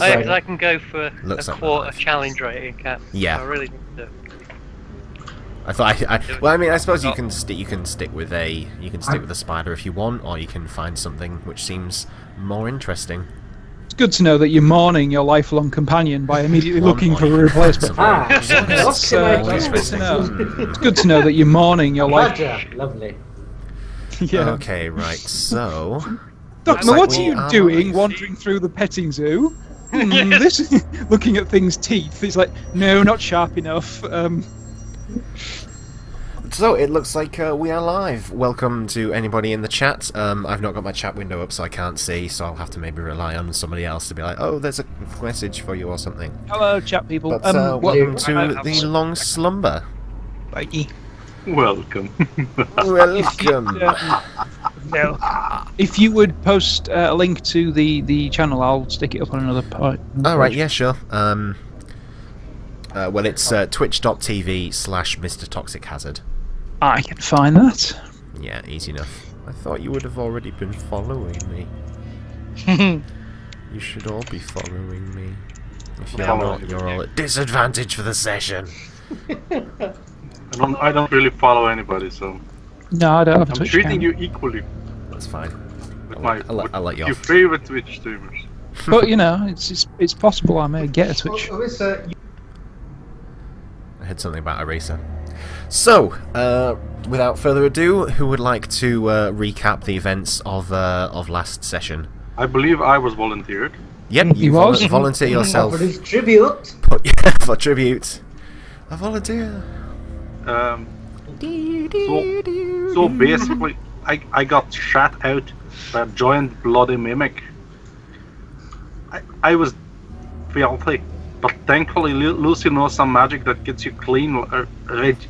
I can go for Looks a like quarter my life. challenge rating, can't Yeah. I really need to. I thought. Well, I mean, I suppose you can stick with a spider if you want, or you can find something which seems more interesting. It's good to know that you're mourning your lifelong companion by immediately looking for a replacement. That's Good to know. It's good to know that you're mourning your life. Lovely. Yeah. Okay, right. So, Dokmah, like what we are you are doing live. wandering through the petting zoo? This looking at things' teeth. It's like, no, not sharp enough. So it looks like we are live. Welcome to anybody in the chat. I've not got my chat window up, so I can't see. So I'll have to maybe rely on somebody else to be like, "Oh, there's a message for you" or something. Hello, chat people. But welcome to the long slumber. Bye. Welcome. Welcome. If you would post a link to the channel, I'll stick it up on another part. All right. Yeah. Sure. Well, it's twitch.tv/Mr. Toxic Hazard. I can find that. Yeah, easy enough. I thought you would have already been following me. You should all be following me. If you're not, you're all at disadvantage for the session. I don't really follow anybody, so No, I don't have a I'm Twitch treating account. you equally That's fine. with I'll let you your off. favorite Twitch streamers. But you know, it's possible I may get a Twitch. I heard something about Eraser. So, without further ado, who would like to recap the events of last session? I believe I was volunteered. Yep, you was. volunteer yourself. For his tribute. For tribute. A volunteer. So basically, I got shot out by a giant bloody mimic. I was filthy, but thankfully Luci knows some magic that gets you clean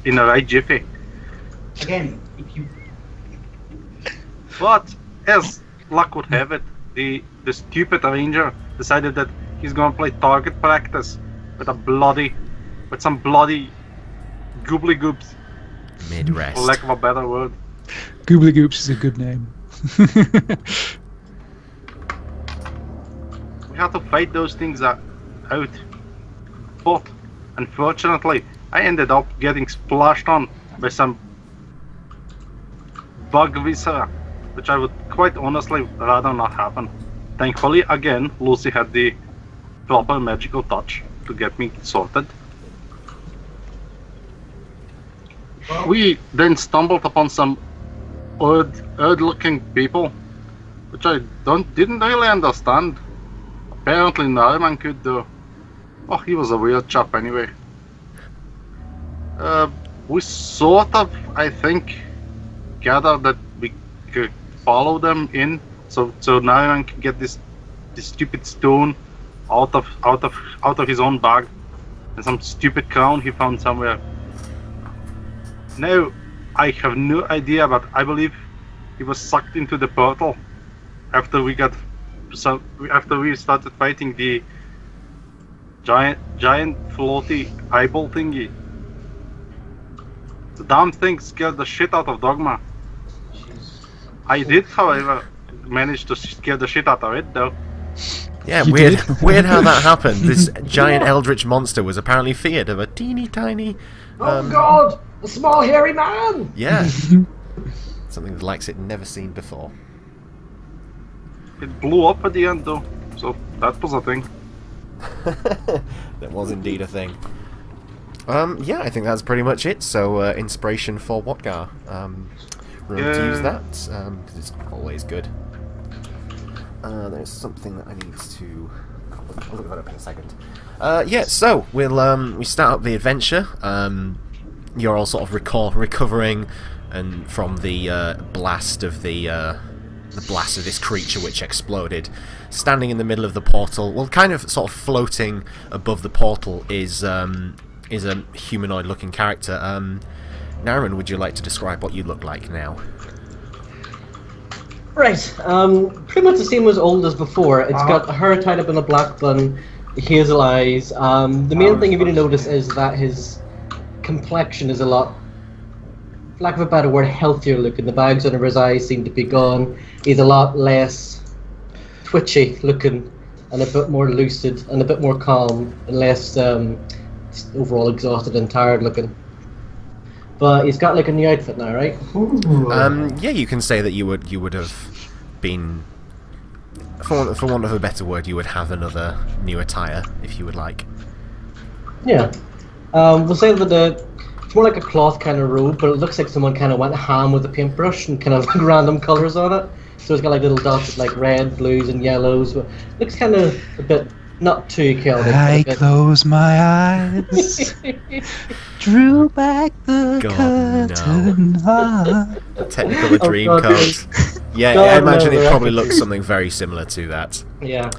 in a right jiffy. Again, if you... But as luck would have it, the stupid ranger decided that he's gonna play target practice with some bloody goobly goobs, Mid-rest. for lack of a better word. Goobly Goops is a good name. We had to fight those things out. But unfortunately, I ended up getting splashed on by some bug viscera, which I would quite honestly rather not happen. Thankfully, again, Luci had the proper magical touch to get me sorted. We then stumbled upon some odd-looking people, which I didn't really understand. Apparently, Narimen could do. Oh, he was a weird chap anyway. We sort of, I think, gathered that we could follow them in, so Narimen can get this stupid stone out of his own bag, and some stupid crown he found somewhere. Now, I have no idea, but I believe he was sucked into the portal after we started fighting the giant floaty eyeball thingy. The damn thing scared the shit out of Dokmah. I did, however, manage to scare the shit out of it, though. Yeah, You weird. did? Weird how that happened. This giant eldritch monster was apparently feared of a teeny tiny. Oh God! A small hairy man! Yeah. Something the likes it never seen before. It blew up at the end, though, so that was a thing. That was indeed a thing. Yeah, I think that's pretty much it. So, inspiration for Wottgar. Remember to use that, because it's always good. There's something that I need to... I'll look that up in a second. Yeah, so, we start up the adventure. You're all sort of recovering and from the blast of this creature which exploded. Standing in the middle of the portal, well, kind of sort of floating above the portal is a humanoid-looking character. Narimen, would you like to describe what you look like now? Right, pretty much the same as old as before. It's got hair tied up in a black bun, hazel eyes. The main thing you're going to notice is that his complexion is a lot, for lack of a better word, healthier looking. The bags under his eyes seem to be gone. He's a lot less twitchy looking. and a bit more lucid and a bit more calm and less overall exhausted and tired looking. But he's got like a new outfit now, right? Yeah, you can say that you would have been, for want of a better word, you would have another new attire if you would like. Yeah. We'll say that it's more like a cloth kind of robe, but it looks like someone kind of went ham with a paintbrush and kind of random colours on it. So it's got like little dots of like red, blues, and yellows. But it looks kind of a bit not too Celtic. I close my eyes, drew back the curtain. Technical dream God, code. Yeah, God, I imagine no, it probably looks something very similar to that. Yeah.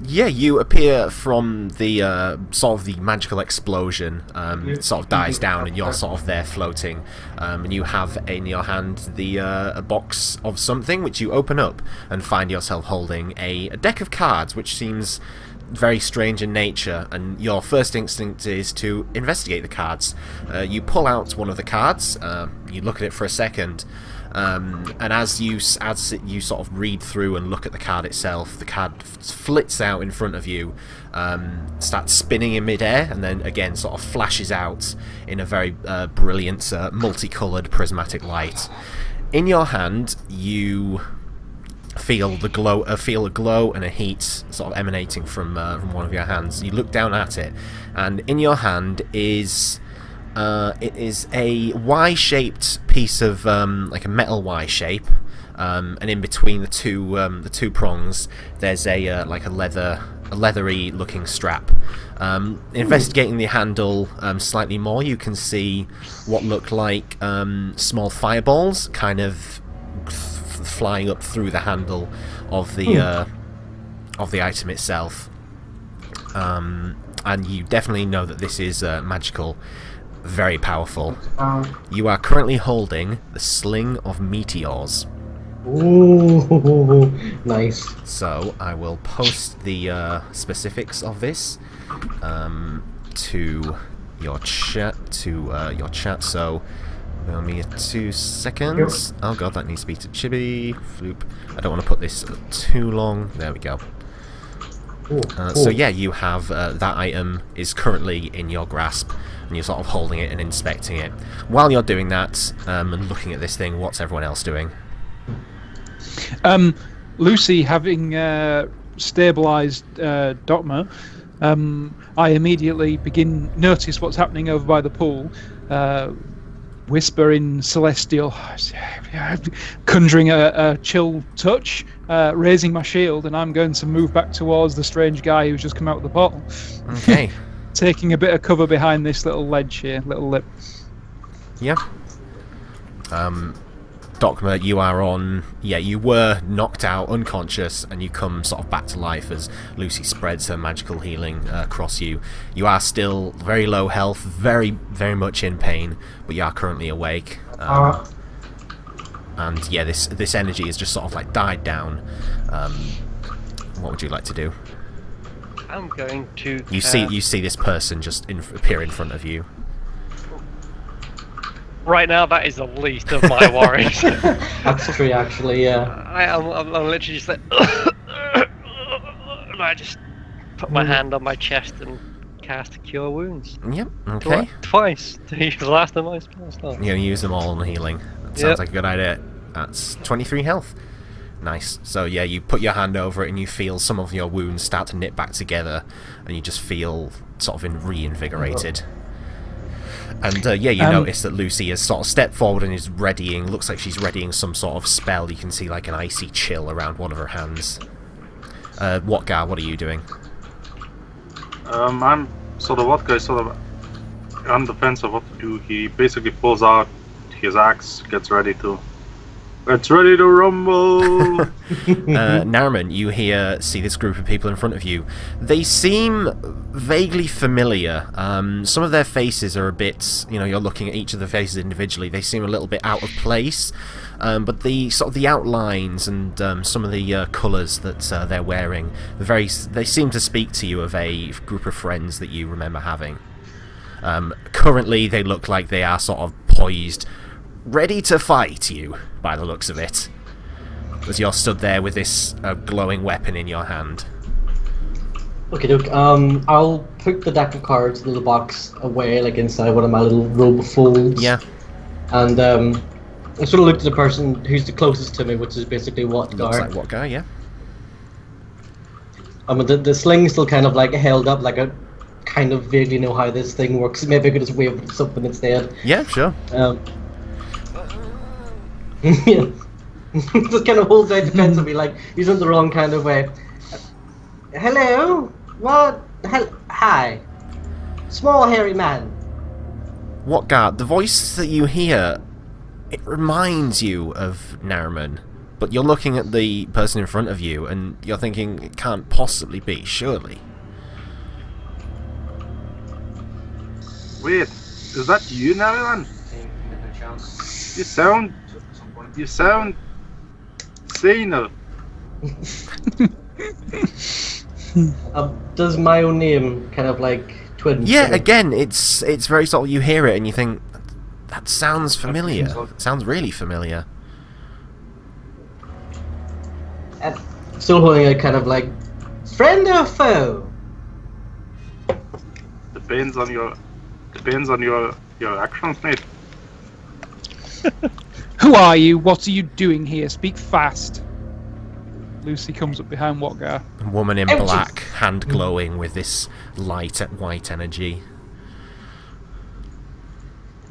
Yeah, you appear from the sort of the magical explosion. It sort of dies down, and you're sort of there floating. And you have in your hand a box of something, which you open up and find yourself holding a deck of cards, which seems very strange in nature. And your first instinct is to investigate the cards. You pull out one of the cards. You look at it for a second. And as you sort of read through and look at the card itself, the card flits out in front of you, starts spinning in midair, and then again sort of flashes out in a very brilliant, multicoloured prismatic light. In your hand, you feel a glow and a heat sort of emanating from one of your hands. You look down at it, and in your hand is it is a Y-shaped piece of like a metal Y shape, and in between the two prongs, there's like a leathery looking strap. Investigating the handle slightly more, you can see what look like small fireballs, kind of flying up through the handle of the item itself. And you definitely know that this is magical. Very powerful. You are currently holding the Sling of Meteors. Ooh, nice. So I will post the specifics of this to your chat. So give me 2 seconds. Oh god, that needs to be to Chibi. Floop. I don't want to put this too long. There we go. So yeah, you have that item is currently in your grasp, and you're sort of holding it and inspecting it. While you're doing that and looking at this thing, what's everyone else doing? Luci, having stabilised Dokmah, I immediately notice what's happening over by the pool. Whisper in celestial, conjuring a chill touch, raising my shield, and I'm going to move back towards the strange guy who's just come out of the portal. Okay. Taking a bit of cover behind this little ledge here, little lip. Yeah. Dokmah, you are on... Yeah, you were knocked out, unconscious, and you come sort of back to life as Luci spreads her magical healing across you. You are still very low health, very, very much in pain, but you are currently awake. And yeah, this energy is just sort of like died down. What would you like to do? I'm going to... You see this person just appear in front of you. Right now, that is the least of my worries. That's true, actually, yeah. I'm literally just like... and I just put my hand on my chest and cast Cure Wounds. Yep, okay. Twice, to use the last of my spell slots. You're going to use them all on healing. That sounds like a good idea. That's 23 health. Nice. So yeah, you put your hand over it and you feel some of your wounds start to knit back together, and you just feel sort of reinvigorated. And yeah, you notice that Luci has sort of stepped forward and is readying, looks like she's readying some sort of spell. You can see like an icy chill around one of her hands. Wottgar, what are you doing? I'm so the Wottgar is sort of on the fence of what to do. He basically pulls out his axe, gets ready to rumble. Narimen, you see this group of people in front of you. They seem vaguely familiar. Some of their faces are a bit, you're looking at each of the faces individually. They seem a little bit out of place. But the sort of the outlines and some of the colours that they're wearing, they seem to speak to you of a group of friends that you remember having. Currently, they look like they are sort of poised, ready to fight you, by the looks of it. as you're stood there with this glowing weapon in your hand. Okay, Doke. I'll put the deck of cards, the little box, away, like inside one of my little robe of folds. Yeah. And I sort of look to the person who's the closest to me, which is basically Wottgar. Looks like Wottgar, yeah. The sling's still kind of like held up, like I kind of vaguely know how this thing works. Maybe I could just wave something instead. Yeah, sure. Yeah. Just kind of holds out defensively, like he's in the wrong kind of way. Hello? What? Hi. Small hairy man. Wottgar, the voice that you hear, it reminds you of Narimen. But you're looking at the person in front of you, and you're thinking, it can't possibly be, surely. Wait, is that you, Narimen? You sound saner. Does my own name kind of like twin? Yeah, again, it's very sort of, you hear it and you think, that sounds familiar. It sounds really familiar. Still holding a kind of like friend or foe? Depends on your actions, mate. Who are you? What are you doing here? Speak fast. Luci comes up behind Wottgar. A woman in black, hand glowing with this light white energy.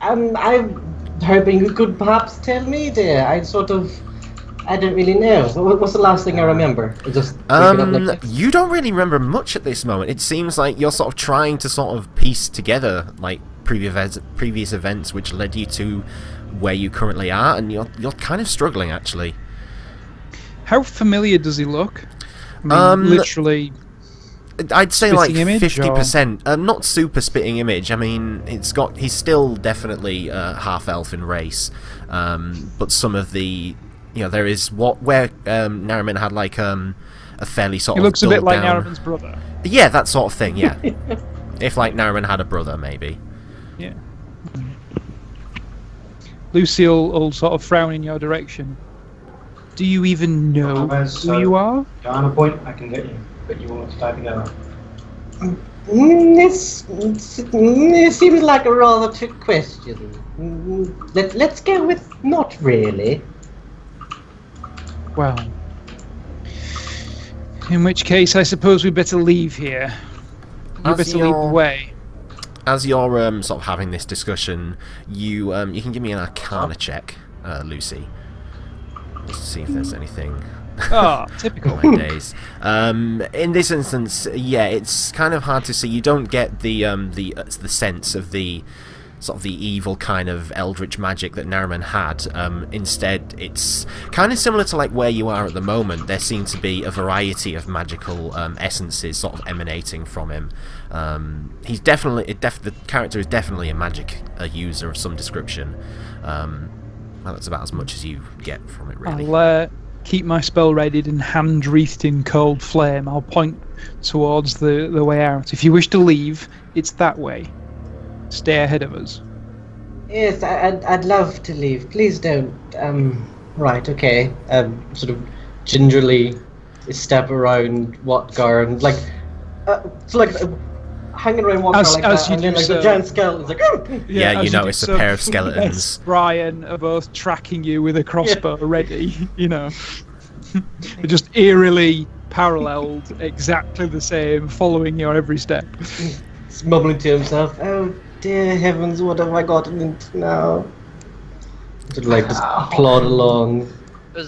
I'm hoping you could perhaps tell me there. I don't really know. What's the last thing I remember? Just you don't really remember much at this moment. It seems like you're sort of trying to sort of piece together like previous events which led you to where you currently are, and you're kind of struggling actually. How familiar does he look? I mean, literally. I'd say like 50%. Not super spitting image. I mean, he's still definitely half elf in race, but some of the there is where Narimen had like a fairly sort of. He looks a bit like down... Narimen's brother. Yeah, that sort of thing. Yeah, if like Narimen had a brother, maybe. Yeah. Luci will sort of frown in your direction. Do you even know who you are? On a point, I can get you, but you won't tie together. This seems like a rather trick question. Let's go with not really. Well, in which case, I suppose we better leave here. You better lead the way. As you're sort of having this discussion, you can give me an Arcana check, Luci. Just to see if there's anything. Ah, typical. My days. In this instance, yeah, it's kind of hard to see. You don't get the sense of the sort of the evil kind of eldritch magic that Narimen had. Instead, it's kind of similar to like where you are at the moment. There seem to be a variety of magical essences sort of emanating from him. He's definitely the character is definitely a user of some description. Well, that's about as much as you get from it, really. I'll keep my spell readied and hand wreathed in cold flame. I'll point towards the way out. If you wish to leave, it's that way. Stay ahead of us. Yes, I'd love to leave. Please don't. Right, okay. Sort of gingerly step around Wottgar and like, hanging around Wottgar like that, and then like the giant skeleton's like. Yeah, you notice a pair of skeletons. Yes, Brian are both tracking you with a crossbow ready. They're just eerily paralleled, exactly the same, following your every step. He's mumbling to himself, "Oh dear heavens, what have I gotten into now?" Sort of like just plod along,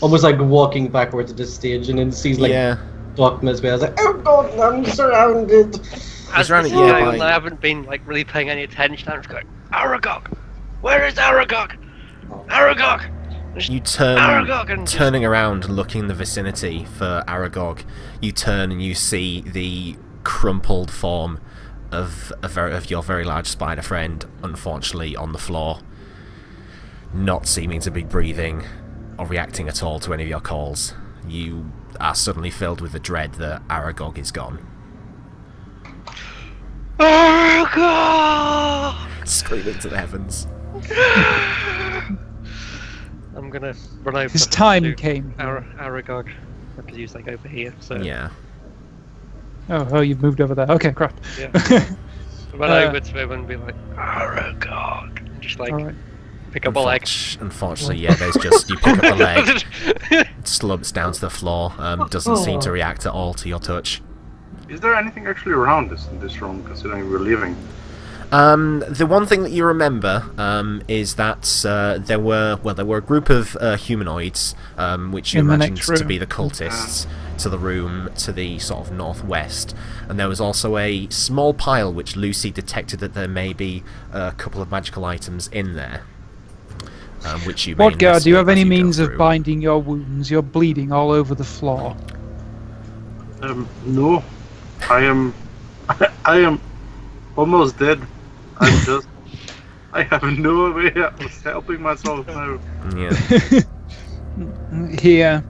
almost like walking backwards at this stage, and then sees like Dokmah as well. It's like, "Oh god, I'm surrounded." As this guy, I haven't been like really paying any attention. I'm just going, Aragog! Where is Aragog? Aragog! You turning around and looking in the vicinity for Aragog. You turn and you see the crumpled form of your very large spider friend, unfortunately on the floor, not seeming to be breathing or reacting at all to any of your calls. You are suddenly filled with the dread that Aragog is gone. Aragog! Screaming to the heavens. I'm I'm gonna run over. His time to came. Aragog. I could use like over here. So Yeah. Oh, you've moved over there. Okay, crap. Yeah. Run over to him and be like, Aragog, and just like Alright. pick up a leg. Unfortunately, yeah, there's just you pick up the leg, it slumps down to the floor. Doesn't seem to react at all to your touch. Is there anything actually around in this room, considering we're leaving? The one thing that you remember is that there were a group of humanoids, which you In the imagined next to room. be the cultists, to the room to the sort of northwest, and there was also a small pile which Luci detected that there may be a couple of magical items in there. Which you may Wottgar, do you have any investigate as you go means of through. binding your wounds? You're bleeding all over the floor. No. I am almost dead. I have no way of helping myself now. Yeah. Here,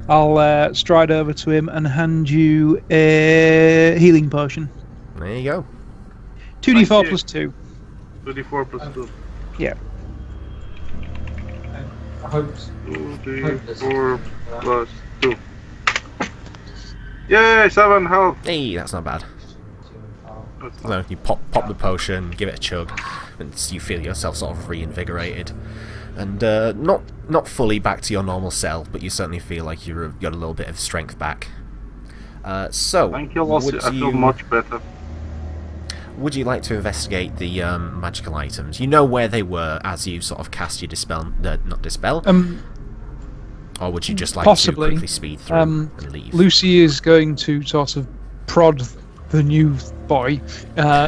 I'll stride over to him and hand you a healing potion. There you go. 2d4 Thank you. plus 2. 24 plus 2. Yeah. I hope. 2d4 plus 2. Yay, 7 health! Hey, that's not bad. That's So you pop the potion, give it a chug, and you feel yourself sort of reinvigorated, and not fully back to your normal self, but you certainly feel like you've got a little bit of strength back. So, Thank you, Luci. I feel much better. would you like to investigate the magical items? You know where they were as you sort of cast your dispel, not dispel, or would you just like possibly. to quickly speed through and leave? Luci is going to sort of prod the new boy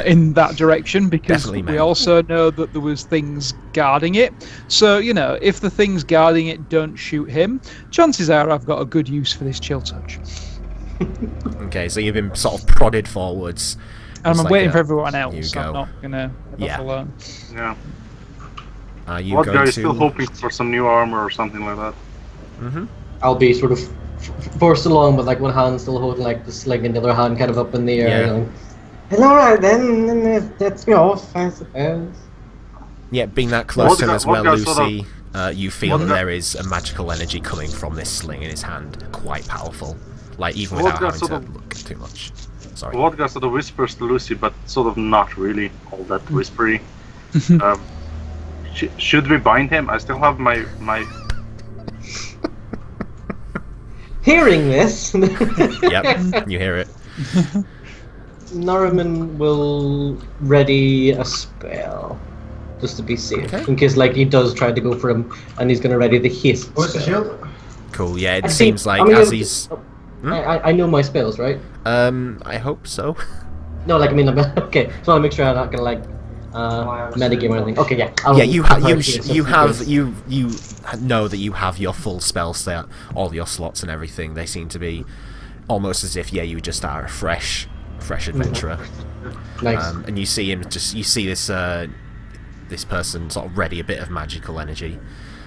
in that direction, because Definitely, we mate. also know that there was things guarding it. So, you know, if the things guarding it don't shoot him, chances are I've got a good use for this chill touch. Okay, so you've been sort of prodded forwards. And It's I'm like waiting a- for everyone you else. go. I'm not gonna get Yeah. off alone. Yeah. You What going guy to? is still hoping for some new armor or something like that? Mm-hmm. I'll be sort of forced along with like one hand still holding like the sling and the other hand kind of up in the air. Yeah. Going, "And alright then, that's me off, I suppose." Yeah, being that close to him Wottgar- as well, Wottgar sort of- Luci, you feel that Wottgar- there is a magical energy coming from this sling in his hand, quite powerful. Like, even without Wottgar having sort to of- look too much. Sorry. Wottgar sort of whispers to Luci, but sort of not really all that whispery. Should we bind him? I still have my Hearing this, Yep, you hear it. Narimen will ready a spell. Just to be safe. Okay. In case like he does try to go for him and he's gonna ready the haste. What's the spell. shield? Cool, yeah, it I seems think- like I mean, as he's... I know my spells, right? I hope so. No, like I mean, okay. So I'll make sure I'm not gonna like metagame or anything. Okay, yeah. I'll Yeah, you prepare you for this you just in have case. you know that you have your full spell set, all your slots and everything. They seem to be almost as if you just are a fresh adventurer. Nice. And you see him you see this this person sort of ready a bit of magical energy,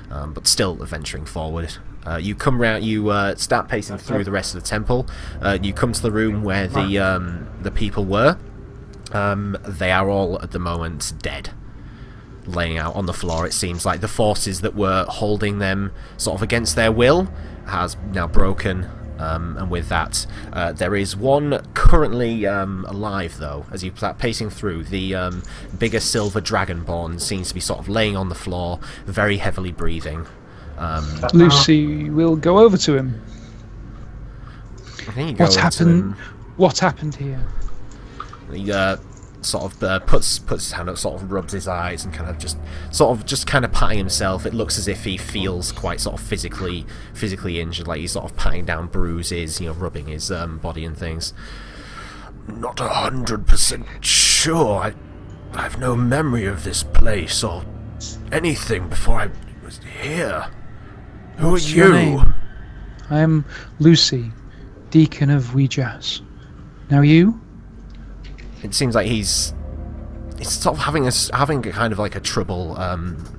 but still venturing forward. You come round, you start pacing through the rest of the temple. You come to the room where the people were. They are all at the moment dead, laying out on the floor. It seems like the forces that were holding them sort of against their will has now broken. And with that, there is one currently alive, though. As you start pacing through, the bigger silver dragonborn seems to be sort of laying on the floor, very heavily breathing. Luci will go over to him. I think you go What's into happened? What happened here? He sort of puts his hand up, sort of rubs his eyes, and kind of kind of patting himself. It looks as if he feels quite sort of physically injured, like he's sort of patting down bruises, rubbing his body and things. Not 100% sure. I've no memory of this place or anything before I was here. Who What's are your you? name? I am Luci, Deacon of Ouijas. Now you? It seems like he's sort of having a kind of like a trouble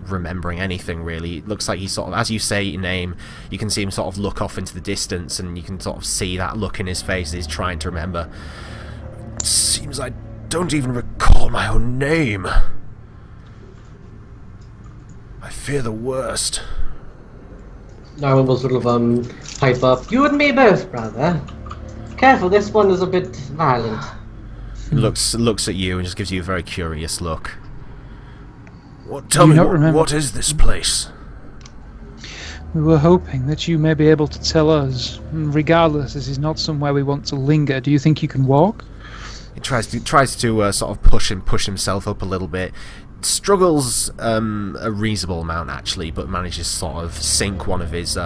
remembering anything, really. It looks like he's sort of, as you say your name, you can see him sort of look off into the distance, and you can sort of see that look in his face as he's trying to remember. Seems I don't even recall my own name. I fear the worst. Narimen will sort of pipe up. You and me both, brother. Careful, this one is a bit violent. He looks at you and just gives you a very curious look. Tell me, what is this place? We were hoping that you may be able to tell us. Regardless, this is not somewhere we want to linger. Do you think you can walk? He tries to sort of push himself up a little bit. Struggles a reasonable amount actually, but manages to sort of sink one of his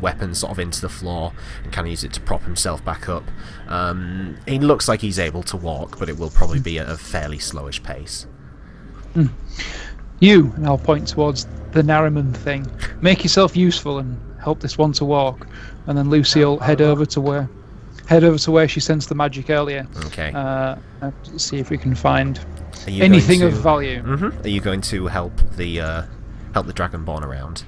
weapons sort of into the floor and kind of use it to prop himself back up. He looks like he's able to walk, but it will probably be at a fairly slowish pace. You, and I'll point towards the Narimen thing. Make yourself useful and help this one to walk. And then Luci will head over to where she sensed the magic earlier. Okay. See if we can find anything of value. Are you going to help the Dragonborn around?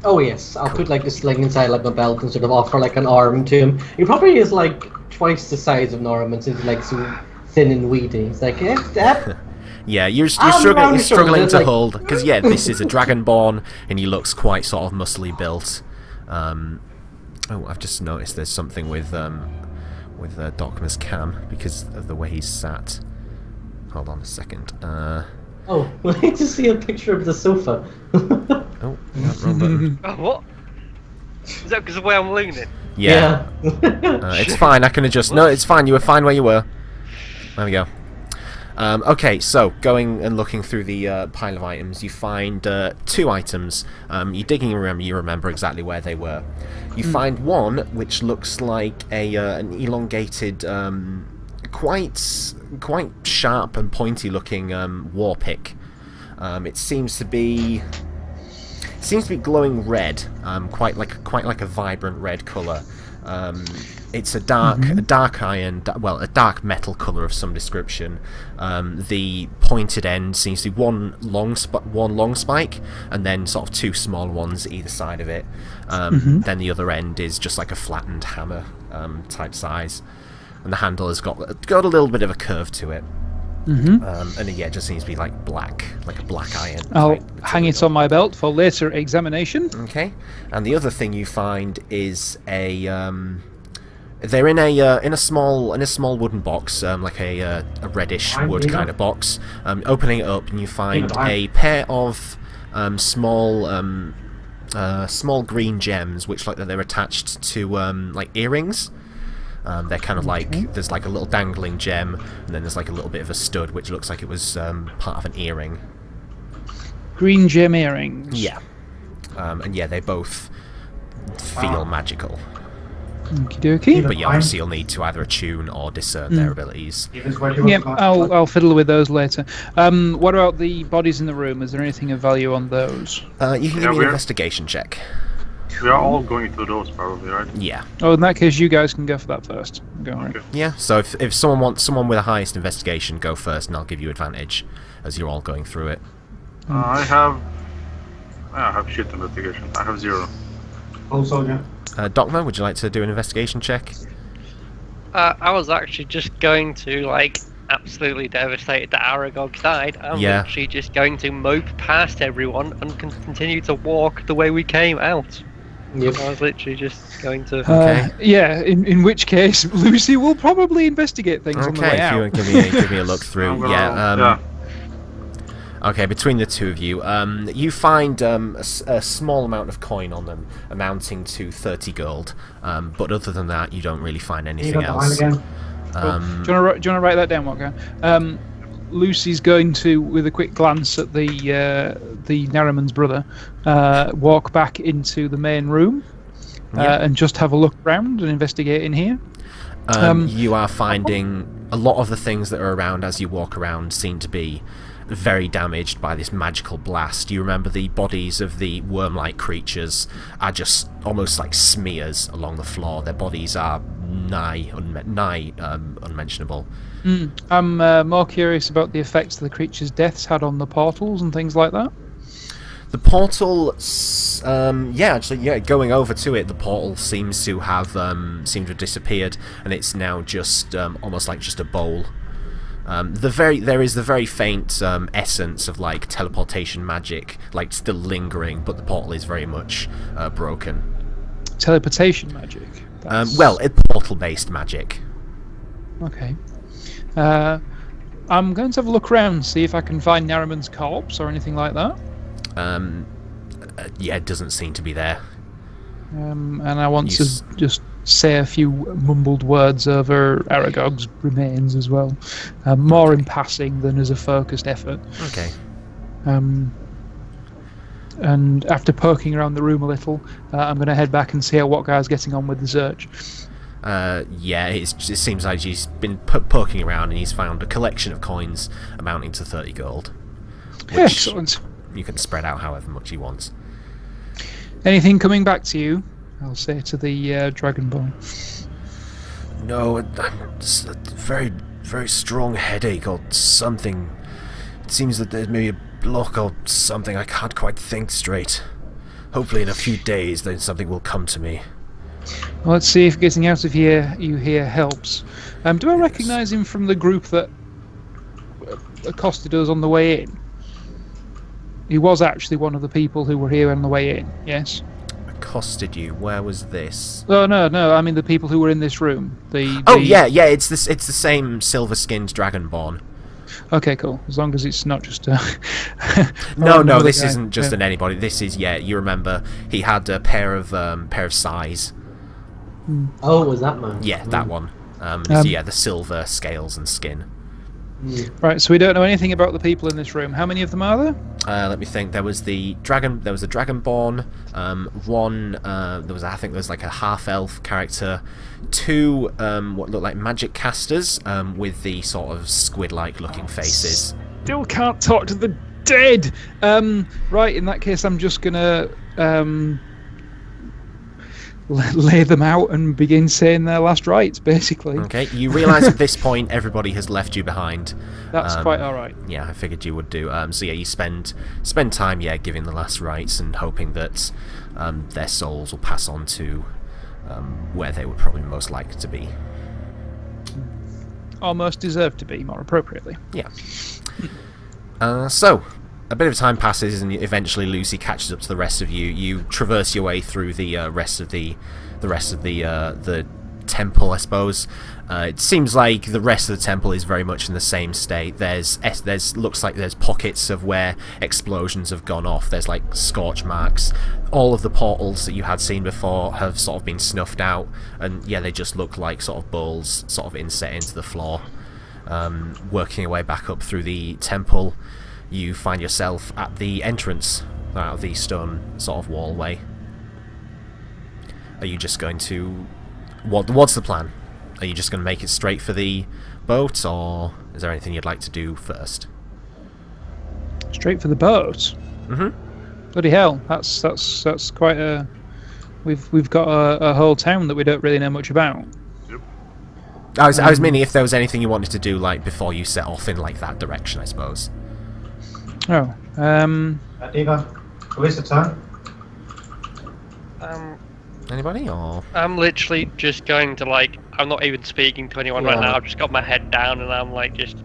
Oh yes, I'll put like a sling inside like my belt and sort of offer like an arm to him. He probably is like twice the size of Narimen, since he's like so thin and weedy. He's like, Yeah, you're struggling to hold, because this is a Dragonborn, and he looks quite sort of muscly built. Oh, I've just noticed there's something with Dokmah's cam because of the way he's sat. Hold on a second. Oh, we need to see a picture of the sofa. Oh, wrong button. Oh, what? Is that because of the way I'm leaning? Yeah. It's fine. I can adjust. No, it's fine. You were fine where you were. There we go. Okay, so going and looking through the pile of items, you find 2 items. You're digging around, you remember exactly where they were. You find one which looks like an elongated, quite sharp and pointy looking war pick. It seems to be glowing red, quite like a vibrant red colour. It's a dark iron, a dark metal colour of some description. The pointed end seems to be one long spike, and then sort of 2 small ones either side of it. Then the other end is just like a flattened hammer type size, and the handle has got a little bit of a curve to it. And it just seems to be like a black iron. I'll hang it on my belt for later examination. Okay, and the other thing you find is they're in a small wooden box, like a reddish wood kind of box. Opening it up, and you find a pair of small green gems, which they're attached to like earrings. They're kind of like, there's like a little dangling gem, and then there's like a little bit of a stud, which looks like it was part of an earring. Green gem earrings. Yeah. And they both feel magical. Okie dokie. But obviously you'll need to either attune or discern their abilities. Yep, I'll fiddle with those later. What about the bodies in the room? Is there anything of value on those? You can give me an investigation check. We are all going through those probably, right? Yeah. Oh, in that case, you guys can go for that first. Go on. Okay. Yeah, so if someone wants someone with the highest investigation, go first, and I'll give you advantage as you're all going through it. I have shit investigation. I have 0. Also, yeah. Dokmah, would you like to do an investigation check? I was actually just going to, absolutely devastated that Aragog died. I'm literally just going to mope past everyone and continue to walk the way we came out. Yep. I was literally just going to... Yeah, in which case, Luci will probably investigate things on the way out. Okay, if you give me a look through. Okay, between the two of you, you find a small amount of coin on them, amounting to 30 gold. But other than that, you don't really find anything else. Do you want to write that down, Wottgar? Luci's going to, with a quick glance at the Narimen's brother, walk back into the main room and just have a look around and investigate in here. You are finding a lot of the things that are around as you walk around seem to be very damaged by this magical blast. You remember the bodies of the worm-like creatures are just almost like smears along the floor. Their bodies are nigh unmentionable. I'm more curious about the effects the creatures' deaths had on the portals and things like that. The portal, going over to it, the portal seems to have disappeared, and it's now just almost like just a bowl. There is the very faint essence of like teleportation magic, like still lingering, but the portal is very much broken. Teleportation magic. Well, portal-based magic. Okay. I'm going to have a look around, see if I can find Narimen's corpse or anything like that. Yeah, it doesn't seem to be there. And I want to just say a few mumbled words over Aragog's remains as well. More in passing than as a focused effort. Okay. And after poking around the room a little, I'm going to head back and see how Wottgar's getting on with the search. Yeah, it seems like he's been poking around and he's found a collection of coins amounting to 30 gold. Excellent. You can spread out however much he wants. Anything coming back to you? I'll say to the Dragonborn. No, just a very, very strong headache or something. It seems that there's maybe a block or something. I can't quite think straight. Hopefully in a few days then something will come to me. Well, let's see if getting out of here helps. Do I recognise him from the group that accosted us on the way in? He was actually one of the people who were here on the way in, yes? Accosted you? Where was this? Oh, no, I mean the people who were in this room. Yeah, it's the same silver-skinned Dragonborn. Okay, cool. As long as it's not just a... No, this isn't just an anybody. This is, you remember, he had a pair of sais. Oh, was that man? Yeah, that one. The silver scales and skin. Right, so we don't know anything about the people in this room. How many of them are there? Let me think. There was the Dragonborn. One. I think there was like a half-elf character. Two what looked like magic casters with the sort of squid-like looking faces. Still can't talk to the dead. Right, in that case, I'm just gonna lay them out and begin saying their last rites, basically. Okay, you realise at this point everybody has left you behind. That's quite alright. Yeah, I figured you would do. So yeah, you spend time, giving the last rites and hoping that their souls will pass on to where they would probably most like to be. Or most deserve to be, more appropriately. Yeah. So, a bit of time passes, and eventually Luci catches up to the rest of you. You traverse your way through the rest of the temple, I suppose. It seems like the rest of the temple is very much in the same state. Looks like there's pockets of where explosions have gone off. There's like scorch marks. All of the portals that you had seen before have sort of been snuffed out, and they just look like sort of bowls sort of inset into the floor. Working your way back up through the temple, you find yourself at the entrance out of the stone sort of wallway. Are you just going to... What's the plan? Are you just going to make it straight for the boat, or is there anything you'd like to do first? Straight for the boat? Mm-hmm. Bloody hell, that's quite a... We've got a whole town that we don't really know much about. Yep. I was meaning if there was anything you wanted to do like before you set off in like that direction, I suppose. Oh, Eva, where's the time? Anybody? Or I'm literally just going to I'm not even speaking to anyone right now. I've just got my head down and I'm just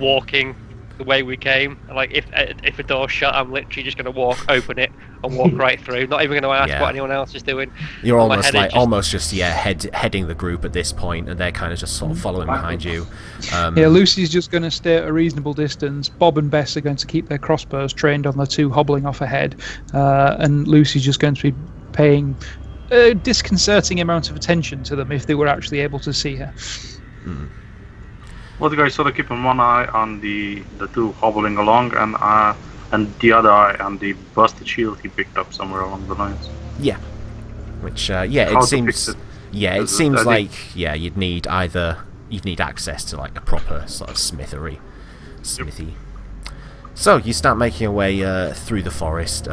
walking the way we came. And if a door's shut, I'm literally just going to open it and walk right through. Not even going to ask what anyone else is doing. You're almost heading the group at this point, and they're kind of just sort of following behind you. Lucy's just going to stay at a reasonable distance. Bob and Bess are going to keep their crossbows trained on the two hobbling off ahead, and Lucy's just going to be paying a disconcerting amount of attention to them if they were actually able to see her. Well, the guy sort of keeping one eye on the two hobbling along, and the other eye on the busted shield he picked up somewhere along the lines. Yeah. Which it seems. Yeah, it seems like you'd need access to like a proper sort of smithy. Yep. So you start making your way through the forest.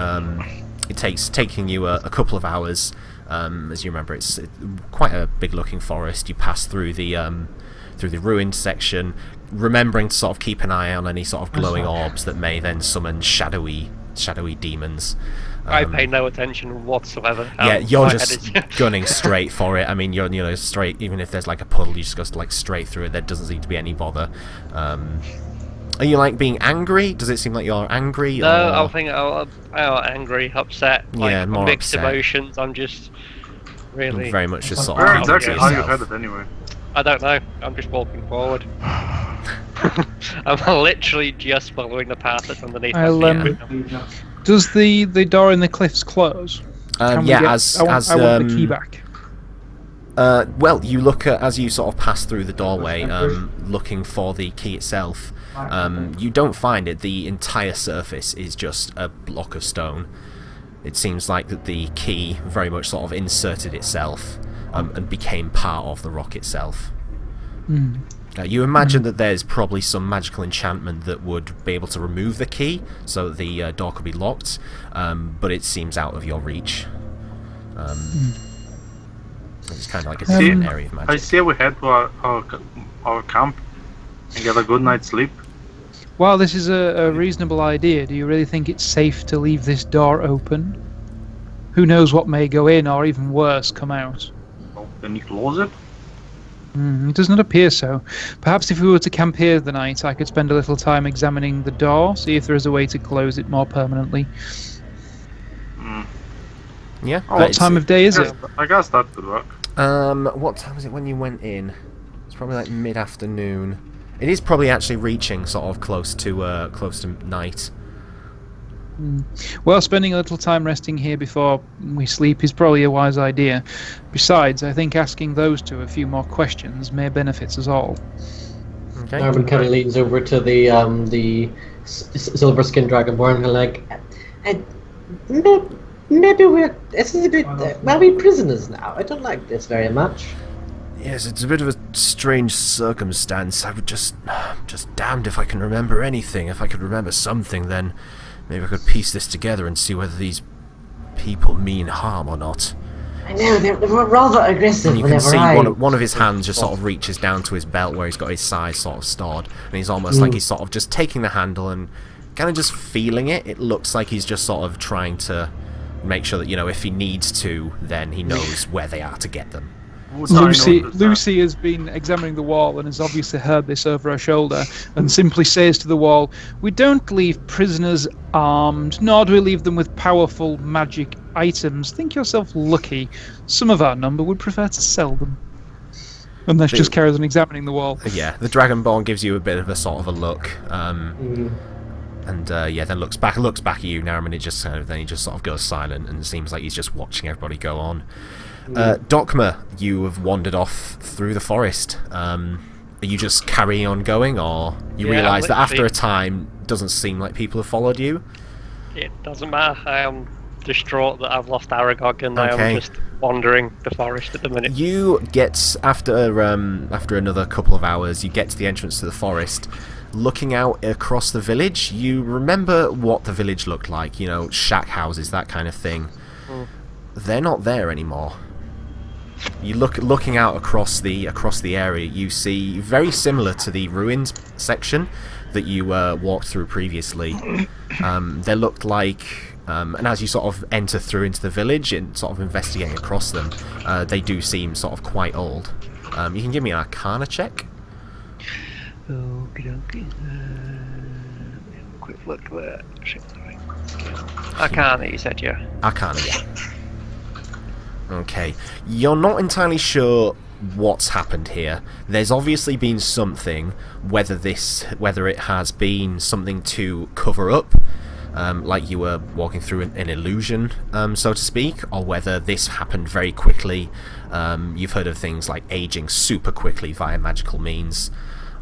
It's taking you a couple of hours. As you remember, it's quite a big-looking forest. You pass through the ruined section, remembering to sort of keep an eye on any sort of glowing orbs that may then summon shadowy demons. I pay no attention whatsoever. Yeah, you're just gunning straight for it. I mean, you're straight. Even if there's like a puddle, you just go like straight through it. There doesn't seem to be any bother. Are you like being angry? Does it seem like you're angry? No, I think I'm angry, upset. Like, more mixed upset. emotions. I'm just really very much just sort Where of. exactly are you headed anyway? I don't know. I'm just walking forward. I'm literally just following the path that's underneath. Does the door in the cliffs close? I want the key back. Well, you look at as you sort of pass through the doorway, looking for the key itself. You don't find it. The entire surface is just a block of stone. It seems like that the key very much sort of inserted itself and became part of the rock itself. You imagine that there's probably some magical enchantment that would be able to remove the key so that the door could be locked, but it seems out of your reach. It's kind of like a different area of magic. I say we head to our camp and get a good night's sleep. Well, this is a reasonable idea. Do you really think it's safe to leave this door open? Who knows what may go in, or even worse, come out? Well, then you close it? It does not appear so. Perhaps if we were to camp here the night, I could spend a little time examining the door, see if there is a way to close it more permanently. Yeah. What time of day is it? I guess that could work. What time was it when you went in? It's probably like mid-afternoon. It is probably actually reaching sort of close to night. Well, spending a little time resting here before we sleep is probably a wise idea. Besides, I think asking those two a few more questions may benefit us all. Okay. Narimen kind of leans over to the silver-skinned dragonborn and like, maybe this is a bit. Are we prisoners now? I don't like this very much. Yes, it's a bit of a strange circumstance. I would just damned if I can remember anything. If I could remember something, then maybe I could piece this together and see whether these people mean harm or not. I know, they're rather aggressive. And you can see one of his hands just sort of reaches down to his belt where he's got his size sort of stored, and he's almost like he's sort of just taking the handle and kind of just feeling it. It looks like he's just sort of trying to make sure that, if he needs to, then he knows where they are to get them. Luci has been examining the wall and has obviously heard this over her shoulder and simply says to the wall, "We don't leave prisoners armed, nor do we leave them with powerful magic items. Think yourself lucky. Some of our number would prefer to sell them." And that just carries on examining the wall. Yeah, the Dragonborn gives you a bit of a sort of a look. And then looks back at you, Narimen. Then he just sort of goes silent, and it seems like he's just watching everybody go on. Dokmah, you have wandered off through the forest. Are you just carrying on going, or you realise that after a time, it doesn't seem like people have followed you? It doesn't matter. I am distraught that I've lost Aragog, and I am just wandering the forest at the minute. You get after another couple of hours, you get to the entrance to the forest. Looking out across the village, you remember what the village looked like. Shack houses, that kind of thing. They're not there anymore. You looking out across the area, you see very similar to the ruins section that you walked through previously. They looked like, and as you sort of enter through into the village and sort of investigating across them, they do seem sort of quite old. You can give me an Arcana check. Okey-dokey. Quick look there. Arcana, you said, yeah? Arcana, yeah. Okay. You're not entirely sure what's happened here. There's obviously been something, whether it has been something to cover up, like you were walking through an illusion, so to speak, or whether this happened very quickly. You've heard of things like aging super quickly via magical means.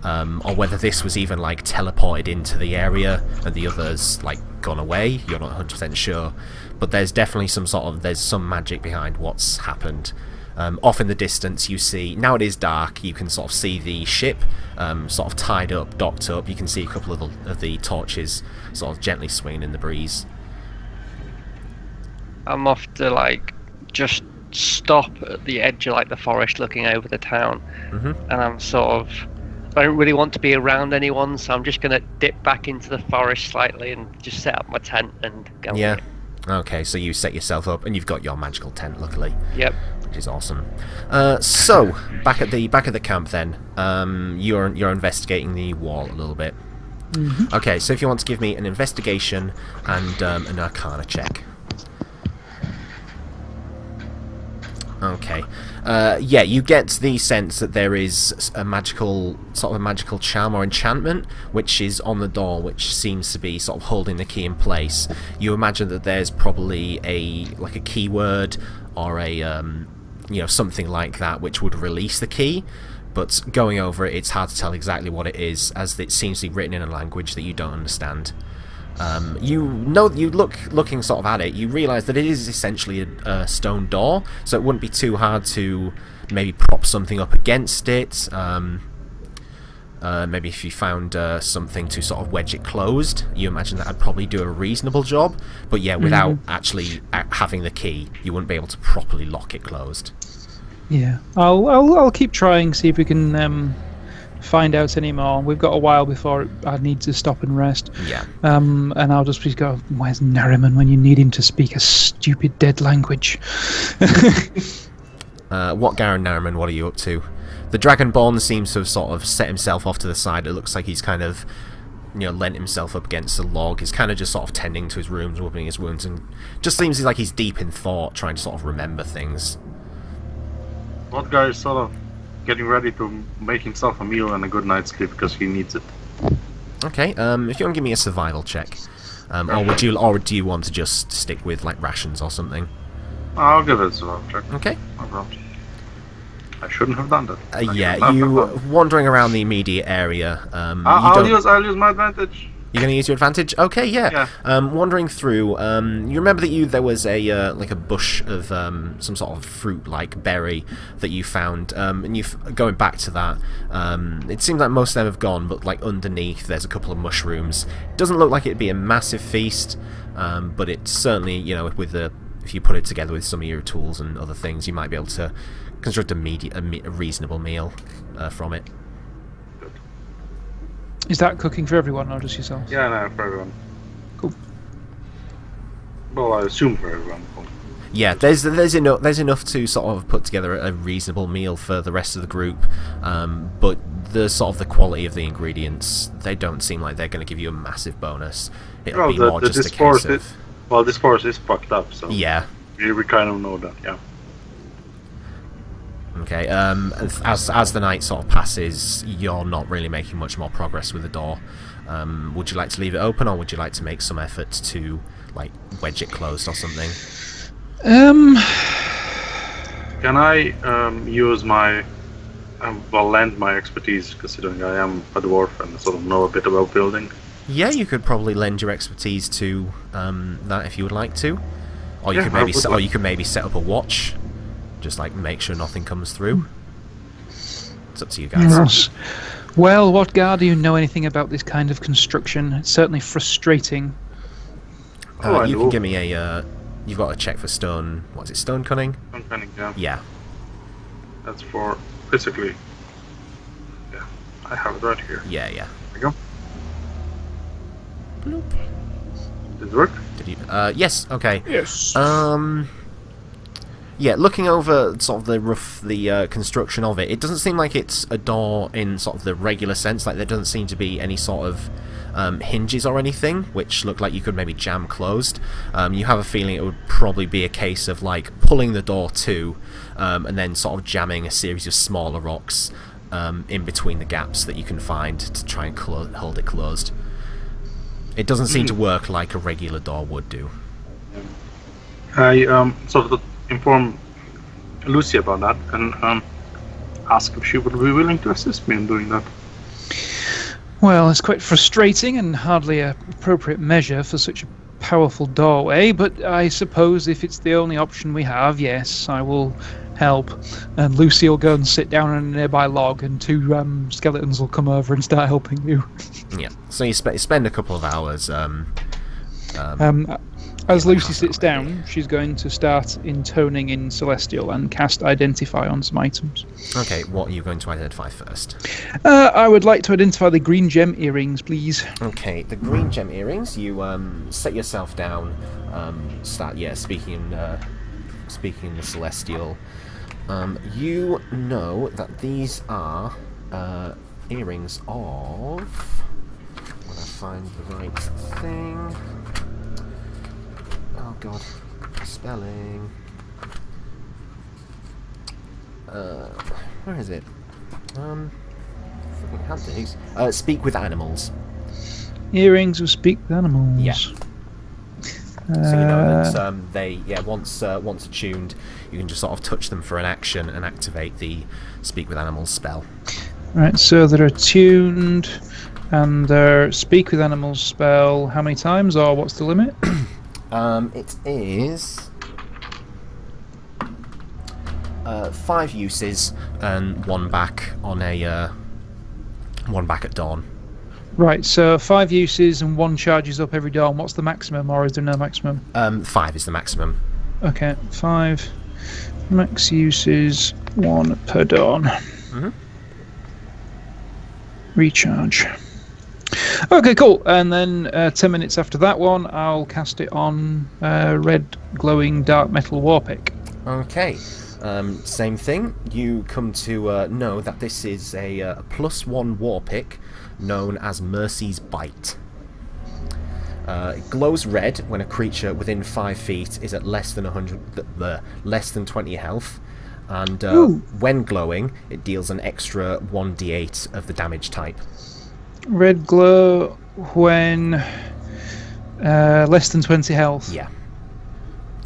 Or whether this was even like teleported into the area and the others like gone away. You're not 100% sure, but there's definitely there's some magic behind what's happened. Off in the distance, you see, now it is dark, you can sort of see the ship sort of tied up, docked up. You can see a couple of the torches sort of gently swinging in the breeze. I'm off to just stop at the edge of the forest looking over the town, and I'm I don't really want to be around anyone, so I'm just going to dip back into the forest slightly and just set up my tent and go. Yeah, Okay, so you set yourself up, and you've got your magical tent, luckily. Yep. Which is awesome. So back at the camp, then, you're investigating the wall a little bit. Mm-hmm. Okay, so if you want to give me an investigation and an Arcana check. Okay. Yeah, you get the sense that there is a magical charm or enchantment which is on the door, which seems to be sort of holding the key in place. You imagine that there's probably a keyword or a something like that which would release the key. But going over it, it's hard to tell exactly what it is, as it seems to be written in a language that you don't understand. Looking sort of at it, you realise that it is essentially a stone door, so it wouldn't be too hard to maybe prop something up against it. Maybe if you found something to sort of wedge it closed, you imagine that would probably do a reasonable job. But yeah, without actually having the key, you wouldn't be able to properly lock it closed. Yeah, I'll keep trying, see if we can find out any more. We've got a while before I need to stop and rest. Yeah. And I'll just please go, where's Narimen when you need him to speak a stupid dead language? Wottgar and Narimen, what are you up to? The Dragonborn seems to have sort of set himself off to the side. It looks like he's kind of, lent himself up against a log. He's kind of just sort of tending to his wounds, rubbing his wounds, and just seems like he's deep in thought, trying to sort of remember things. Wottgar is sort of getting ready to make himself a meal and a good night's sleep because he needs it. Okay, if you want to give me a survival check, or do you want to just stick with like rations or something? I'll give it a survival check. Okay. No problem. I shouldn't have done that. Yeah, you wandering around the immediate area. I'll use my advantage. You're going to use your advantage? Okay, yeah. Wandering through, you remember that there was a bush of some sort of fruit-like berry that you found, and going back to that, it seems like most of them have gone, but like underneath there's a couple of mushrooms. It doesn't look like it'd be a massive feast, but it's certainly, if you put it together with some of your tools and other things, you might be able to construct a reasonable meal from it. Is that cooking for everyone or just yourself? Yeah, no, for everyone. Cool. Well, I assume for everyone. Yeah, there's enough to sort of put together a reasonable meal for the rest of the group, but the sort of the quality of the ingredients, they don't seem like they're going to give you a massive bonus. It'll be more just a case of... Well, this forest is fucked up, so... Yeah. We kind of know that, yeah. Okay, as the night sort of passes, you're not really making much more progress with the door. Would you like to leave it open, or would you like to make some effort to, like, wedge it closed or something? Can I use my... lend my expertise, considering I am a dwarf and sort of know a bit about building? Yeah, you could probably lend your expertise to that if you would like to. Or you could maybe set up a watch. Just like make sure nothing comes through. It's up to you guys. Yes. Well, Wottgar, do you know anything about this kind of construction? It's certainly frustrating. You can give me a. You've got a check for stone. What is it? Stone cunning. Stone cunning, yeah. Yeah. That's for physically. Yeah, I have it right here. Yeah. There we go. Bloop. Did it work? Did you? Yes. Okay. Yes. Yeah, looking over sort of the construction of it, it doesn't seem like it's a door in sort of the regular sense. Like there doesn't seem to be any sort of hinges or anything, which look like you could maybe jam closed. You have a feeling it would probably be a case of like pulling the door to, and then sort of jamming a series of smaller rocks in between the gaps that you can find to try and hold it closed. It doesn't seem to work like a regular door would do. I sort of inform Luci about that and ask if she would be willing to assist me in doing that. Well, it's quite frustrating and hardly an appropriate measure for such a powerful doorway, but I suppose if it's the only option we have, yes, I will help. And Luci will go and sit down on a nearby log, and two skeletons will come over and start helping you. Yeah, so you spend a couple of hours As Lucy sits down, she's going to start intoning in Celestial and cast Identify on some items. Okay, what are you going to identify first? I would like to identify the green gem earrings, please. Okay, the green gem earrings. You set yourself down. Start speaking in the Celestial. You know that these are earrings of. When I find the right thing. Oh god, spelling. Where is it? Fucking had these. Speak with animals. Earrings will speak with animals. Yeah. So you know that they, once attuned, you can just sort of touch them for an action and activate the Speak with Animals spell. Right, so they're attuned, and their Speak with Animals spell. How many times, or what's the limit? It is 5 uses and 1 back on a 1 back at dawn. Right, so 5 uses and 1 charges up every dawn. What's the maximum, or is there no maximum? 5 is the maximum. Okay, 5 max uses, 1 per dawn. Recharge. Okay, cool. And then 10 minutes after that one, I'll cast it on red glowing dark metal warpick. Okay. Same thing. You come to know that this is a +1 warpick known as Mercy's Bite. It glows red when a creature within 5 feet is at less than 20 health. And when glowing, it deals an extra 1d8 of the damage type. Red glow when less than 20 health. Yeah.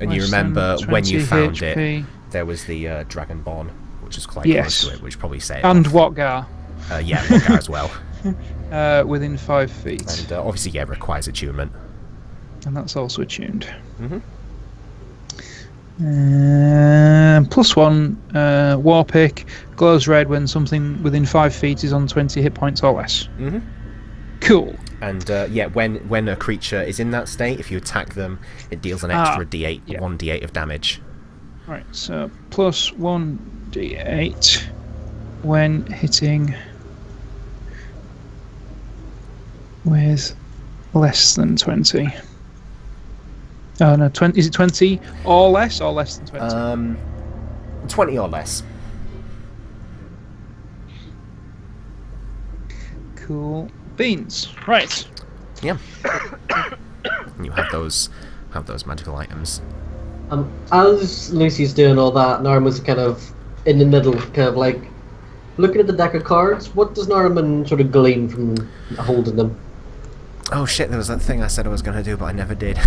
And you remember when you found it, there was the Dragonborn, which is quite close to it, which probably say. And Wottgar. Yeah, Wottgar as well. Within 5 feet. And obviously, requires attunement. And that's also attuned. +1 warpick, glows red when something within 5 feet is on 20 hit points or less. Cool. And when a creature is in that state, if you attack them, it deals an extra d8, 1d8 of damage. Right, so +1d8 when hitting with less than 20. Oh no, 20. Is it 20 or less than 20? 20 or less. Cool beans. Right. Yeah. You have those magical items. As Lucy's doing all that, Narimen's kind of in the middle, kind of like looking at the deck of cards. What does Narimen sort of glean from holding them? Oh shit, there was that thing I said I was going to do, but I never did.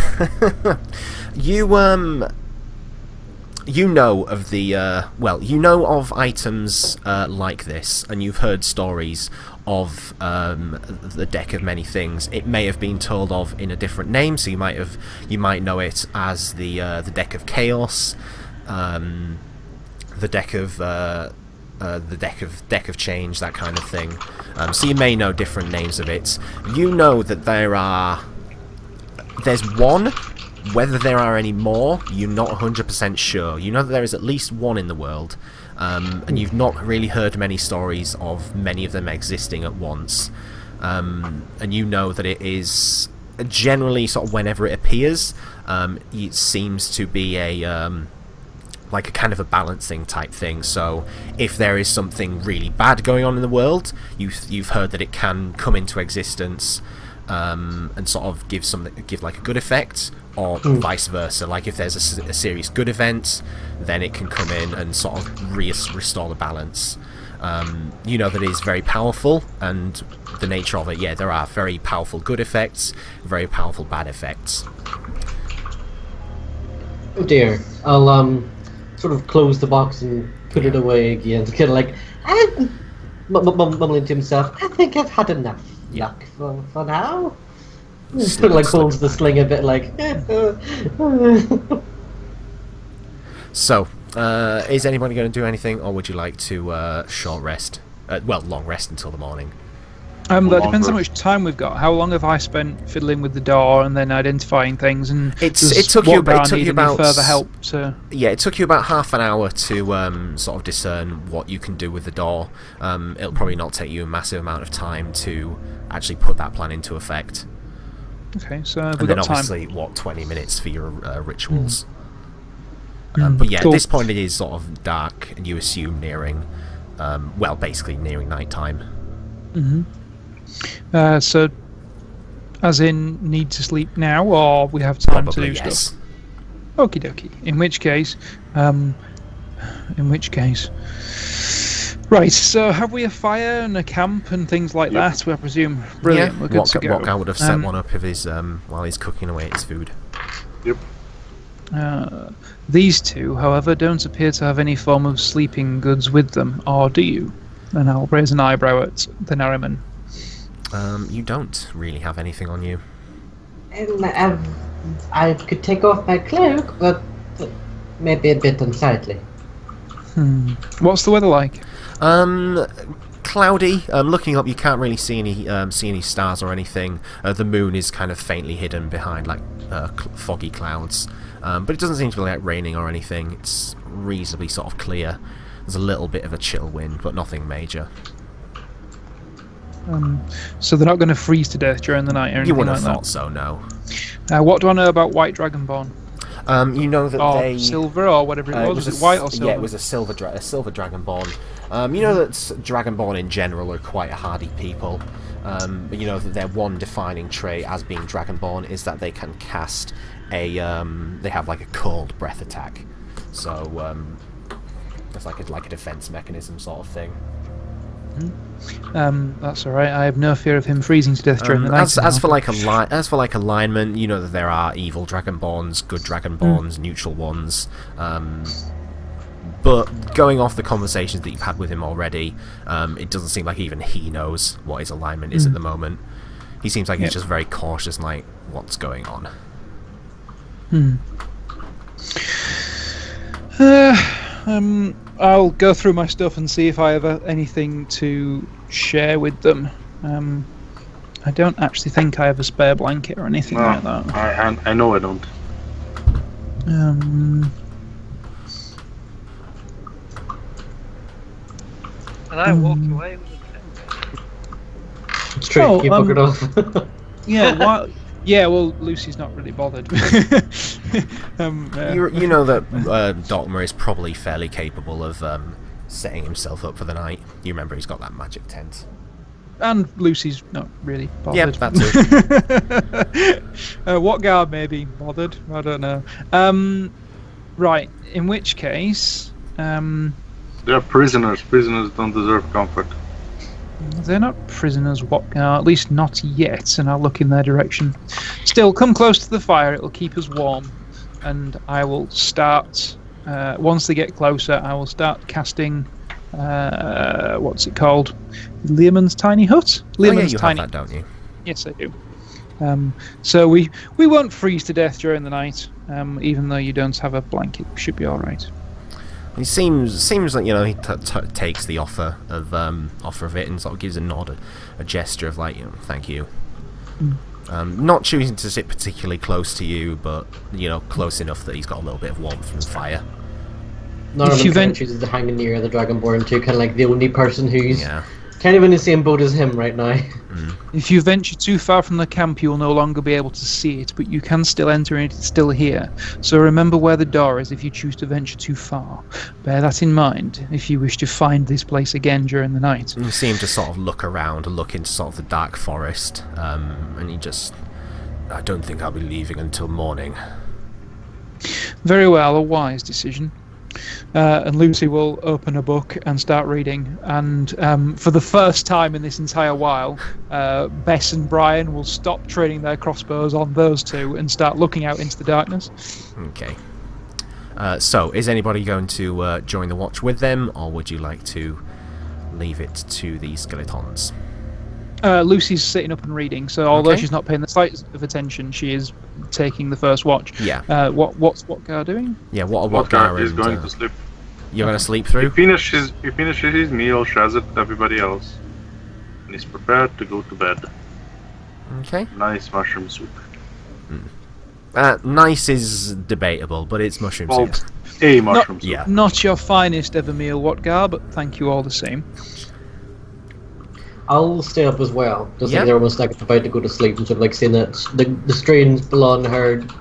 You know of the, you know of items like this, and you've heard stories of the Deck of Many Things. It may have been told of in a different name, so you might know it as the Deck of Chaos, the Deck of Change, that kind of thing. So you may know different names of it. You know that there's one. Whether there are any more, you're not 100% sure. You know that there is at least one in the world, and you've not really heard many stories of many of them existing at once. And you know that it is generally sort of whenever it appears, it seems to be like a kind of a balancing type thing. So if there is something really bad going on in the world, you've heard that it can come into existence and sort of give like a good effect, or vice versa. Like if there's a serious good event, then it can come in and sort of restore the balance. You know that it is very powerful, and the nature of it, there are very powerful good effects, very powerful bad effects. Oh dear. I'll sort of close the box and put it away again, kind of like mumbling to himself. I think I've had enough luck for now. Sort of like holds the sling a bit, like. So, is anybody going to do anything, or would you like to short rest? Long rest until the morning. That depends how much time we've got. How long have I spent fiddling with the door and then identifying things? And it took you about further help to. Yeah, it took you about half an hour to sort of discern what you can do with the door. It'll probably not take you a massive amount of time to actually put that plan into effect. Okay, so and we've then got time. obviously 20 minutes for your rituals. But yeah, cool. At this point it is sort of dark, and you assume nearing, basically nearing night time. So, as in, need to sleep now, or we have time Probably, to do yes. stuff? Okie dokie. In which case, right. So, have we a fire and a camp and things like that? I presume. Brilliant. Yeah. We're good to go. Wottgar would have set one up if his while he's cooking away his food. Yep. These two, however, don't appear to have any form of sleeping goods with them, or do you? And I'll raise an eyebrow at the Narimen. You don't really have anything on you. I could take off my cloak, but maybe a bit unsightly. What's the weather like? Cloudy. Looking up, you can't really see any stars or anything. The moon is kind of faintly hidden behind like foggy clouds, but it doesn't seem to be like raining or anything. It's reasonably sort of clear. There's a little bit of a chill wind, but nothing major. So they're not going to freeze to death during the night or anything You wouldn't like have thought that? so, no. What do I know about White Dragonborn? You know that Or they... silver, or whatever it was. Was it white or silver? Yeah, it was a silver Dragonborn. You know that Dragonborn in general are quite a hardy people. But you know that their one defining trait as being Dragonborn is that they can cast they have like a cold breath attack. So, it's like a defense mechanism sort of thing. That's all right. I have no fear of him freezing to death during the night. As for like alignment, you know that there are evil Dragonborns, good Dragonborns, neutral ones. But going off the conversations that you've had with him already, it doesn't seem like even he knows what his alignment is at the moment. He seems like he's just very cautious, and like what's going on. I'll go through my stuff and see if I have anything to share with them. I don't actually think I have a spare blanket or anything like that. I know I don't. And I walk away with a tent. It's true, you buggered off. Yeah, well, Lucy's not really bothered. You know that Dokmah is probably fairly capable of setting himself up for the night. You remember he's got that magic tent. And Lucy's not really bothered. Yep, that's it. Wottgar may be bothered, I don't know. Right, in which case... They're prisoners. Prisoners don't deserve comfort. They're not prisoners, Wottgar, at least not yet, and I'll look in their direction. Still, come close to the fire, it'll keep us warm. And I will start, once they get closer, I will start casting, what's it called? Learman's Tiny Hut? Learman's you Tiny have that, don't you? Yes, I do. So we won't freeze to death during the night, even though you don't have a blanket. Should be alright. He seems like, you know, he takes the offer of it and sort of gives a nod, a gesture of like, you know, thank you. Not choosing to sit particularly close to you, but you know, close enough that he's got a little bit of warmth from the fire. Narimen kind of chooses to hang near the Dragonborn too, kind of like the only person who's kind of in the same boat as him right now. If you venture too far from the camp, you will no longer be able to see it, but you can still enter it. It's still here. So remember where the door is if you choose to venture too far. Bear that in mind if you wish to find this place again during the night. You see him just sort of look around and look into sort of the dark forest, and he just... I don't think I'll be leaving until morning. Very well, a wise decision. And Lucy will open a book and start reading, and for the first time in this entire while, Bess and Brian will stop training their crossbows on those two and start looking out into the darkness. Okay. So, is anybody going to join the watch with them, or would you like to leave it to the skeletons? Lucy's sitting up and reading, so although she's not paying the slightest of attention, she is taking the first watch. Yeah. What's Wottgar doing? Yeah, what Wottgar is going to sleep. You're going to sleep through? He finishes his meal, shares it with everybody else. and is prepared to go to bed. Okay. Nice mushroom soup. Nice is debatable, but it's mushroom soup. A mushroom soup. Yeah. Not your finest ever meal, Wottgar, but thank you all the same. I'll stay up as well. Just Yeah. like they're almost like about to go to sleep and sort of like seeing that the strange blonde-haired,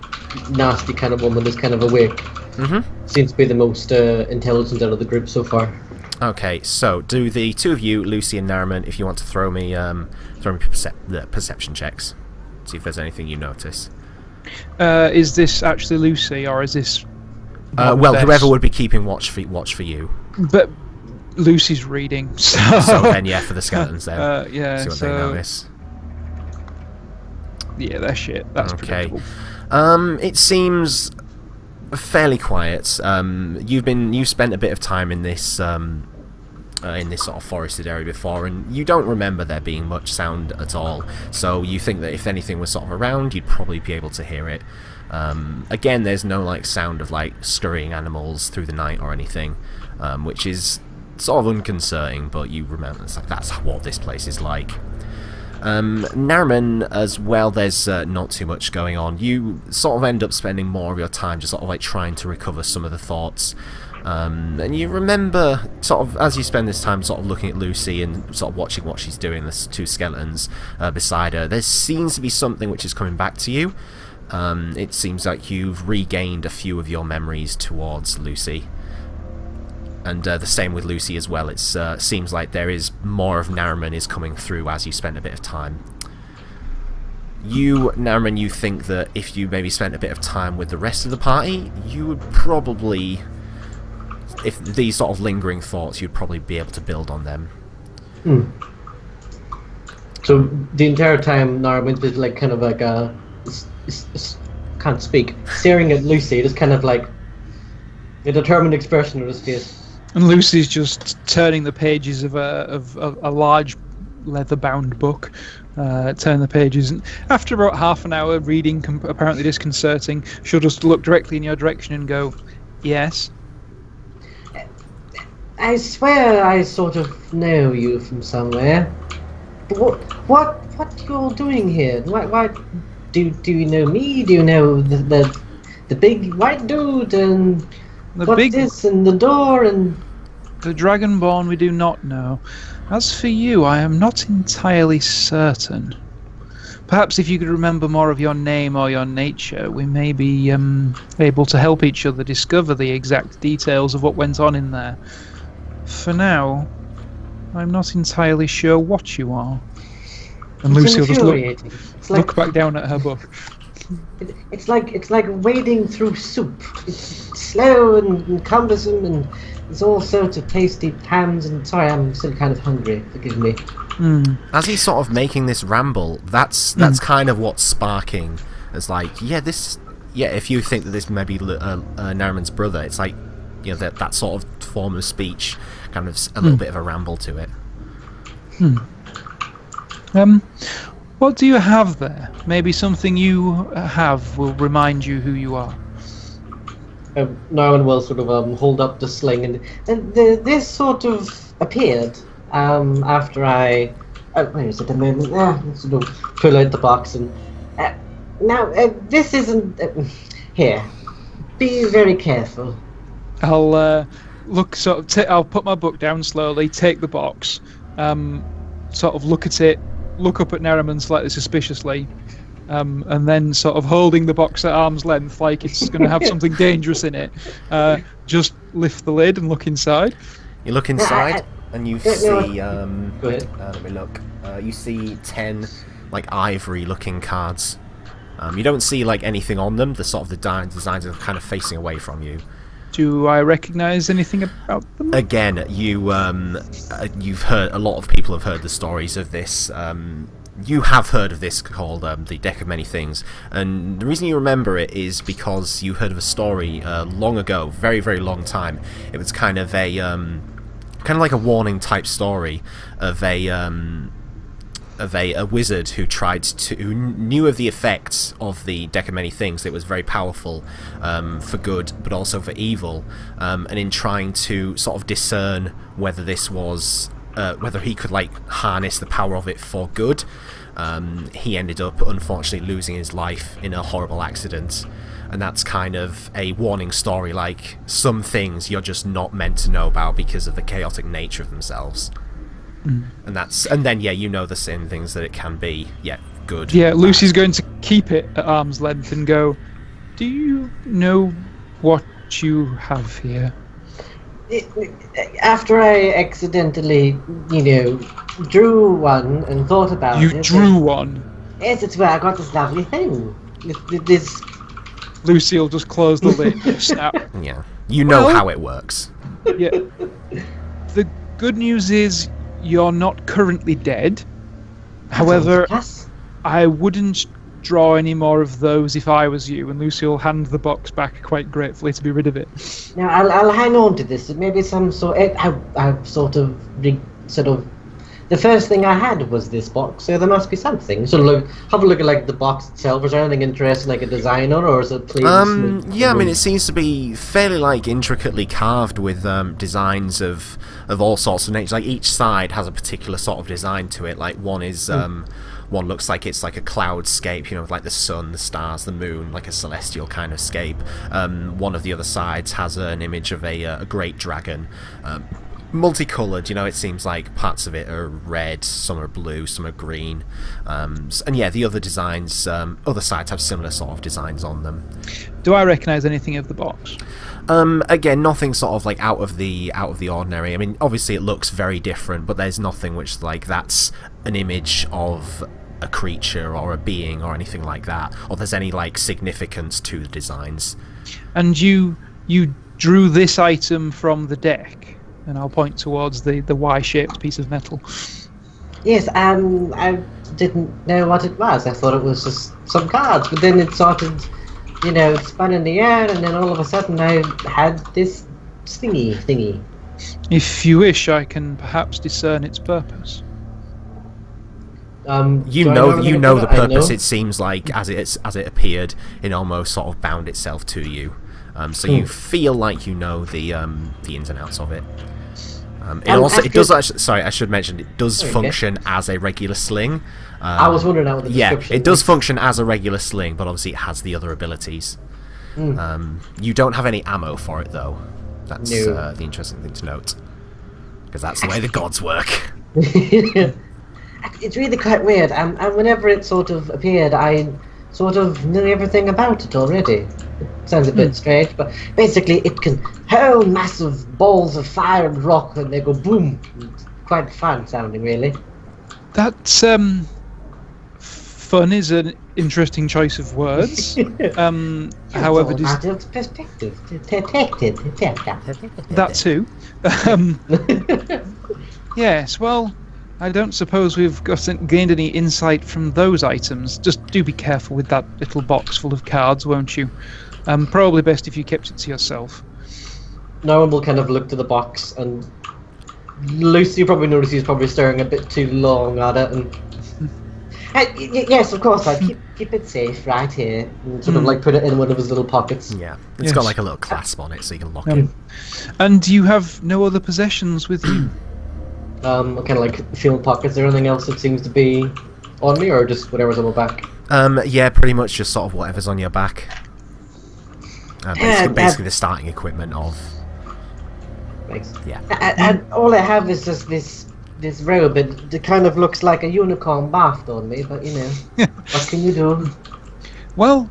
nasty kind of woman is kind of awake. Mm-hmm. Seems to be the most intelligent out of the group so far. Okay, so do the two of you, Luci and Narimen, if you want to throw me perception checks. See if there's anything you notice. Is this actually Luci, or is this... Well, whoever would be keeping watch for you. But Lucy's reading, so... So then, yeah, for the skeletons then. Yeah, see what so... they notice. Yeah, they're shit. That's Okay. predictable. It seems fairly quiet. You've spent a bit of time in this sort of forested area before, and you don't remember there being much sound at all. So you think that if anything was sort of around, you'd probably be able to hear it. Again, there's no like sound of like scurrying animals through the night or anything, which is sort of unconcerning. But you remember that's what this place is like. Narimen as well, there's not too much going on. You sort of end up spending more of your time just sort of like trying to recover some of the thoughts. And you remember, sort of, as you spend this time sort of looking at Luci and sort of watching what she's doing, there's two skeletons beside her, there seems to be something which is coming back to you. It seems like you've regained a few of your memories towards Luci. And the same with Luci as well. It seems like there is more of Narimen is coming through as you spend a bit of time. You, Narimen, you think that if you maybe spent a bit of time with the rest of the party, you would probably... If these sort of lingering thoughts, you'd probably be able to build on them. So the entire time, Narimen is like kind of like can't speak, staring at Luci, just kind of like a determined expression on his face. And Lucy's just turning the pages of a large leather-bound book, turn the pages, and after about half an hour reading, apparently disconcerting, she'll just look directly in your direction and go, "Yes." I swear I sort of know you from somewhere. But what you're doing here? Why do you know me? Do you know the big white dude and this and the door and the Dragonborn? We do not know. As for you, I am not entirely certain. Perhaps if you could remember more of your name or your nature, we may be able to help each other discover the exact details of what went on in there. For now, I'm not entirely sure what you are. And Lucy will just look back down at her book. It's like wading through soup. It's slow and cumbersome, and there's all sorts of tasty pans. And sorry, I'm still kind of hungry. Forgive me. As he's sort of making this ramble, that's kind of what's sparking. It's like, if you think that this may be Narimen's brother, it's like, you know, that sort of form of speech, kind of a little bit of a ramble to it. What do you have there? Maybe something you have will remind you who you are. Narimen will sort of hold up the sling, and this sort of appeared after I. Wait a second, a moment. Sort of pull out the box and now this isn't here. Be very careful. I'll look. I'll put my book down slowly. Take the box. Sort of look at it. Look up at Narimen slightly suspiciously, and then sort of holding the box at arm's length like it's going to have something dangerous in it. Just lift the lid and look inside. You look inside, and you see. Go ahead. Let me look. You see 10 like ivory-looking cards. You don't see like anything on them. The sort of the designs are kind of facing away from you. Do I recognise anything about them? Again, you've heard, a lot of people have heard the stories of this. You have heard of this called the Deck of Many Things, and the reason you remember it is because you heard of a story long ago, very very long time. It was kind of like a warning type story of a wizard who knew of the effects of the Deck of Many Things. It was very powerful for good, but also for evil. And in trying to sort of discern whether this was whether he could like harness the power of it for good. He ended up unfortunately losing his life in a horrible accident, and that's kind of a warning story, like some things you're just not meant to know about because of the chaotic nature of themselves. And then you know the same things that it can be good. Yeah, Lucy's going to keep it at arm's length and go, do you know what you have here? After I accidentally, drew one and thought about it. You drew one? Yes, it's where I got this lovely thing. This. Lucy will just close the lid. Snap. Yeah. You know how it works. Yeah. The good news is you're not currently dead. However, I wouldn't draw any more of those if I was you, and Lucy will hand the box back quite gratefully to be rid of it. Now, I'll hang on to this. Maybe some sort... I've sort of... The first thing I had was this box, so there must be something. So have a look at like the box itself. Is there anything interesting, like a design on, or is it plain? Yeah, I mean, it seems to be fairly like intricately carved with designs of all sorts of nature. Like each side has a particular sort of design to it. Like one is one looks like it's like a cloudscape, with like the sun, the stars, the moon, like a celestial kind of scape. One of the other sides has an image of a great dragon. Multicoloured, it seems like parts of it are red, some are blue, some are green, and the other designs, other sides have similar sort of designs on them. Do I recognise anything of the box? Again, nothing sort of like out of the ordinary. I mean, obviously it looks very different, but there's nothing which like that's an image of a creature or a being or anything like that, or there's any like significance to the designs. And you drew this item from the deck? And I'll point towards the Y-shaped piece of metal. Yes, I didn't know what it was. I thought it was just some cards, but then it started, spun in the air, and then all of a sudden I had this thingy. If you wish, I can perhaps discern its purpose. You know the purpose. It seems like as it appeared, it almost sort of bound itself to you. So you feel like you know the ins and outs of it. It does actually. Sorry, I should mention it does function as a regular sling. I was wondering what the description. Yeah, it does function as a regular sling, but obviously it has the other abilities. You don't have any ammo for it though. That's the interesting thing to note, because that's the way the gods work. It's really quite weird. And whenever it sort of appeared, I sort of knew everything about it already. It sounds a bit strange, but basically it can hurl massive balls of fire and rock and they go boom. It's quite fun sounding, really. That's fun is an interesting choice of words. However, perspective. That too. Yes, well, I don't suppose we've gained any insight from those items. Just do be careful with that little box full of cards, won't you? Probably best if you kept it to yourself. Narimen will kind of look to the box, and Lucy probably notices he's probably staring a bit too long at it. And yes, of course, I'd keep it safe right here, and sort of like put it in one of his little pockets. Yeah, it's got like a little clasp on it, so you can lock it. And you have no other possessions with you? Kind of like field pockets. Is there anything else that seems to be on me, or just whatever's on my back? Yeah, pretty much just sort of whatever's on your back. Basically the starting equipment of. Thanks. Yeah. And all I have is just this robe. It kind of looks like a unicorn bathed on me, but what can you do? Well,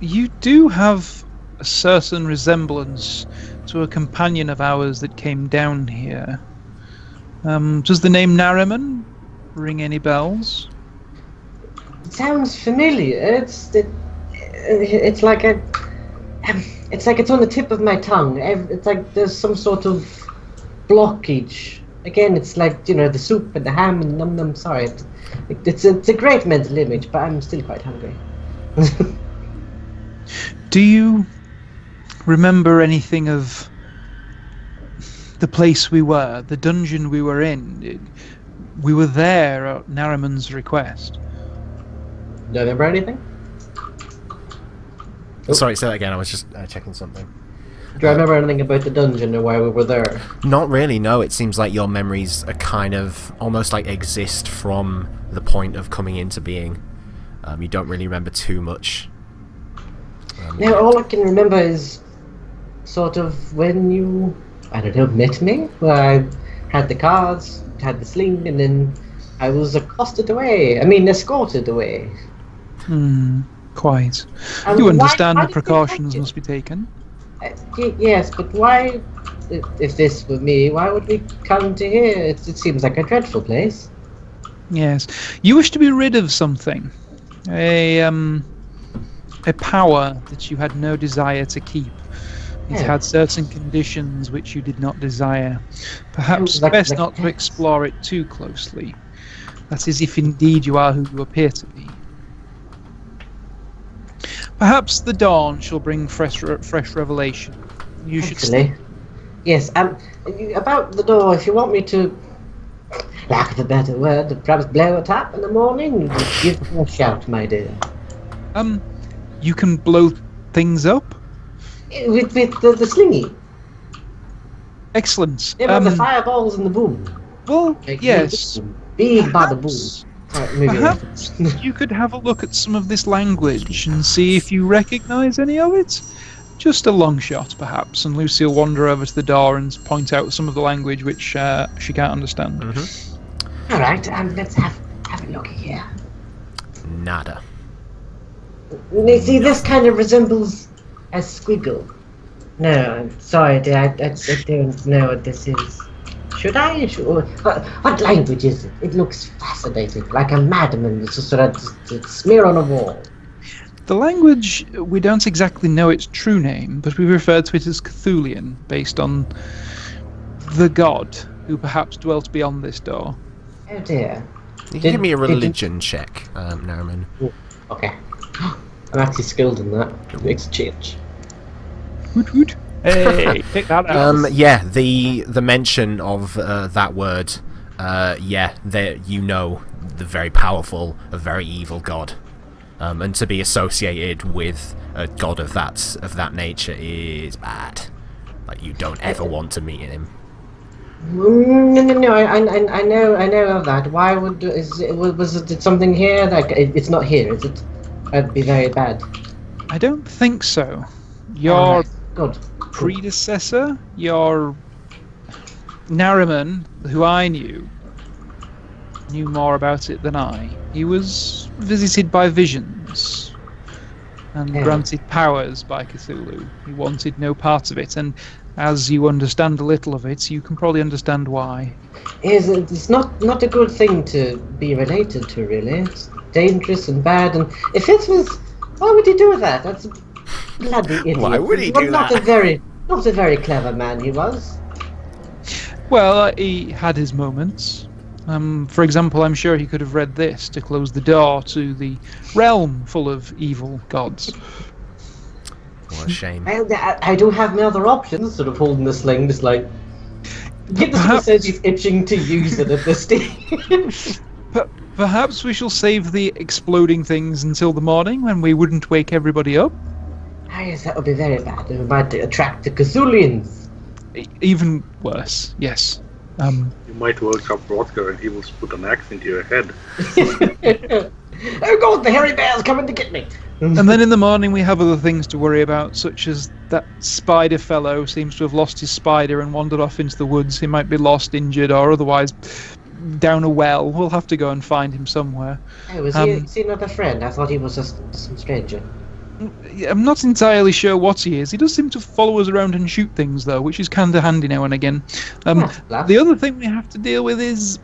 you do have a certain resemblance to a companion of ours that came down here. Does the name Narimen ring any bells? It sounds familiar. It's like it's on the tip of my tongue. It's like there's some sort of blockage. Again, it's like the soup and the ham and num. Sorry, it's a great mental image, but I'm still quite hungry. Do you remember anything of the place we were, the dungeon we were in? We were there at Narimen's request. Do you remember anything? Sorry, say that again. I was just checking something. Do I remember anything about the dungeon or why we were there? Not really, no. It seems like your memories are kind of almost like exist from the point of coming into being. You don't really remember too much. Now, all I can remember is sort of when you, I don't know, met me, where I had the cards, had the sling, and then I was escorted away. Quite. You understand the precautions must be taken. Yes, but why, if this were me, why would we come to here? It seems like a dreadful place. Yes. You wish to be rid of something. A power that you had no desire to keep. It had certain conditions which you did not desire. Perhaps best not to explore it too closely. That is, if indeed you are who you appear to be. Perhaps the dawn shall bring fresh revelation. You should. Yes. About the door, if you want me to, lack of a better word, perhaps blow it up in the morning, give me a shout, my dear. You can blow things up with the slingy. Excellent. The fireballs and the boom. Well, yes. Big by the boom. Perhaps you could have a look at some of this language and see if you recognise any of it. Just a long shot, perhaps, and Lucy will wander over to the door and point out some of the language which she can't understand. Mm-hmm. All right, let's have a look here. Nada. You see, this kind of resembles a squiggle. No, I'm sorry, dear, I don't know what this is. Should I? What language is it? It looks fascinating, like a madman that's just sort of smear on a wall. The language, we don't exactly know its true name, but we refer to it as Cthulian, based on the god who perhaps dwelt beyond this door. Oh dear. You can give me a religion check, Narimen. Okay. I'm actually skilled in that. It makes a change. Woot. Hey, pick that out. Yeah, the mention of that word, you know, the very powerful, a very evil god, and to be associated with a god of that nature is bad. Like, you don't ever want to meet him. No. I know of that. Why was it something here? Like, it's not here, is it? That'd be very bad. I don't think so. Your good predecessor, your Narimen, who I knew more about it than I. He was visited by visions and granted powers by Cthulhu. He wanted no part of it, and as you understand a little of it, you can probably understand why. It's not a good thing to be related to, really. It's dangerous and bad, and if it was, why would he do that? That's a bloody idiot. Why would he do that? Not a very clever man he was. Well, he had his moments. For example, I'm sure he could have read this to close the door to the realm full of evil gods. What a shame. I do have my other options, sort of holding the sling, just like... Perhaps says he's itching to use it at this stage. Perhaps we shall save the exploding things until the morning, when we wouldn't wake everybody up. Ah, yes, that would be very bad. It might attract the Cthulians. Even worse, yes. You might wake up Wottgar and he will put an axe into your head. Oh god, the hairy bear's coming to get me! And then in the morning we have other things to worry about, such as that spider fellow seems to have lost his spider and wandered off into the woods. He might be lost, injured, or otherwise down a well. We'll have to go and find him somewhere. Oh, is he not a friend? I thought he was just some stranger. I'm not entirely sure what he is. He does seem to follow us around and shoot things, though, which is kind of handy now and again. The other thing we have to deal with is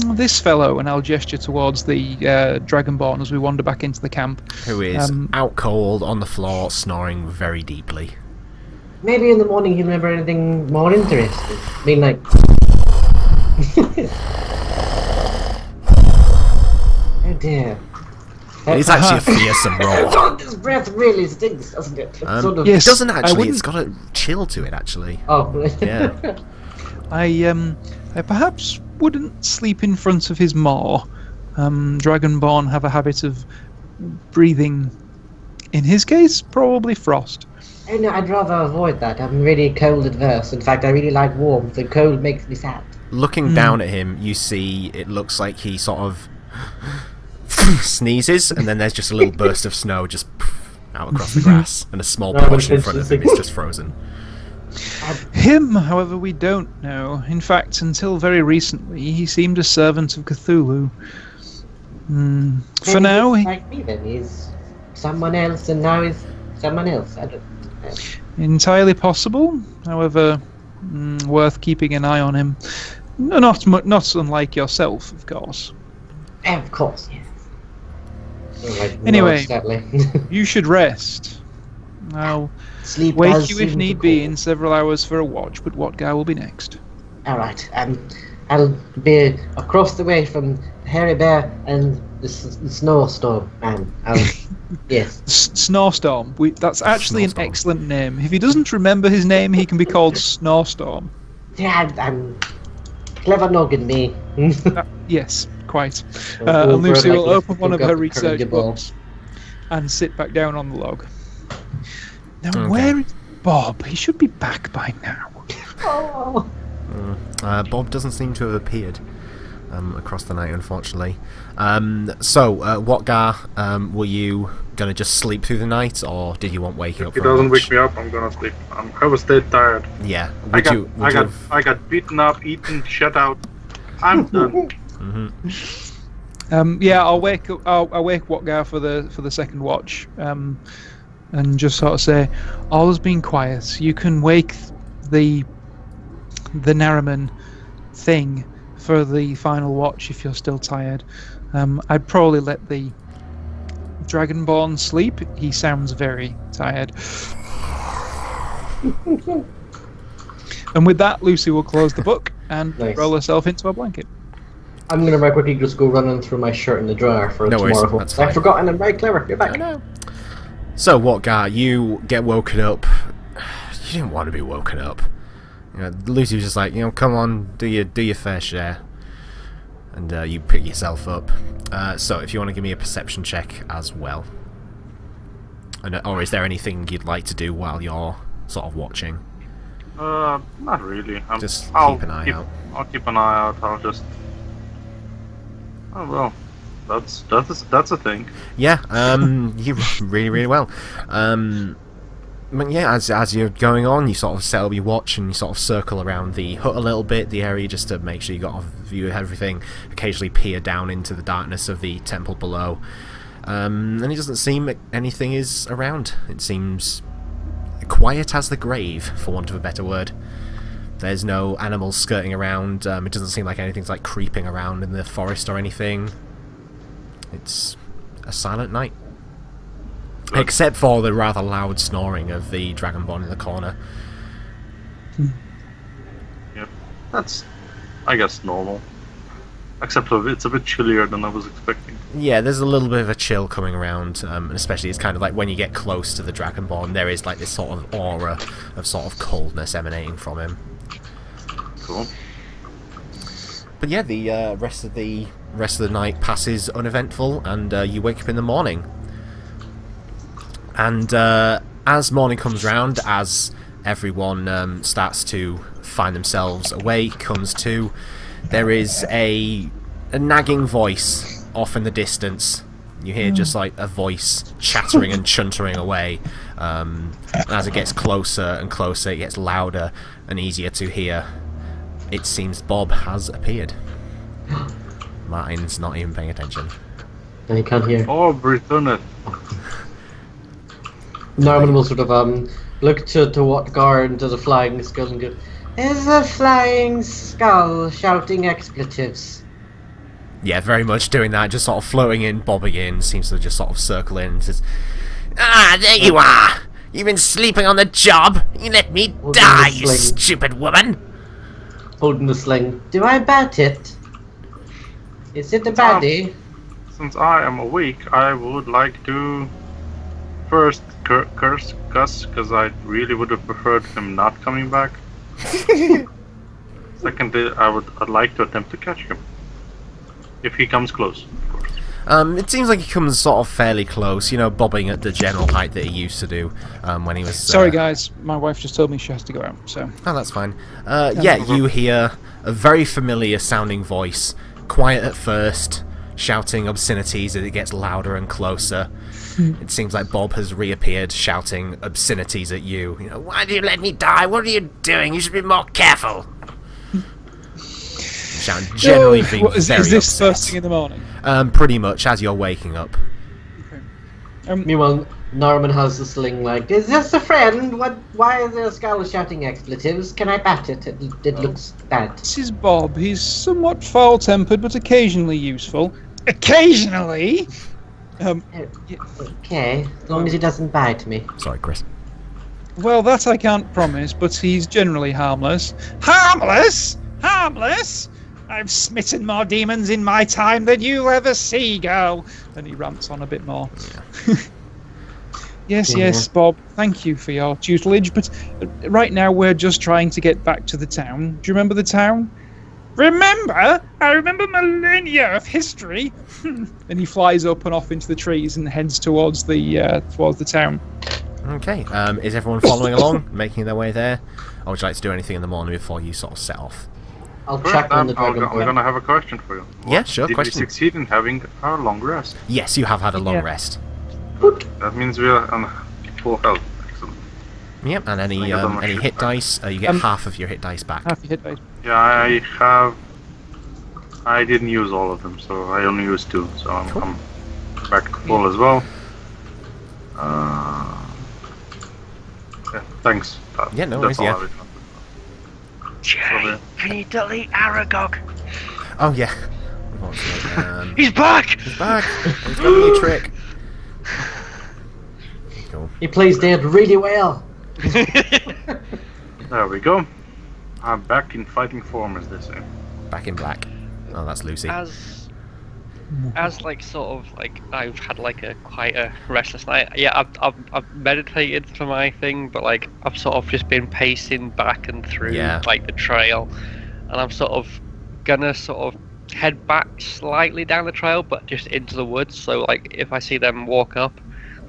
this fellow, and I'll gesture towards the Dragonborn as we wander back into the camp. Who is out cold, on the floor, snoring very deeply. Maybe in the morning he'll remember anything more interesting. I mean, like... Oh dear. It's actually a fearsome roar. God, this breath really stinks, doesn't it? It doesn't actually. It's got a chill to it, actually. Oh. Yeah. I perhaps wouldn't sleep in front of his maw. Dragonborn have a habit of breathing, in his case, probably frost. I know, I'd rather avoid that. I'm really cold adverse. In fact, I really like warmth, and cold makes me sad. Looking down at him, you see it looks like he sort of sneezes, and then there's just a little burst of snow just out across the grass, and a small portion in front of him is just frozen. Him, however, we don't know. In fact, until very recently, he seemed a servant of Cthulhu. For now, like me then, he's someone else, and now he's someone else. I don't know. Entirely possible. However, worth keeping an eye on him. Not unlike yourself, of course. Of course, yes. Anyway, you should rest. I'll wake you if need be in several hours for a watch, but Wottgar will be next. Alright, I'll be across the way from Hairy Bear and the Snowstorm, man. Yes. Snowstorm. That's actually an excellent name. If he doesn't remember his name, he can be called Snowstorm. Yeah, I'm clever noggin me. Yes, quite. And Lucy will open one of her research books and sit back down on the log. Now, where is Bob? He should be back by now. Oh. Bob doesn't seem to have appeared across the night, unfortunately. So, Wottgar, were you gonna just sleep through the night, or did you want waking up? If he doesn't wake me up, I'm gonna sleep. I was dead tired. Yeah. I got beaten up, eaten, shut out. I'm done. Yeah, I'll wake Wottgar for the second watch, and just sort of say, all has been quiet. You can wake the Narimen thing for the final watch if you're still tired. I'd probably let the Dragonborn sleep. He sounds very tired. And with that, Lucy will close the book and roll herself into a blanket. I'm going to very quickly just go running through my shirt in the dryer for tomorrow. I've forgotten, I'm very clever. You're back. So, Wottgar, you get woken up. You didn't want to be woken up. Lucy was just like, come on, do your fair share. And you pick yourself up. So, if you want to give me a perception check as well. Or is there anything you'd like to do while you're sort of watching? Not really. Just keep an eye out. I'll keep an eye out. I'll just... Oh, well. That's a thing. Yeah, you really, really well. But yeah, as you're going on, you sort of set up your watch and you sort of circle around the hut a little bit, the area, just to make sure you got a view of everything. Occasionally peer down into the darkness of the temple below. And it doesn't seem anything is around. It seems quiet as the grave, for want of a better word. There's no animals skirting around. It doesn't seem like anything's like creeping around in the forest or anything. It's a silent night. Except for the rather loud snoring of the Dragonborn in the corner. Yep, that's, I guess, normal. Except it's a bit chillier than I was expecting. Yeah, there's a little bit of a chill coming around, and especially it's kind of like when you get close to the Dragonborn, there is like this sort of aura of sort of coldness emanating from him. Cool. But yeah, the rest of the night passes uneventful, and you wake up in the morning. And as morning comes round, as everyone starts to find themselves awake, comes to, there is a nagging voice off in the distance. You hear just like a voice chattering and chuntering away. And as it gets closer and closer, it gets louder and easier to hear. It seems Bob has appeared. Martin's not even paying attention. I can't hear. Oh, returneth. Narimen will sort of look to Wottgar and to the flying skull and go, "Is a flying skull shouting expletives?" Yeah, very much doing that, just sort of floating in, bobbing in, seems to just sort of circle in and says, "Ah, there you are! You've been sleeping on the job! You let me die, you stupid woman!" Holding the sling. "Do I bat it? Is it a baddie?" Since I am awake, I would like to first curse Gus, because I really would have preferred him not coming back. Secondly, I'd like to attempt to catch him. If he comes close, of course. It seems like he comes sort of fairly close, bobbing at the general height that he used to do when he was... Sorry, guys. My wife just told me she has to go out, so... Oh, that's fine. You hear a very familiar-sounding voice, quiet at first, shouting obscenities as it gets louder and closer. It seems like Bob has reappeared, shouting obscenities at you. Why do you let me die? What are you doing? You should be more careful. Generally being very is this upset. first thing in the morning? Pretty much, as you're waking up. Okay. Meanwhile, Narimen has the sling like, is this a friend? Why is there a skull shouting expletives? Can I bat it? It looks bad. This is Bob. He's somewhat foul-tempered, but occasionally useful. Occasionally? Okay, as long as he doesn't bite me. Sorry, Chris. Well, that I can't promise, but he's generally harmless. Harmless? Harmless? I've smitten more demons in my time than you'll ever see, girl. And he rants on a bit more. Yes, Bob, thank you for your tutelage, but right now we're just trying to get back to the town. Do you remember the town? Remember? I remember millennia of history. And he flies up and off into the trees and heads towards the town. Okay, is everyone following along, making their way there? Or would you like to do anything in the morning before you sort of set off? I'll check on the dragon. I'm gonna have a question for you. Yeah, sure, Did question. we succeed in having our long rest? Yes, you have had a long rest. That means we are on full health. Excellent. Yep, and any hit dice, you get half of your hit dice back. Half your hit dice. Yeah, I didn't use all of them, so I only used 2, so I'm back to full as well. Yeah, thanks. Yeah, no worries, yeah. Jay, can you delete Aragog? Oh, yeah. He's back! He's back! He's got a new trick. Cool. He plays dead really well. There we go. I'm back in fighting form, as they say. Back in black. Oh, that's Luci. As like sort of like I've had like quite a restless night. Yeah, I've meditated for my thing, but like I've sort of just been pacing back and through like the trail, and I'm sort of gonna sort of head back slightly down the trail, but just into the woods. So like if I see them walk up,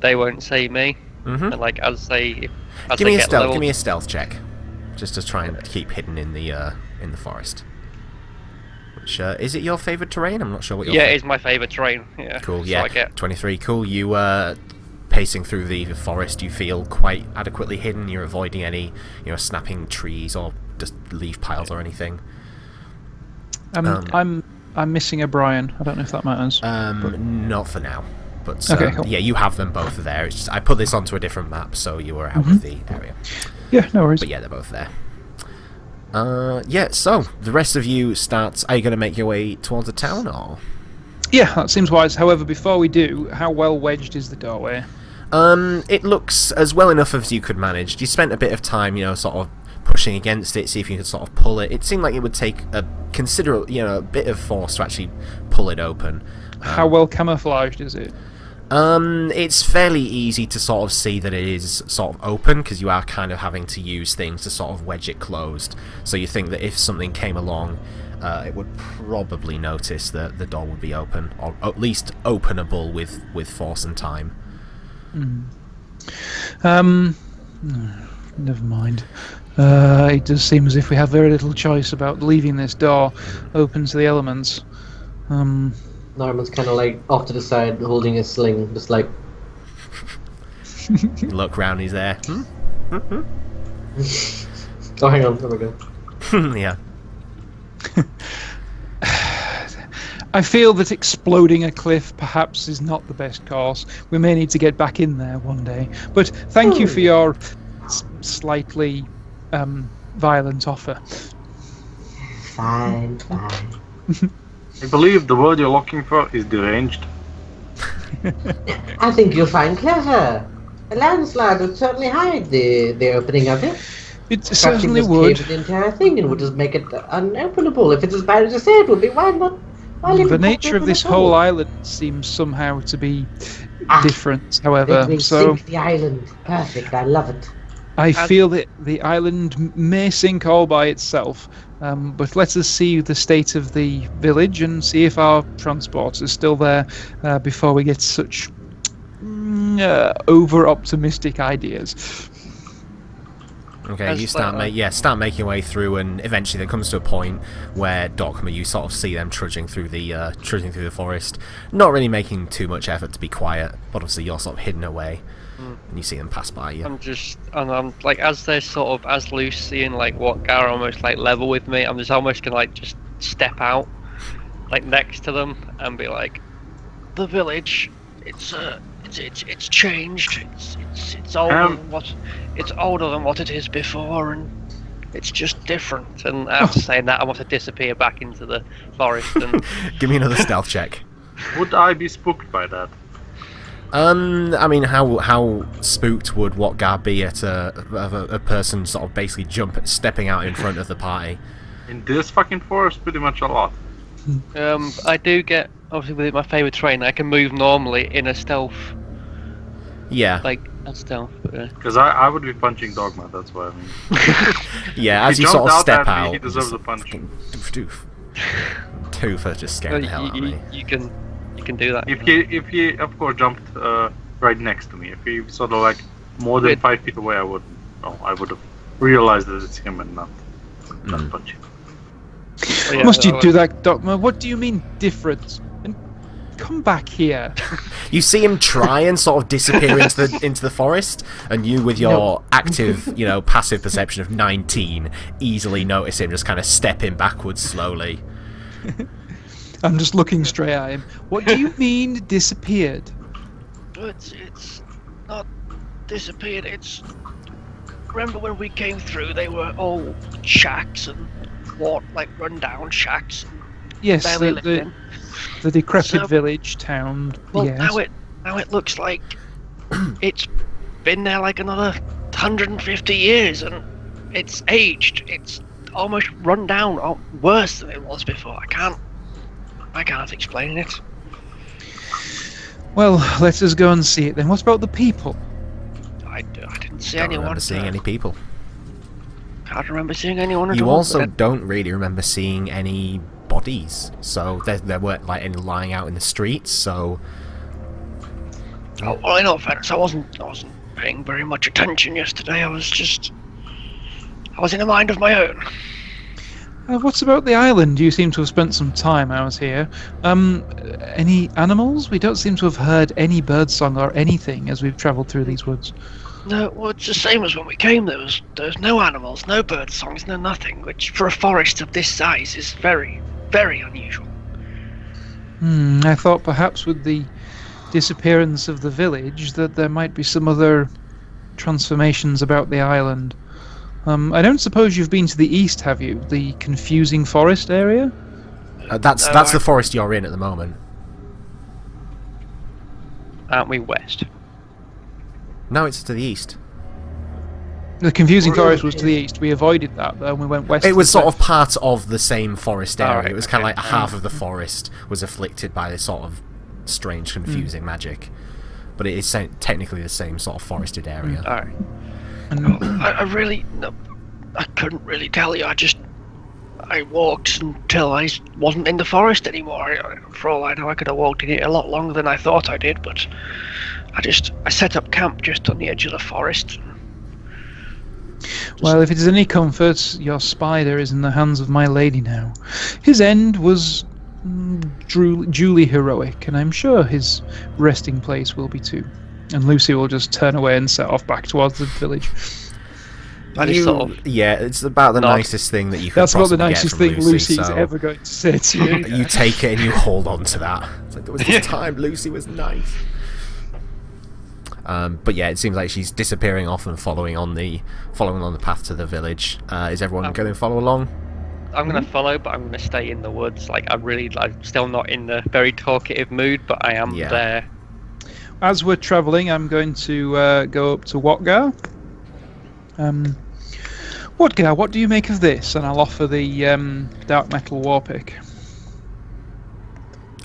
they won't see me. And like as they give me a stealth check, just to try and keep hidden in the forest. Which, is it your favourite terrain? I'm not sure what your... Yeah, it is my favourite terrain. Yeah. Cool, so yeah. I get 23, cool. You, pacing through the forest, you feel quite adequately hidden. You're avoiding any, snapping trees or just leaf piles or anything. I'm missing a Brian. I don't know if that matters. Not for now. But, okay, cool. Yeah, you have them both there. It's just, I put this onto a different map, so you were out of the area. Yeah, no worries. But yeah, they're both there. So the rest of you starts. Are you going to make your way towards the town, or? Yeah, that seems wise. However, before we do, how well wedged is the doorway? It looks as well enough as you could manage. You spent a bit of time, sort of pushing against it, see if you could sort of pull it. It seemed like it would take a considerable, a bit of force to actually pull it open. How well camouflaged is it? It's fairly easy to sort of see that it is sort of open, because you are kind of having to use things to sort of wedge it closed. So you think that if something came along, it would probably notice that the door would be open, or at least openable with force and time. Never mind. It does seem as if we have very little choice about leaving this door open to the elements. Narimen's kind of like off to the side, holding his sling, just like... Look round, he's there. Oh, hang on, there we go. Yeah. I feel that exploding a cliff perhaps is not the best course. We may need to get back in there one day. But thank you for your slightly violent offer. Fine. I believe the word you're looking for is deranged. I think you'll find clever. A landslide would certainly hide the opening of it. It certainly would. The entire thing and would just make it unopenable. If it's as bad as you say it would be, why not? The nature of this whole island seems somehow to be different, however. It will sink the island. Perfect, I love it. I feel that the island may sink all by itself, but let us see the state of the village and see if our transport is still there before we get such over-optimistic ideas. Okay, you start making your way through, and eventually there comes to a point where Dokmah, you sort of see them trudging through the forest, not really making too much effort to be quiet, but obviously you're sort of hidden away, and you see them pass by you. I'm like, as they're sort of, as Luci and like Wottgar almost like level with me, I'm just almost gonna like just step out, like next to them, and be like, the village, it's changed. It's older than what it is before, and it's just different. And after saying that, I want to disappear back into the forest. And give me another stealth check. Would I be spooked by that? I mean, how spooked would Wottgar be at a person sort of basically stepping out in front of the party? In this fucking forest, pretty much a lot. I do get, obviously with my favourite terrain, I can move normally in a stealth. Yeah. Like a stealth. Because I would be punching Dokmah, that's what I mean. Yeah, as you sort of step out. He deserves a punch. Tooth just scared the hell out of me. You can do that. If he of course jumped right next to me, if he sort of like more than 5 feet away, I would have realized that it's him and not punch him. Yeah, must you do that, Dokmah? What do you mean different? And come back here. You see him try and sort of disappear into the forest, and you, with your active, passive perception of 19, easily notice him just kind of stepping backwards slowly. I'm just looking straight at him. What do you mean disappeared? It's not disappeared. It's, remember when we came through? They were all shacks and run-down shacks. Yes, the decrepit village town. Well, yes. now it looks like it's been there like another 150 years, and it's aged. It's almost run down, or worse than it was before. I can't explain it. Well, let us go and see it then. What about the people? I didn't see Don't anyone. remember seeing any people. Can't remember seeing anyone at all. You also don't really remember seeing any bodies, so there weren't like any lying out in the streets. So, well, in all fairness, I wasn't paying very much attention yesterday. I was in a mind of my own. What's about the island? You seem to have spent some time out here. Any animals? We don't seem to have heard any birdsong or anything as we've travelled through these woods. No, well, it's the same as when we came. There was no animals, no bird songs, no nothing, which for a forest of this size is very, very unusual. I thought perhaps with the disappearance of the village that there might be some other transformations about the island. I don't suppose you've been to the east, have you? The confusing forest area? That's the forest you're in at the moment. Aren't we west? No, it's to the east. The confusing forest was to the east. We avoided that, though, and we went west. It was sort of part of the same forest area. Right, it was kind of like half of the forest was afflicted by this sort of strange, confusing magic. But it is technically the same sort of forested area. All right. I couldn't really tell you. I walked until I wasn't in the forest anymore. For all I know, I could have walked in it a lot longer than I thought I did, but I set up camp just on the edge of the forest. Well, if it is any comfort, your spider is in the hands of my lady now. His end was duly heroic, and I'm sure his resting place will be too. And Luci will just turn away and set off back towards the village. Yeah, it's about the nicest thing that you could possibly get from Luci. That's about the nicest thing Luci's ever going to say to you. You take it and you hold on to that. It's like, there was this time Luci was nice. But yeah, it seems like she's disappearing off and following on the path to the village. Is everyone going to follow along? I'm going to follow, but I'm going to stay in the woods. I'm still not in the very talkative mood, but I am there. As we're travelling, I'm going to go up to Wottgar. Wottgar, what do you make of this? And I'll offer the dark metal war pick.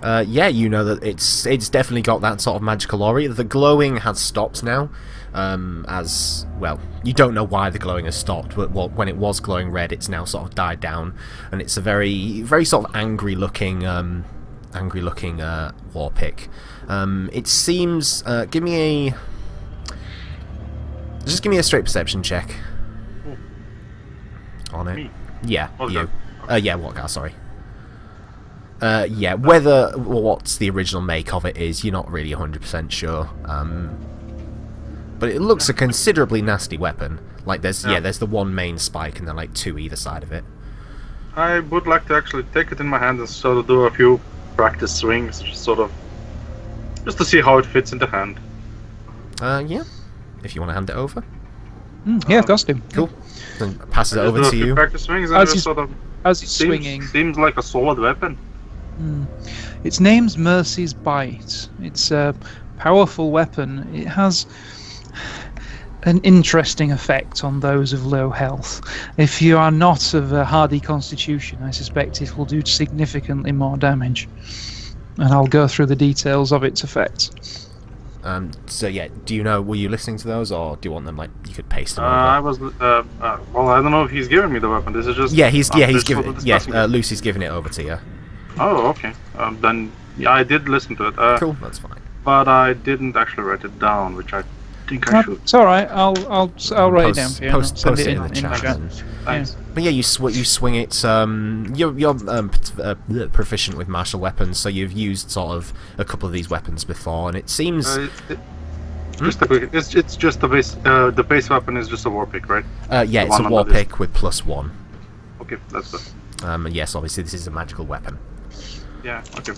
Yeah, you know that it's definitely got that sort of magical aura. The glowing has stopped now. As well, you don't know why the glowing has stopped, but when it was glowing red, it's now sort of died down, and it's a very, very sort of angry-looking war pick. It seems. Give me a straight perception check on it. Me? Yeah, Wottgar. you. Yeah, Wottgar, sorry. Yeah, what's the original make of it is, you're not really 100% sure. But it looks a considerably nasty weapon. Like there's the one main spike and then like two either side of it. I would like to actually take it in my hand and sort of do a few practice swings, just to see how it fits in the hand. Yeah. If you want to hand it over. Yeah, of course do. Cool. Then passes it over Do a to few you. practice swings and just sort of As it's swinging. Seems like a solid weapon. Its name's Mercy's Bite. It's a powerful weapon. It has an interesting effect on those of low health. If you are not of a hardy constitution, I suspect it will do significantly more damage. And I'll go through the details of its effects. So yeah, do you know, were you listening to those, or do you want them, like, you could paste them over? I was, well, I don't know if he's giving me the weapon. This is just... he's giving it. Yeah, Lucy's giving it over to you. Oh, okay. Then, yeah, I did listen to it. Cool, that's fine. But I didn't actually write it down, which I think I should. It's alright, I'll write it down for you. Post it in the chat. Thanks. But yeah, you swing it. You're proficient with martial weapons, so you've used sort of a couple of these weapons before, and it seems. It's just the base. The base weapon is just a war pick, right? Yeah, it's a war pick with +1. Okay, that's it. And yes, obviously this is a magical weapon. Yeah. Okay.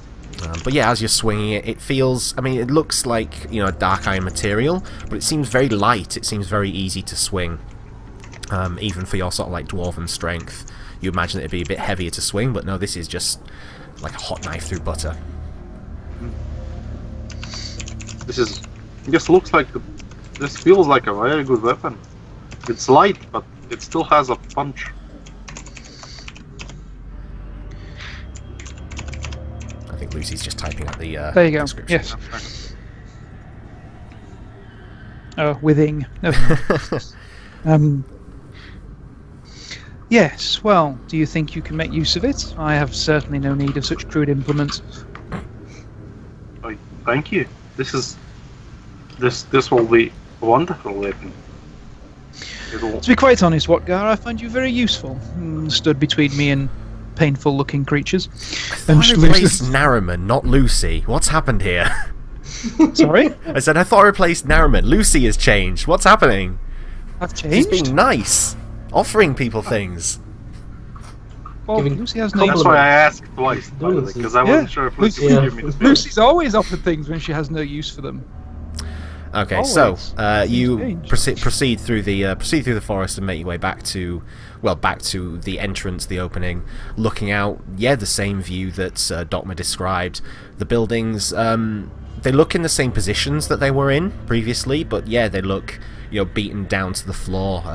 But yeah, as you're swinging it, it feels. I mean, it looks like, you know, a dark iron material, but it seems very light. It seems very easy to swing. Even for your sort of like dwarven strength, you imagine it'd be a bit heavier to swing, but no, this is just like a hot knife through butter. This looks like this feels like a very good weapon. It's light, but it still has a punch. I think Lucy's just typing up the there you go. description. Yes. Oh, withing. Yes, well, do you think you can make use of it? I have certainly no need of such crude implements. Thank you. This will be a wonderful weapon. To be quite honest, Wottgar, I find you very useful. Stood between me and painful-looking creatures. I replaced Narimen, not Lucy. What's happened here? Sorry? I said I thought I replaced Narimen. Lucy has changed. What's happening? I've changed? She's being nice. Offering people things. Well, Lucy has no... That's why I asked twice, because I wasn't sure if Lucy would give me the thing. Lucy's always offered things when she has no use for them. Okay, always. So you proceed through the forest and make your way back to the entrance, the opening, looking out. Yeah, the same view that Dokmah described. The buildings, they look in the same positions that they were in previously, but yeah, they look, you know, beaten down to the floor.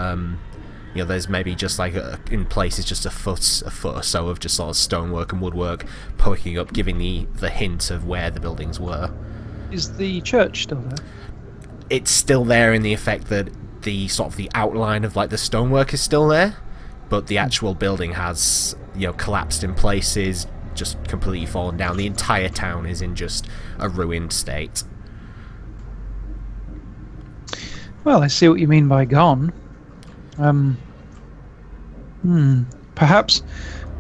You know, there's maybe just like in places just a foot or so of just sort of stonework and woodwork poking up, giving the hint of where the buildings were. Is the church still there? It's still there in the effect that the sort of the outline of like the stonework is still there, but the actual building has, you know, collapsed in places, just completely fallen down. The entire town is in just a ruined state. Well, I see what you mean by gone. Perhaps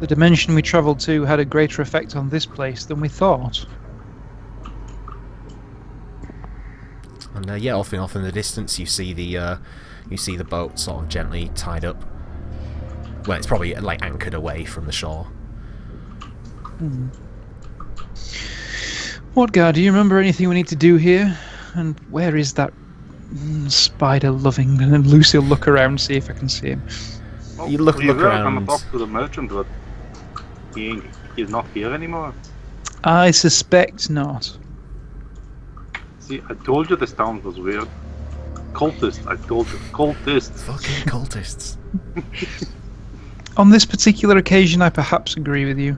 the dimension we travelled to had a greater effect on this place than we thought. And yeah, off in the distance, you see the boat sort of gently tied up. Well, it's probably like anchored away from the shore. Wottgar, do you remember anything we need to do here? And where is that spider-loving? And then Lucy will look around, see if I can see him. Well, you look I'm around. gonna talk to the merchant, but he's not here anymore. I suspect not. See, I told you this town was weird. Cultists, I told you. Cultists. Fucking cultists. On this particular occasion, I perhaps agree with you.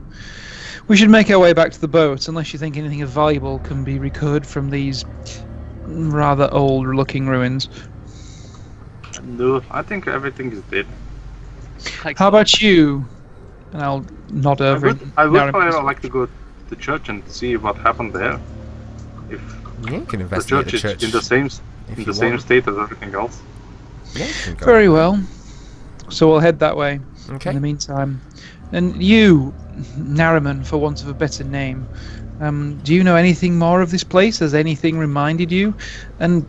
We should make our way back to the boat, unless you think anything of valuable can be recovered from these rather old-looking ruins. No, I think everything is dead. How about you? And I'll nod over. I would however like to go to the church and see what happened there. If Yeah, you can the investigate church is in the same state as everything else. Yeah, you can go. Very well. So we'll head that way. Okay. In the meantime, and you, Narimen, for want of a better name, do you know anything more of this place? Has anything reminded you? And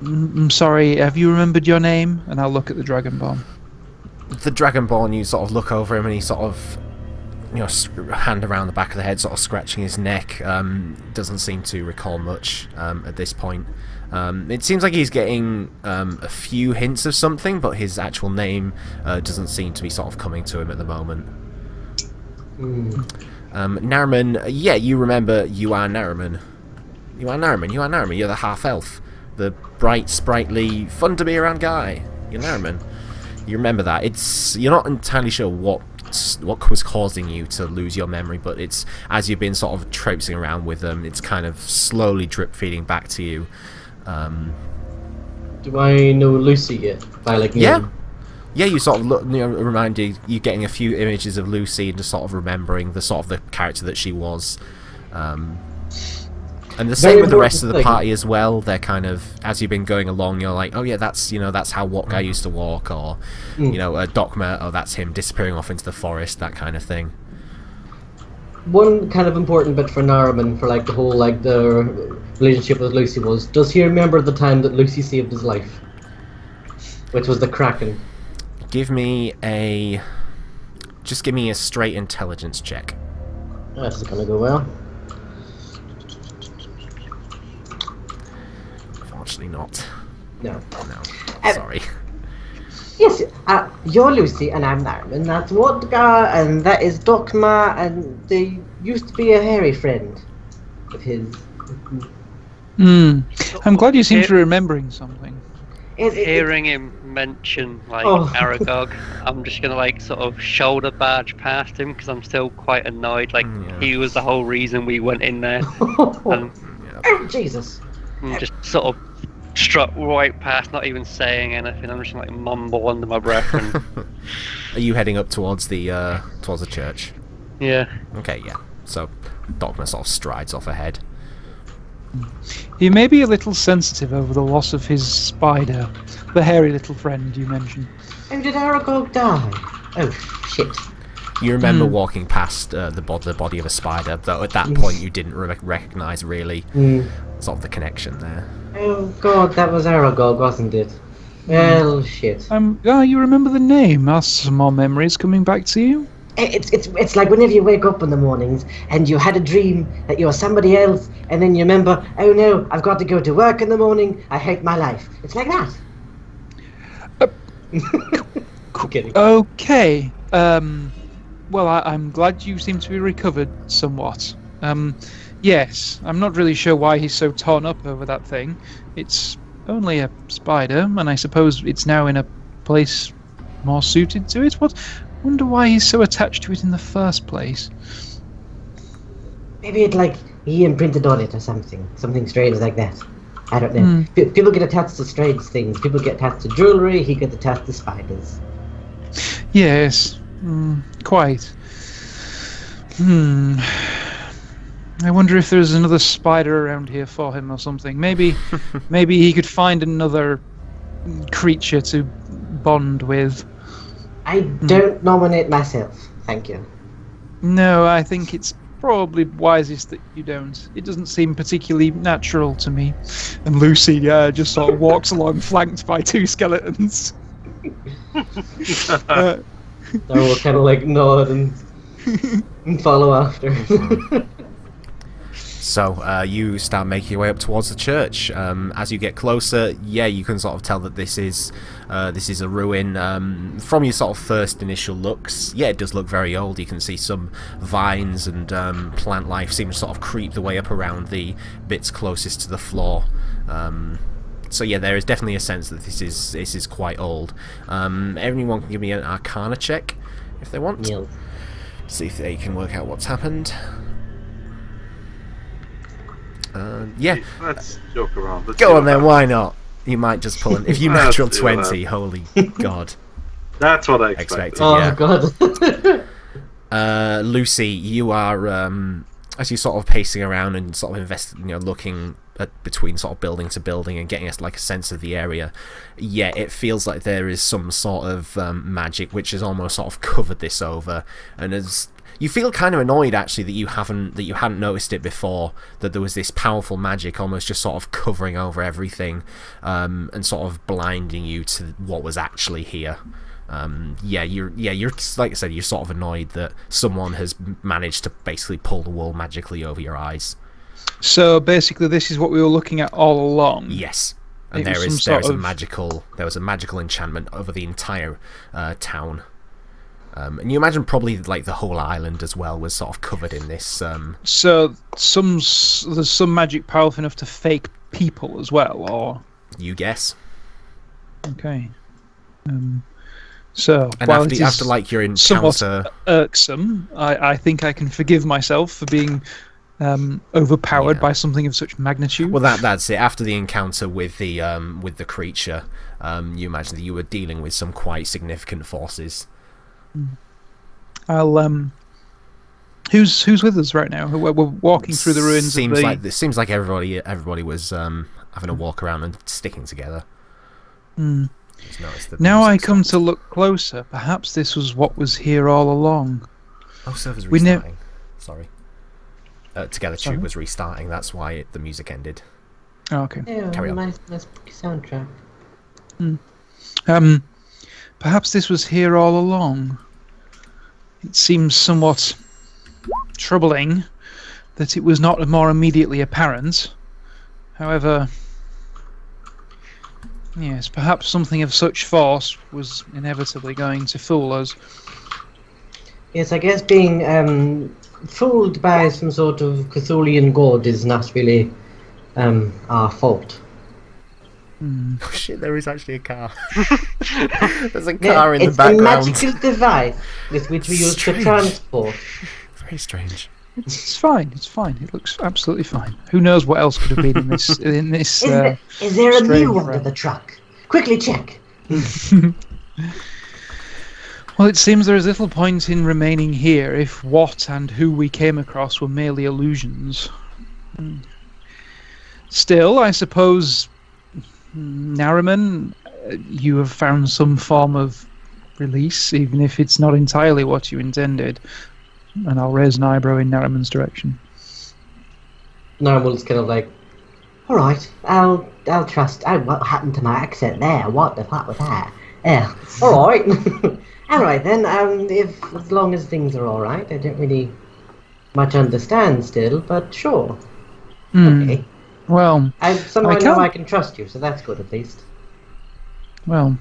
I'm sorry, have you remembered your name? And I'll look at the Dragonborn. The Dragonborn, you sort of look over him and he sort of, hand around the back of the head, sort of scratching his neck. Doesn't seem to recall much at this point. It seems like he's getting a few hints of something, but his actual name doesn't seem to be sort of coming to him at the moment. Narimen, yeah, you remember you are Narimen. You are Narimen, you're the half-elf. The bright, sprightly, fun-to-be-around guy. You're Narimen. You remember that. You're not entirely sure what was causing you to lose your memory, but it's as you've been sort of traipsing around with them, it's kind of slowly drip-feeding back to you. Do I know Luci yet? By like name? Yeah, you sort of look, reminded you getting a few images of Luci and just sort of remembering the character that she was. And the same with the rest of the party as well. They're kind of, as you've been going along, you're like, oh yeah, that's how Wottgar used to walk, or Dokmah, oh that's him disappearing off into the forest, that kind of thing. One kind of important bit for Narimen for like the whole the relationship with Luci was, does he remember the time that Luci saved his life? Which was the Kraken. Give me a straight intelligence check. This is gonna go well. Unfortunately not. No. Sorry. Yes, you're Luci and I'm Narimen. That's Wottgar and that is Dokmah, and they used to be a hairy friend of his. I'm glad you seem to be remembering something. Hearing him mention Aragog, I'm just gonna sort of shoulder barge past him because I'm still quite annoyed. He was the whole reason we went in there. And, Oh, Jesus. just sort of strut right past, not even saying anything. I'm just mumble under my breath. And Are you heading up towards the church? yeah. Okay, yeah. So Dokmah sort of strides off ahead. He may be a little sensitive over the loss of his spider, the hairy little friend you mentioned. Oh, did Aragog die? Oh, shit. You remember walking past the body of a spider, though at that point you didn't recognise really sort of the connection there. Oh god, that was Aragog, wasn't it? Well, shit. You remember the name? Are some more memories coming back to you? It's like whenever you wake up in the mornings and you had a dream that you were somebody else, and then you remember, oh no, I've got to go to work in the morning, I hate my life. It's like that. Kidding. Okay. Well, I'm glad you seem to be recovered somewhat. Yes, I'm not really sure why he's so torn up over that thing. It's only a spider, and I suppose it's now in a place more suited to it. Wonder why he's so attached to it in the first place. Maybe he imprinted on it or something strange like that. I don't know. People get attached to strange things. People get attached to jewellery, he gets attached to spiders. Yes, quite. I wonder if there's another spider around here for him or something. Maybe he could find another creature to bond with. I don't nominate myself, thank you. No, I think it's probably wisest that you don't. It doesn't seem particularly natural to me. And Luci just sort of walks along flanked by two skeletons. I will kind of nod and follow after. So you start making your way up towards the church. As you get closer, you can sort of tell that this is a ruin. From your sort of first initial looks, it does look very old. You can see some vines and plant life seem to sort of creep the way up around the bits closest to the floor. So there is definitely a sense that this is quite old. Everyone can give me an Arcana check if they want. Yeah. See if they can work out what's happened. Yeah. Let's joke around. Go on then, why not? You might just pull an... If you natural 20, holy god. That's what I expected. Yeah. God. Luci, you are, as you're sort of pacing around and sort of looking between sort of building to building and getting a sense of the area, yeah, it feels like there is some sort of magic which has almost sort of covered this over, and as you feel kind of annoyed actually that you hadn't noticed it before, that there was this powerful magic almost just sort of covering over everything, and sort of blinding you to what was actually here. You're like I said, you're sort of annoyed that someone has managed to basically pull the wool magically over your eyes. So basically, this is what we were looking at all along. Yes, and there was a magical enchantment over the entire town. And you imagine probably like the whole island as well was sort of covered in this. So there's some magic powerful enough to fake people as well, or you guess. Okay. So and while after like your encounter, somewhat irksome, I think I can forgive myself for being overpowered by something of such magnitude. Well, that's it. After the encounter with the creature, you imagine that you were dealing with some quite significant forces. I'll who's with us right now? We're walking through the ruins. Seems like everybody was having a walk around and sticking together. Now I come to look closer. Perhaps this was what was here all along. Oh, server's restarting. Sorry. Together Tube was restarting. That's why the music ended. Oh, okay. Yeah, Carry on. nice soundtrack. Perhaps this was here all along. It seems somewhat troubling that it was not more immediately apparent. However, yes, perhaps something of such force was inevitably going to fool us. Yes, I guess being fooled by some sort of Cthulhian god is not really our fault. Oh shit, there is actually a car. There's a car in the background. It's a magical device with which we use to transport. Very strange. It's fine. It's fine. It looks absolutely fine. Who knows what else could have been in this? Is there a mule under the truck? Quickly check. Well, it seems there is little point in remaining here if what and who we came across were merely illusions. Still, I suppose, Narimen, you have found some form of release, even if it's not entirely what you intended. And I'll raise an eyebrow in Narimen's direction. Narimen's kind of like, all right, I'll trust. Oh, what happened to my accent there? What the fuck was that? Yeah, all right. All right then. As long as things are all right, I don't really much understand still, but sure. Okay. Well, somehow I know I can trust you, so that's good at least. Well,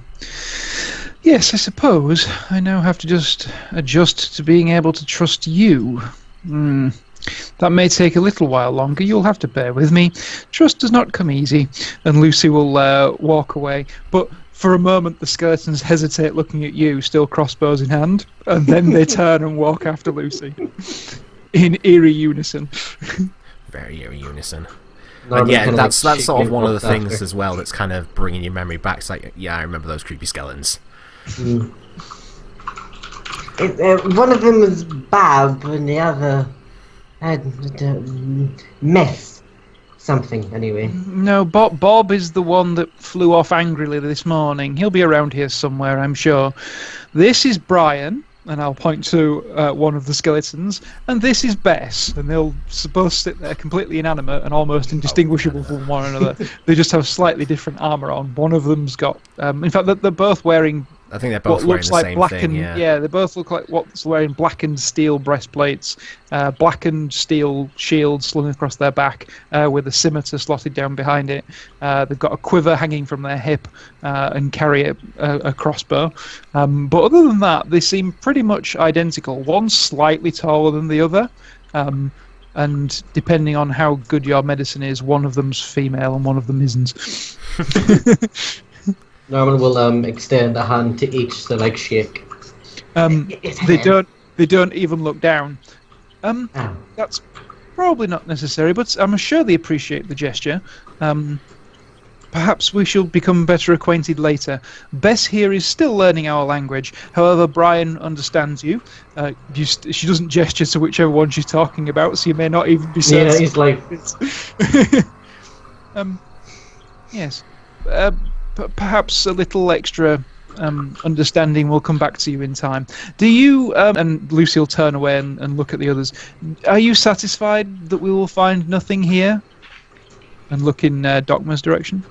yes, I suppose I now have to just adjust to being able to trust you. That may take a little while longer. You'll have to bear with me. Trust does not come easy. And Luci will walk away. But for a moment, the skeletons hesitate looking at you, still crossbows in hand. And then they turn and walk after Luci. In eerie unison. Very eerie unison. And yeah, that's sort of one of the things as well that's kind of bringing your memory back. It's like, yeah, I remember those creepy skeletons. One of them was Bab, and the other had meth something. Anyway. No, Bob is the one that flew off angrily this morning. He'll be around here somewhere, I'm sure. This is Brian, and I'll point to one of the skeletons, and this is Bess, and they'll both sit there completely inanimate and almost indistinguishable from one another. They just have slightly different armour on. One of them's got, in fact, they're both wearing. I think they're both wearing the same thing. Yeah, they both look like what's wearing blackened steel breastplates, blackened steel shields slung across their back, with a scimitar slotted down behind it. They've got a quiver hanging from their hip, and carry a crossbow. But other than that, they seem pretty much identical. One's slightly taller than the other, and depending on how good your medicine is, one of them's female and one of them isn't. Norman will extend a hand to each to like shake. They They don't even look down. That's probably not necessary, but I'm sure they appreciate the gesture. Perhaps we shall become better acquainted later. Bess here is still learning our language. However, Brian understands you. She doesn't gesture to whichever one she's talking about, so you may not even be certain. Yeah, he's like... Yes. Perhaps a little extra understanding will come back to you in time. Do you... and Lucy will turn away and look at the others. Are you satisfied that we will find nothing here? And look in Dokmah's direction.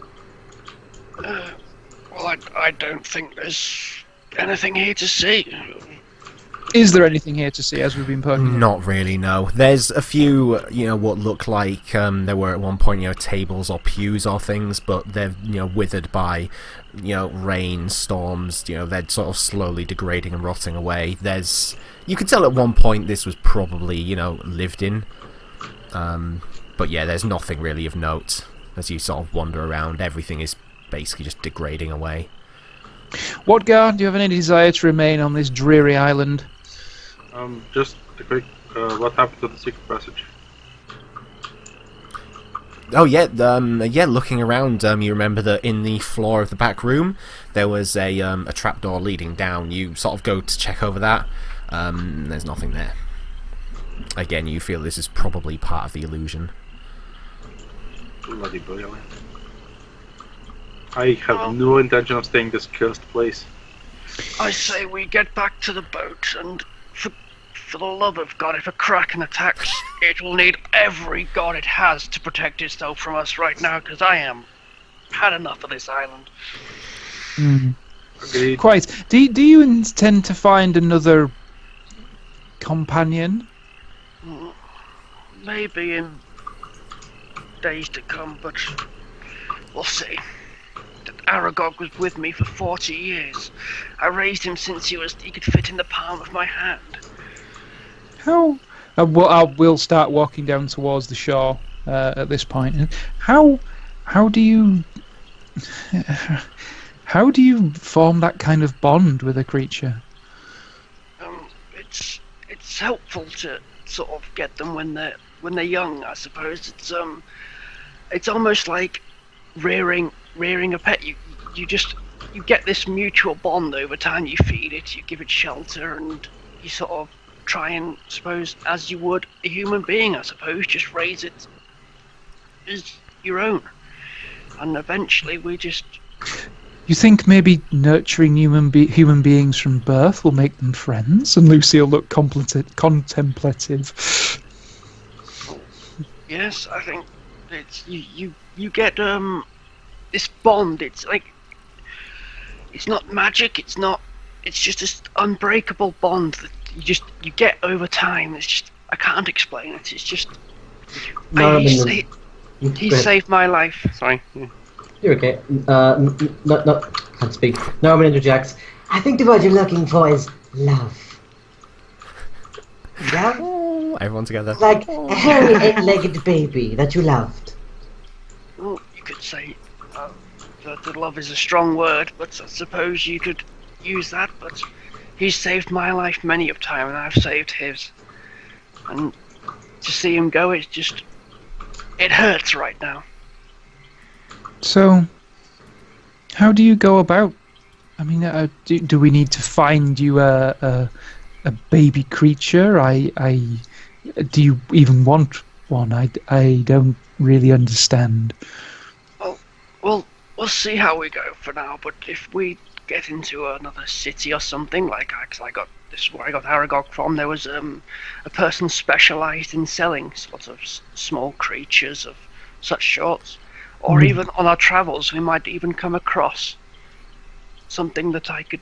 Well, I don't think there's anything here to see. Is there anything here to see as we've been poking? Not really, no. There's a few, what look like there were at one point, tables or pews or things, but they're, withered by, rain, storms, they're sort of slowly degrading and rotting away. You could tell at one point this was probably, lived in. But yeah, there's nothing really of note as you sort of wander around. Everything is basically just degrading away. Wottgar, do you have any desire to remain on this dreary island? Just a quick, what happened to the secret passage? Oh yeah, looking around, you remember that in the floor of the back room there was a trapdoor leading down. You sort of go to check over that. There's nothing there. Again, you feel this is probably part of the illusion. Bloody brilliant. I have no intention of staying this cursed place. I say we get back to the boat, and for the love of God, if a Kraken attacks, it will need every god it has to protect itself from us right now, because had enough of this island. Agreed. Quite. Do you intend to find another companion? Maybe in days to come, but we'll see. Aragog was with me for 40 years. I raised him since he could fit in the palm of my hand. How? We'll start walking down towards the shore at this point. How do you form that kind of bond with a creature? It's helpful to sort of get them when they're young, I suppose. It's almost like rearing a pet. You get this mutual bond over time. You feed it, you give it shelter, and you sort of try and, suppose, as you would a human being, I suppose, just raise it as your own. And eventually we just... You think maybe nurturing human beings from birth will make them friends? And Lucy will look contemplative. Yes, I think it's you get this bond. It's like, it's not magic. It's just this unbreakable bond that you get over time. It's just, I can't explain it. It's just he saved my life. Sorry. You're okay. Can't speak. Narimen interjects. I think the word you're looking for is love. Love? Oh, everyone together. Like a hairy, eight-legged baby that you loved. Well, you could say that love is a strong word, but I suppose you could use that. But he's saved my life many a time, and I've saved his. And to see him go, it hurts right now. So, how do you go about? I mean, do we need to find you a baby creature? Do you even want one? I don't really understand. Well, we'll see how we go for now. But if we get into another city or something, like this is where I got Aragog from. There was a person specialised in selling sort of small creatures of such sorts. Or even on our travels, we might even come across something that I could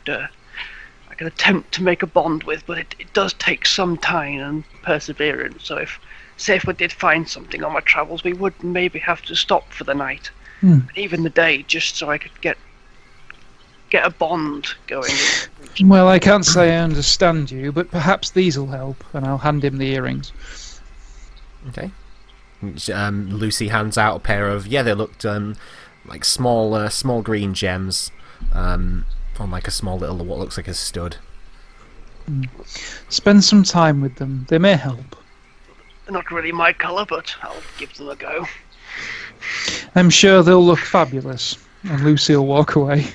attempt to make a bond with, but it does take some time and perseverance. So if we did find something on my travels, we would maybe have to stop for the night, even the day, just so I could get a bond going. Well, I can't say I understand you, but perhaps these will help, and I'll hand him the earrings. Okay. Lucy hands out a pair of, they looked like small green gems on like a small little, what looks like a stud. Spend some time with them. They may help. They're not really my colour, but I'll give them a go. I'm sure they'll look fabulous. And Lucy will walk away.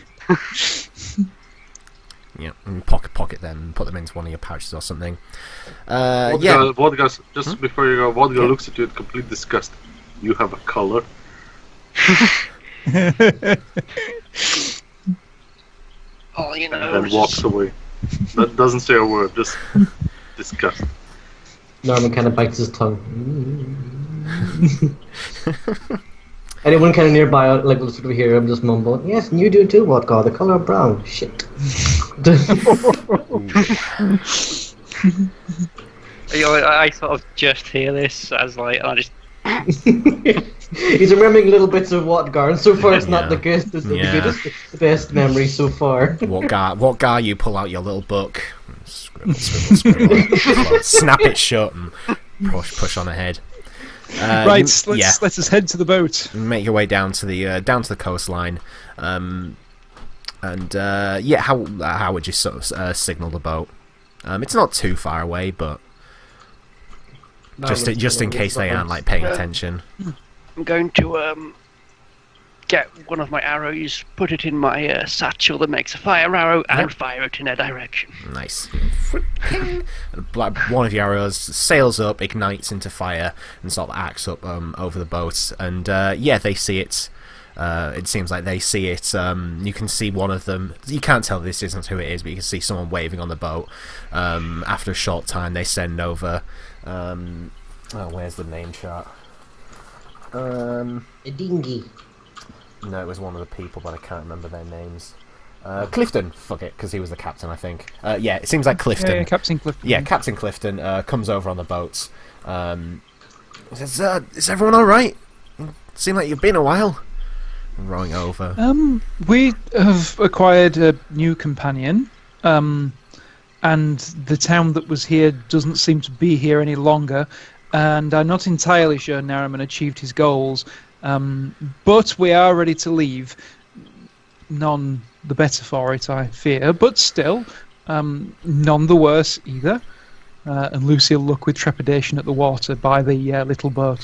Yeah, and pocket them, put them into one of your pouches or something. Wottgar, just before you go, Wottgar looks at you in complete disgust. You have a color. Oh, you know. And then walks away. That doesn't say a word, just disgust. Narimen kind of bites his tongue. Anyone kind of nearby, like, will sort of hear him just mumble, "Yes, and you do too, Wottgar, the colour of brown." Shit. I sort of just hear this as like, and I just. He's remembering little bits of Wottgar, and so far it's not the good, the best memory so far. Wottgar, you pull out your little book, scribble, snap it shut, and push on ahead. Right, let us head to the boat. Make your way down to the coastline, how would you sort of signal the boat? It's not too far away, but just in case they aren't like paying attention. I'm going to get one of my arrows, put it in my satchel that makes a fire arrow, and fire it in their direction. Nice. One of your arrows sails up, ignites into fire, and sort of arcs up over the boat. And they see it. It seems like they see it. You can see one of them. You can't tell this isn't who it is, but you can see someone waving on the boat. After a short time, they send over. Where's the name chart? A dinghy. No, it was one of the people, but I can't remember their names. Clifton, fuck it, because he was the captain, I think. It seems like Clifton. Yeah, Captain Clifton. Yeah, Captain Clifton comes over on the boat. Says, "Is everyone all right? Seems like you've been a while." Rowing over. We have acquired a new companion, and the town that was here doesn't seem to be here any longer. And I'm not entirely sure Narimen achieved his goals, but we are ready to leave. None the better for it, I fear, but still, none the worse either. And Lucy will look with trepidation at the water by the little boat.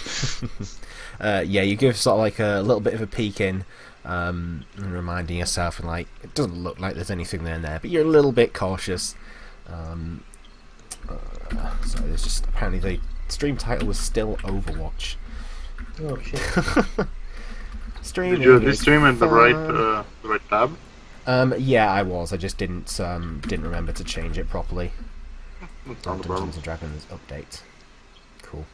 You give sort of like a little bit of a peek in, and reminding yourself, and like it doesn't look like there's anything there, but you're a little bit cautious. So there's just apparently the stream title was still Overwatch. Oh shit. Did you stream in the right tab? Yeah, I was. I just didn't remember to change it properly. Dungeons and Dragons update. Cool.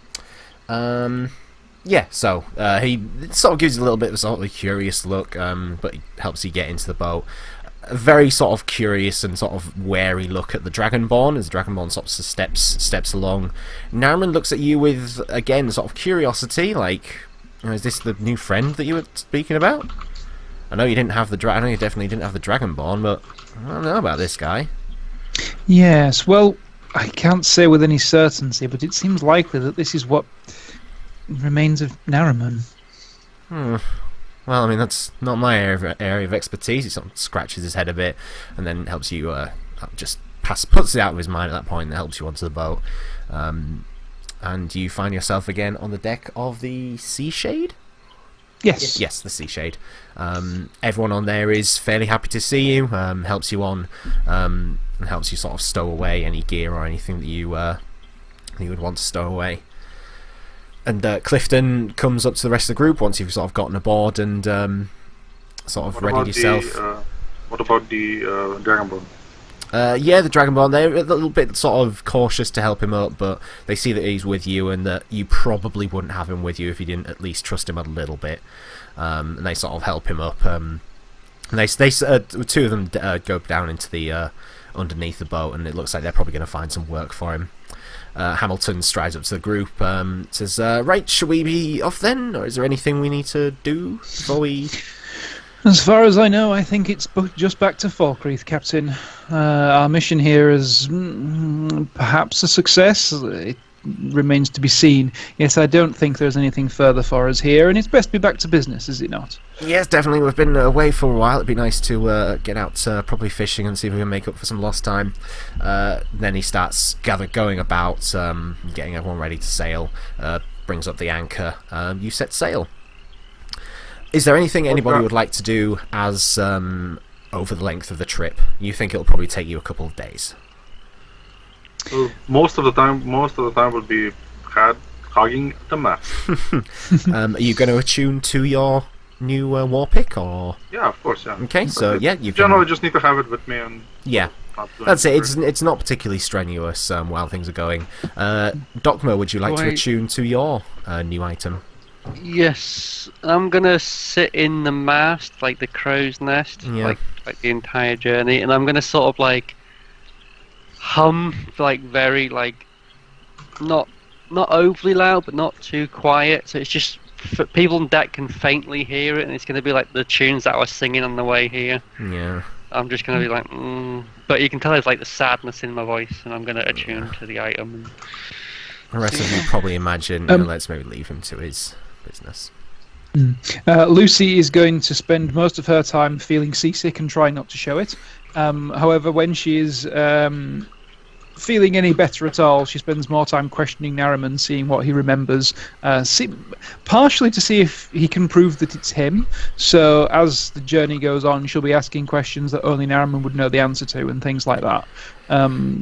So he sort of gives you a little bit of a sort of curious look, but he helps you get into the boat. A very sort of curious and sort of wary look at the Dragonborn as the Dragonborn sort of steps along. Narimen looks at you with, again, sort of curiosity, like, is this the new friend that you were speaking about? I know you didn't have I know you definitely didn't have the Dragonborn, but I don't know about this guy. Yes, well, I can't say with any certainty, but it seems likely that this is what remains of Narimen. Well, I mean, that's not my area of expertise. He sort of scratches his head a bit, and then helps you puts it out of his mind at that point, and helps you onto the boat. And you find yourself again on the deck of the Sea Shade? Yes. Yes, the Sea Shade. Everyone on there is fairly happy to see you, helps you on, and helps you sort of stow away any gear or anything that you would want to stow away. And Clifton comes up to the rest of the group once you've sort of gotten aboard and sort of readied yourself. What about the Dragonborn? The Dragonborn, they're a little bit sort of cautious to help him up, but they see that he's with you and that you probably wouldn't have him with you if you didn't at least trust him a little bit. And they sort of help him up. And they two of them go down into the underneath the boat, and it looks like they're probably going to find some work for him. Hamilton strides up to the group, says, "Right, should we be off then, or is there anything we need to do before we?" As far as I know, I think it's just back to Falkreath, Captain. Our mission here is perhaps a success. It remains to be seen. Yes, I don't think there's anything further for us here, and it's best to be back to business, is it not? Yes, definitely. We've been away for a while. It'd be nice to get out properly fishing and see if we can make up for some lost time. Then he starts going about, getting everyone ready to sail, brings up the anchor. You set sail. Is there anything anybody would like to do as over the length of the trip? You think it'll probably take you a couple of days? Well, most of the time will be hugging the mast. Are you going to attune to your new war pick, or? Yeah, of course, yeah. Okay, so yeah, you generally just need to have it with me, and yeah, that's it. It's not particularly strenuous while things are going. Dokmah, would you like to attune to your new item? Yes, I'm gonna sit in the mast, like the crow's nest, like the entire journey, and I'm gonna sort of like hum, like very like not overly loud, but not too quiet. So it's just people on deck can faintly hear it, and it's gonna be like the tunes that I was singing on the way here. Yeah. I'm just gonna be like, but you can tell there's like the sadness in my voice, and I'm gonna attune to the item. And the rest of you probably imagine. Let's maybe leave him to his business. Luci is going to spend most of her time feeling seasick and trying not to show it. However, when she is feeling any better at all, she spends more time questioning Narimen, seeing what he remembers, partially to see if he can prove that it's him. So as the journey goes on, she'll be asking questions that only Narimen would know the answer to and things like that,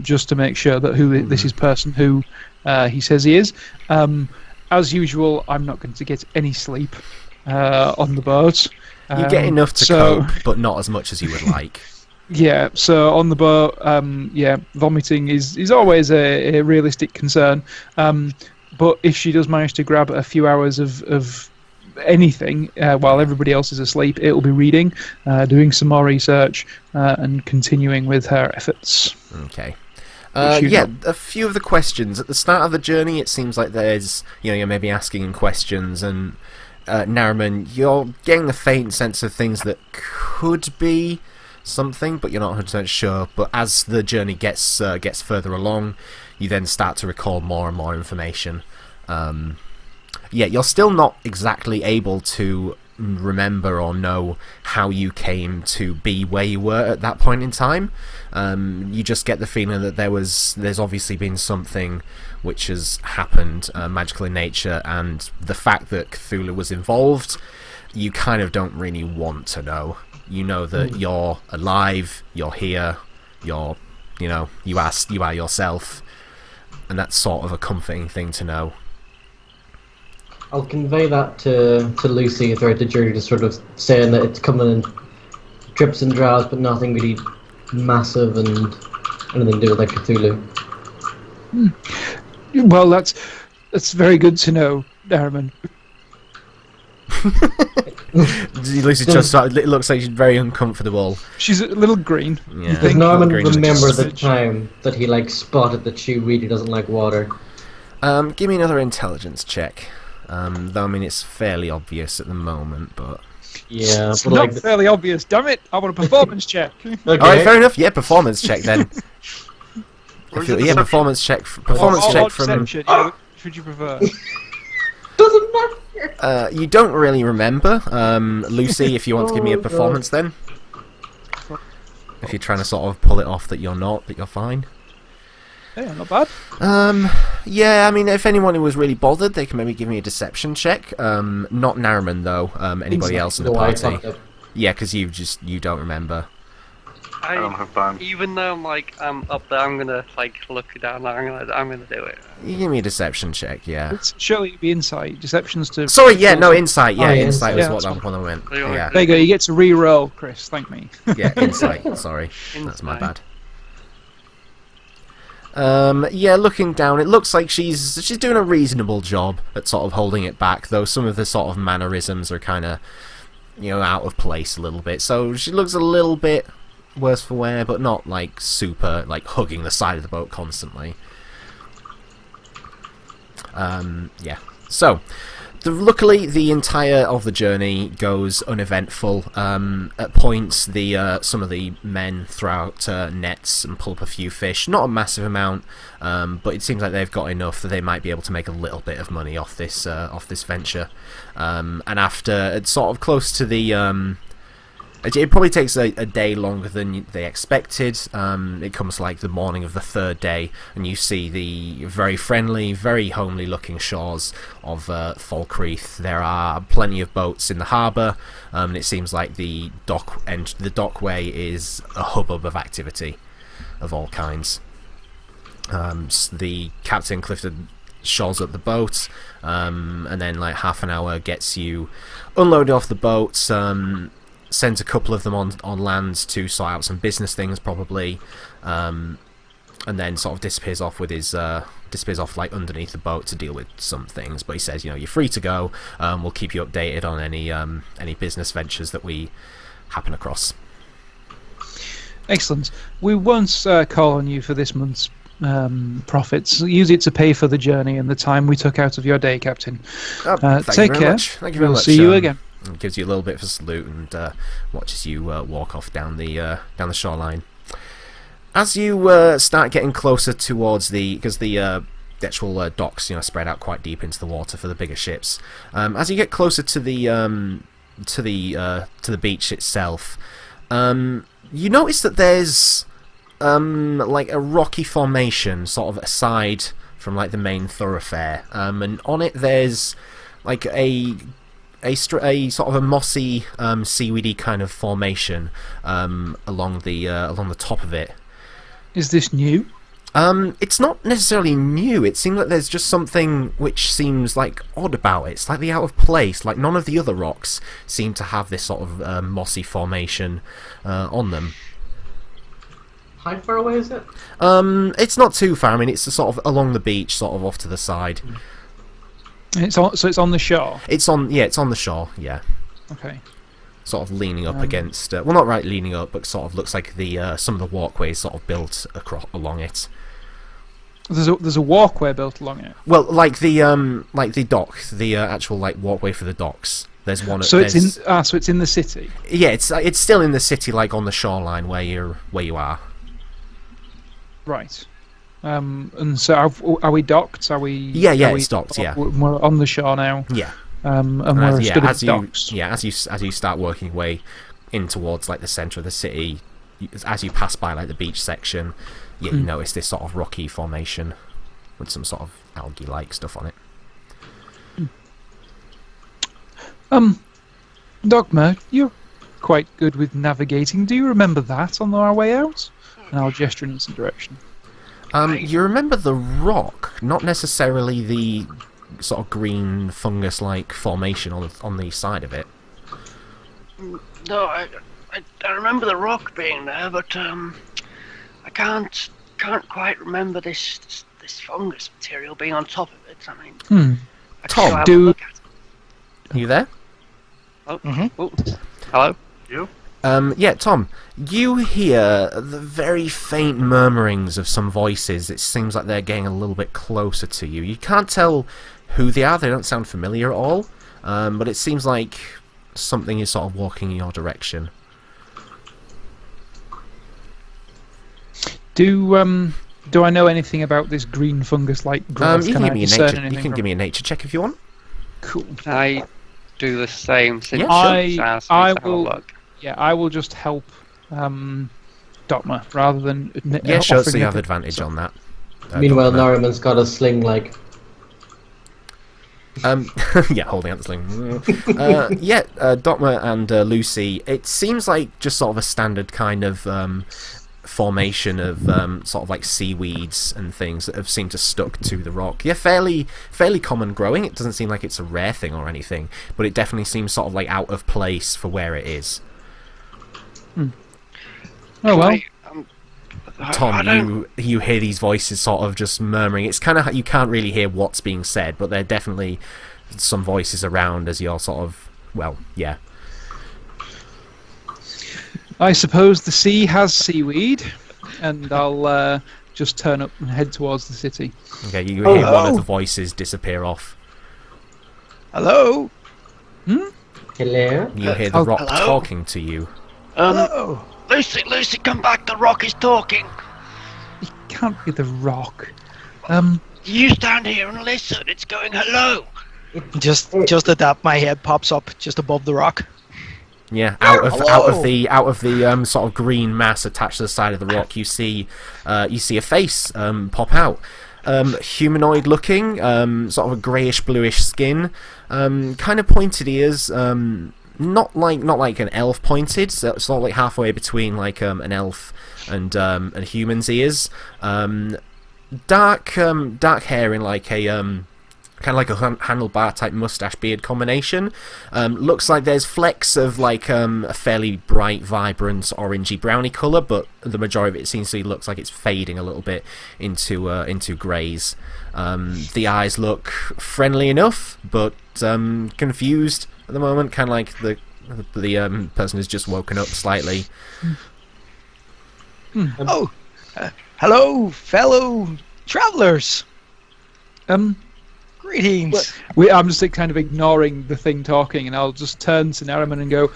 just to make sure that this is person who he says he is. As usual, I'm not going to get any sleep on the boat. You get enough to cope, but not as much as you would like. Yeah, so on the boat, vomiting is always a realistic concern. But if she does manage to grab a few hours of anything while everybody else is asleep, it will be reading, doing some more research, and continuing with her efforts. Okay. A few of the questions at the start of the journey, it seems like there's, you're maybe asking questions, and Narimen, you're getting a faint sense of things that could be something, but you're not 100% sure. But as the journey gets further along, you then start to recall more and more information. You're still not exactly able to remember or know how you came to be where you were at that point in time. You just get the feeling that there's obviously been something which has happened, magical in nature, and the fact that Cthulhu was involved, you kind of don't really want to know. You know that you're alive, you're here, you are yourself, and that's sort of a comforting thing to know. I'll convey that to Luci throughout the journey, just sort of saying that it's coming in drips and drabs, but nothing really massive and anything to do with like Cthulhu. Well, that's very good to know, Narimen. Lucy just it looks like she's very uncomfortable. She's a little green. Yeah. Does Narimen remember the time that he spotted that she really doesn't like water? Give me another intelligence check. Though I mean it's fairly obvious at the moment, but yeah, it's not fairly obvious. Damn it! I want a performance check. Okay. All right, fair enough. Yeah, performance check then. Performance check. Performance check from. Deception, yeah, which would you prefer? Doesn't matter. You don't really remember, Luci. If you want to give me a performance, then. If you're trying to sort of pull it off that you're not, that you're fine. Yeah, not bad. Yeah, I mean, if anyone was really bothered, they can maybe give me a deception check. Not Narimen though. Anybody else in the party? Yeah, because you don't remember. I don't have time. Even though I'm up there, I'm gonna look down there. I'm gonna do it. You give me a deception check, yeah. It's surely it'd be insight. Deception's to. Sorry, yeah, no, insight. Yeah, insight was what I meant. Yeah. There you go. You get to re-roll, Chris. Thank me. Yeah, insight. Sorry, that's my bad. Yeah, looking down, it looks like she's doing a reasonable job at sort of holding it back, though some of the sort of mannerisms are kind of, out of place a little bit. So she looks a little bit worse for wear, but not super hugging the side of the boat constantly. Yeah. So Luckily, the entire of the journey goes uneventful. At points, some of the men throw out nets and pull up a few fish. Not a massive amount, but it seems like they've got enough that they might be able to make a little bit of money off this venture. And after it's sort of close to the it probably takes a day longer than they expected. It comes like the morning of the third day, and you see the very friendly, very homely-looking shores of Falkreath. There are plenty of boats in the harbour, and it seems like the dockway is a hubbub of activity of all kinds. The captain Clifton shoals up the boat, and then like half an hour gets you unloaded off the boat. Sends a couple of them on land to sort out some business things probably, and then sort of disappears off like underneath the boat to deal with some things. But he says, you're free to go. We'll keep you updated on any business ventures that we happen across. Excellent. We won't call on you for this month's profits. Use it to pay for the journey and the time we took out of your day, Captain. Take care. Thank you very much. See you again. Gives you a little bit of a salute and watches you walk off down the shoreline. As you start getting closer towards because the actual docks, spread out quite deep into the water for the bigger ships. As you get closer to the beach itself, you notice that there's like a rocky formation, sort of aside from like the main thoroughfare, and on it there's like a sort of a mossy, seaweedy kind of formation along the top of it. Is this new? It's not necessarily new. It seems like there's just something which seems like odd about it, slightly out of place. Like none of the other rocks seem to have this sort of mossy formation on them. How far away is it? It's not too far. I mean, it's sort of along the beach, sort of off to the side. So it's on the shore? It's on the shore, yeah. Okay. Sort of leaning up against... well, not right leaning up, but sort of looks like some of the walkways sort of built along it. There's a walkway built along it? Well, like the dock, the actual like walkway for the docks. There's one. So it's in the city? Yeah, it's still in the city, like on the shoreline where you are. Right. And so are we docked? Are we? Yeah, it's docked. Yeah, we're on the shore now. Yeah. And we're stood at the docks. Yeah, as you start working your way in towards like the centre of the city, as you pass by like the beach section, you notice this sort of rocky formation with some sort of algae-like stuff on it. Dokmah, you're quite good with navigating. Do you remember that on our way out? And I'll gesture in some direction. You remember the rock, not necessarily the sort of green fungus-like formation on the side of it. No, I remember the rock being there, but I can't quite remember this fungus material being on top of it. I mean, Tom, are you there? Oh, oh, hello. You? Yeah, Tom, you hear the very faint murmurings of some voices. It seems like they're getting a little bit closer to you. You can't tell who they are. They don't sound familiar at all. But it seems like something is sort of walking in your direction. Do I know anything about this green fungus-like growth? You can give me a nature check if you want. Cool. I do the same. Since I will. Look. Yeah, I will just help Dokmah rather than. Yeah, sure. So you have advantage on that. Meanwhile, Narimen's got a sling like. Yeah, holding out the sling. Dokmah and Luci. It seems like just sort of a standard kind of formation of sort of like seaweeds and things that have seemed to stuck to the rock. Yeah, fairly common growing. It doesn't seem like it's a rare thing or anything, but it definitely seems sort of like out of place for where it is. Oh well. Tom, you hear these voices sort of just murmuring. It's kind of you can't really hear what's being said, but there are definitely some voices around as you're sort of yeah. I suppose the sea has seaweed, and I'll just turn up and head towards the city. Okay, you hear one of the voices disappear off. Hello? Hello? You hear the rock hello? talking to you. Hello? Lucy, come back. The rock is talking. It can't be the rock. You stand here and listen. It's going hello. Just at that, my head pops up just above the rock. Yeah, out of the sort of green mass attached to the side of the rock, you see a face pop out. Humanoid looking, sort of a greyish bluish skin, kind of pointed ears, not like an elf pointed, so sort of like halfway between like an elf and human's ears. Dark hair in like a kind of like a handlebar type mustache beard combination. Looks like there's flecks of like a fairly bright, vibrant orangey browny colour, but the majority of it seems to looks like it's fading a little bit into greys. The eyes look friendly enough, but confused at the moment. Kind of like the person has just woken up slightly. Hello, fellow travellers. Greetings. I'm just kind of ignoring the thing talking, and I'll just turn to Narimen and go,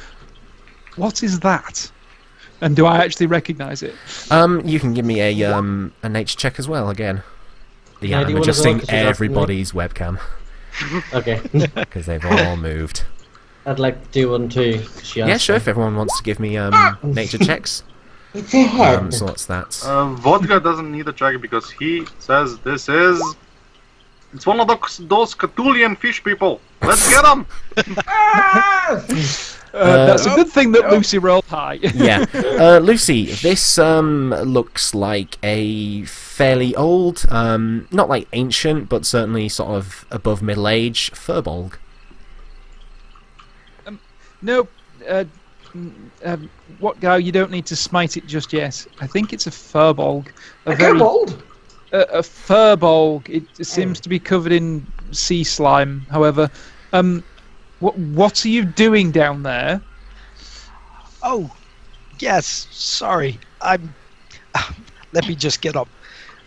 "What is that?" And do I actually recognise it? You can give me a nature check as well again. Yeah, I'm adjusting everybody's webcam. Okay. Because they've all moved. I'd like to do one too. Yeah, sure, if everyone wants to give me nature checks. It's a head. So what's that? Wottgar doesn't need a check because he says this is... It's one of those Cthulhian fish people. Let's get them! That's a good thing that Luci rolled high. Yeah. Lucy, this looks like a fairly old, not like ancient, but certainly sort of above middle age furbolg. No, Wottgar, you don't need to smite it just yet. I think it's a furbolg. A kobold? A furbolg. It seems to be covered in sea slime. However, what are you doing down there? Oh, yes. Sorry. Let me just get up.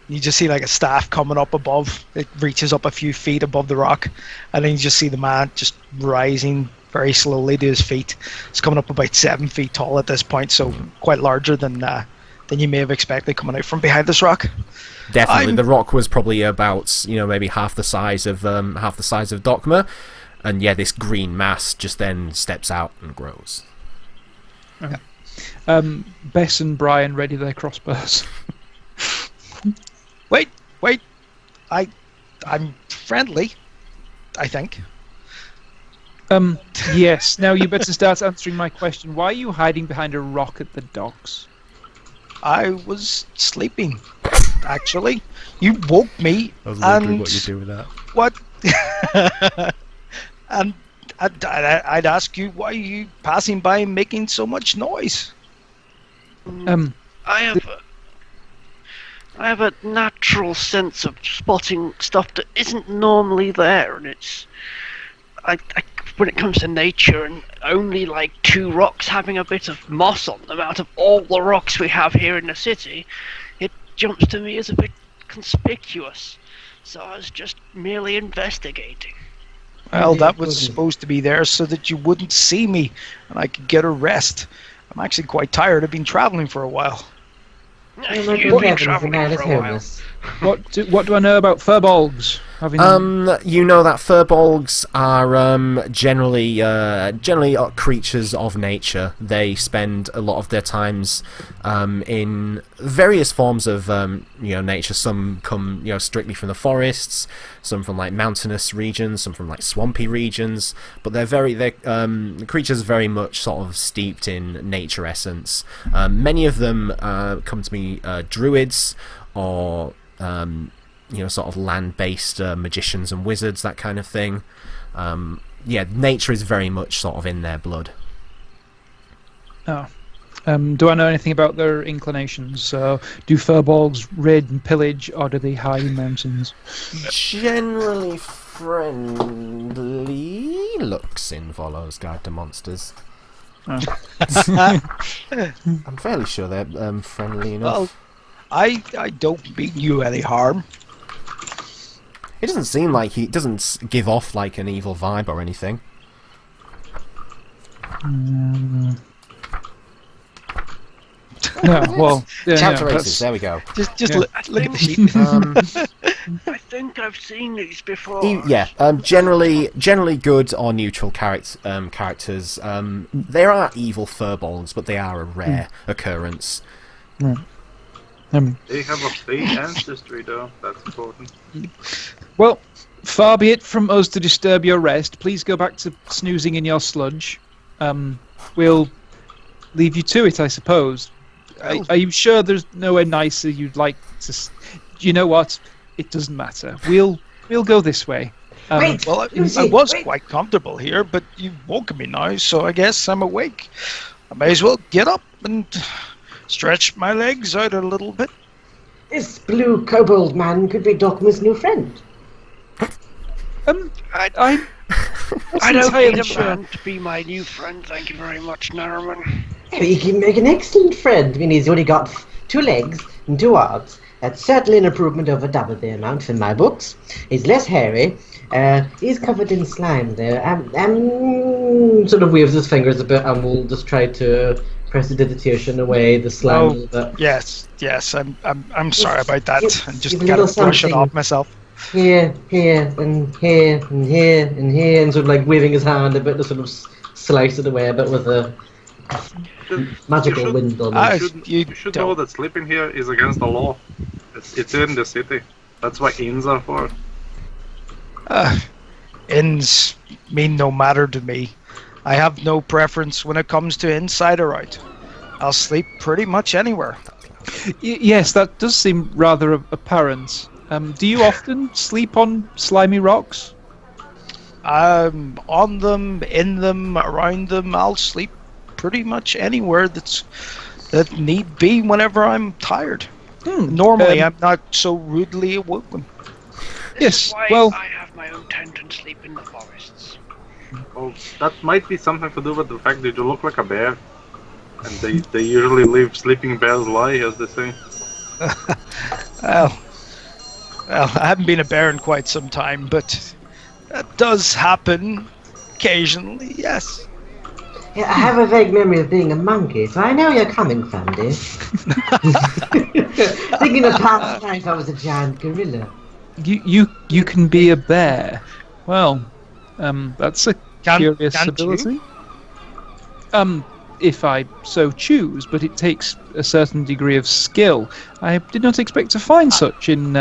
You just see like a staff coming up above. It reaches up a few feet above the rock, and then you just see the man just rising very slowly to his feet. It's coming up about 7 feet tall at this point, so quite larger than you may have expected coming out from behind this rock. Definitely, the rock was probably about maybe half the size of Dokmah, and yeah, this green mass just then steps out and grows. Okay. Bess and Brian ready their crossbows. Wait! I'm friendly, I think. Yes. Now you better start answering my question. Why are you hiding behind a rock at the docks? I was sleeping, actually. You woke me. I was wondering what you do with that. What? And I'd ask you, why are you passing by and making so much noise? I have a natural sense of spotting stuff that isn't normally there, and it's when it comes to nature and only like 2 rocks having a bit of moss on them out of all the rocks we have here in the city, it jumps to me as a bit conspicuous. So I was just merely investigating. Well, that was supposed to be there so that you wouldn't see me and I could get a rest. I'm actually quite tired. I've been traveling for a while. You've been traveling for a while. What do I know about furbolgs? You know that furbolgs are generally creatures of nature. They spend a lot of their times in various forms of nature. Some come strictly from the forests, some from like mountainous regions, some from like swampy regions. But they're creatures very much sort of steeped in nature essence. Many of them come to be druids or sort of land-based magicians and wizards, that kind of thing. Nature is very much sort of in their blood. Oh. Do I know anything about their inclinations? Do furbolgs raid and pillage, or do they hide in mountains? Generally friendly. Looks in follows guide to monsters. Oh. I'm fairly sure they're friendly enough. Well, I don't mean you any harm. It doesn't seem like he doesn't give off like an evil vibe or anything. No, well, yeah, Chapter yeah, races. There we go. Just Yeah. look at the sheet. I think I've seen these before. Generally good or neutral characters. There are evil furbolgs, but they are a rare occurrence. Right. They have a fake ancestry, though. That's important. Well, far be it from us to disturb your rest. Please go back to snoozing in your sludge. We'll leave you to it, I suppose. Are you sure there's nowhere nicer you'd like to? You know what? It doesn't matter. We'll go this way. Wait, Well, I was quite comfortable here, but you've woken me now, so I guess I'm awake. I may as well get up and stretch my legs out a little bit. This blue kobold man could be Dokmah's new friend. I don't need a man to be my new friend. Thank you very much, Narimen. He can make an excellent friend. I mean, he's only got 2 legs and 2 arms. That's certainly an improvement over double the amount in my books. He's less hairy. He's covered in slime there. Sort of waves his fingers a bit and will just try to prestidigitation away the slime a little bit. Yes. I'm sorry about that. Yes, And just give a gotta little brush it something. off myself. Here, and here, and here, and here, and sort of like waving his hand a bit to sort of slice it away a bit with a magical wind on it. You should know that sleeping here is against the law. It's in the city. That's what inns are for. Inns mean no matter to me. I have no preference when it comes to inside or out. I'll sleep pretty much anywhere. Yes, that does seem rather apparent. Do you often sleep on slimy rocks? On them, in them, around them. I'll sleep pretty much anywhere that need be whenever I'm tired. Normally, I'm not so rudely awoken. Yes, Why well, I have my own tent and sleep in the forests. Well, that might be something to do with the fact that you look like a bear. And they usually leave sleeping bears lie, as they say. Well, I haven't been a bear in quite some time, but that does happen occasionally, yes. Yeah, I have a vague memory of being a monkey, so I know you're coming from, dear. Thinking of past life, I was a giant gorilla. you can be a bear. Well, that's a curious can't ability. If I so choose, but it takes a certain degree of skill. I did not expect to find such in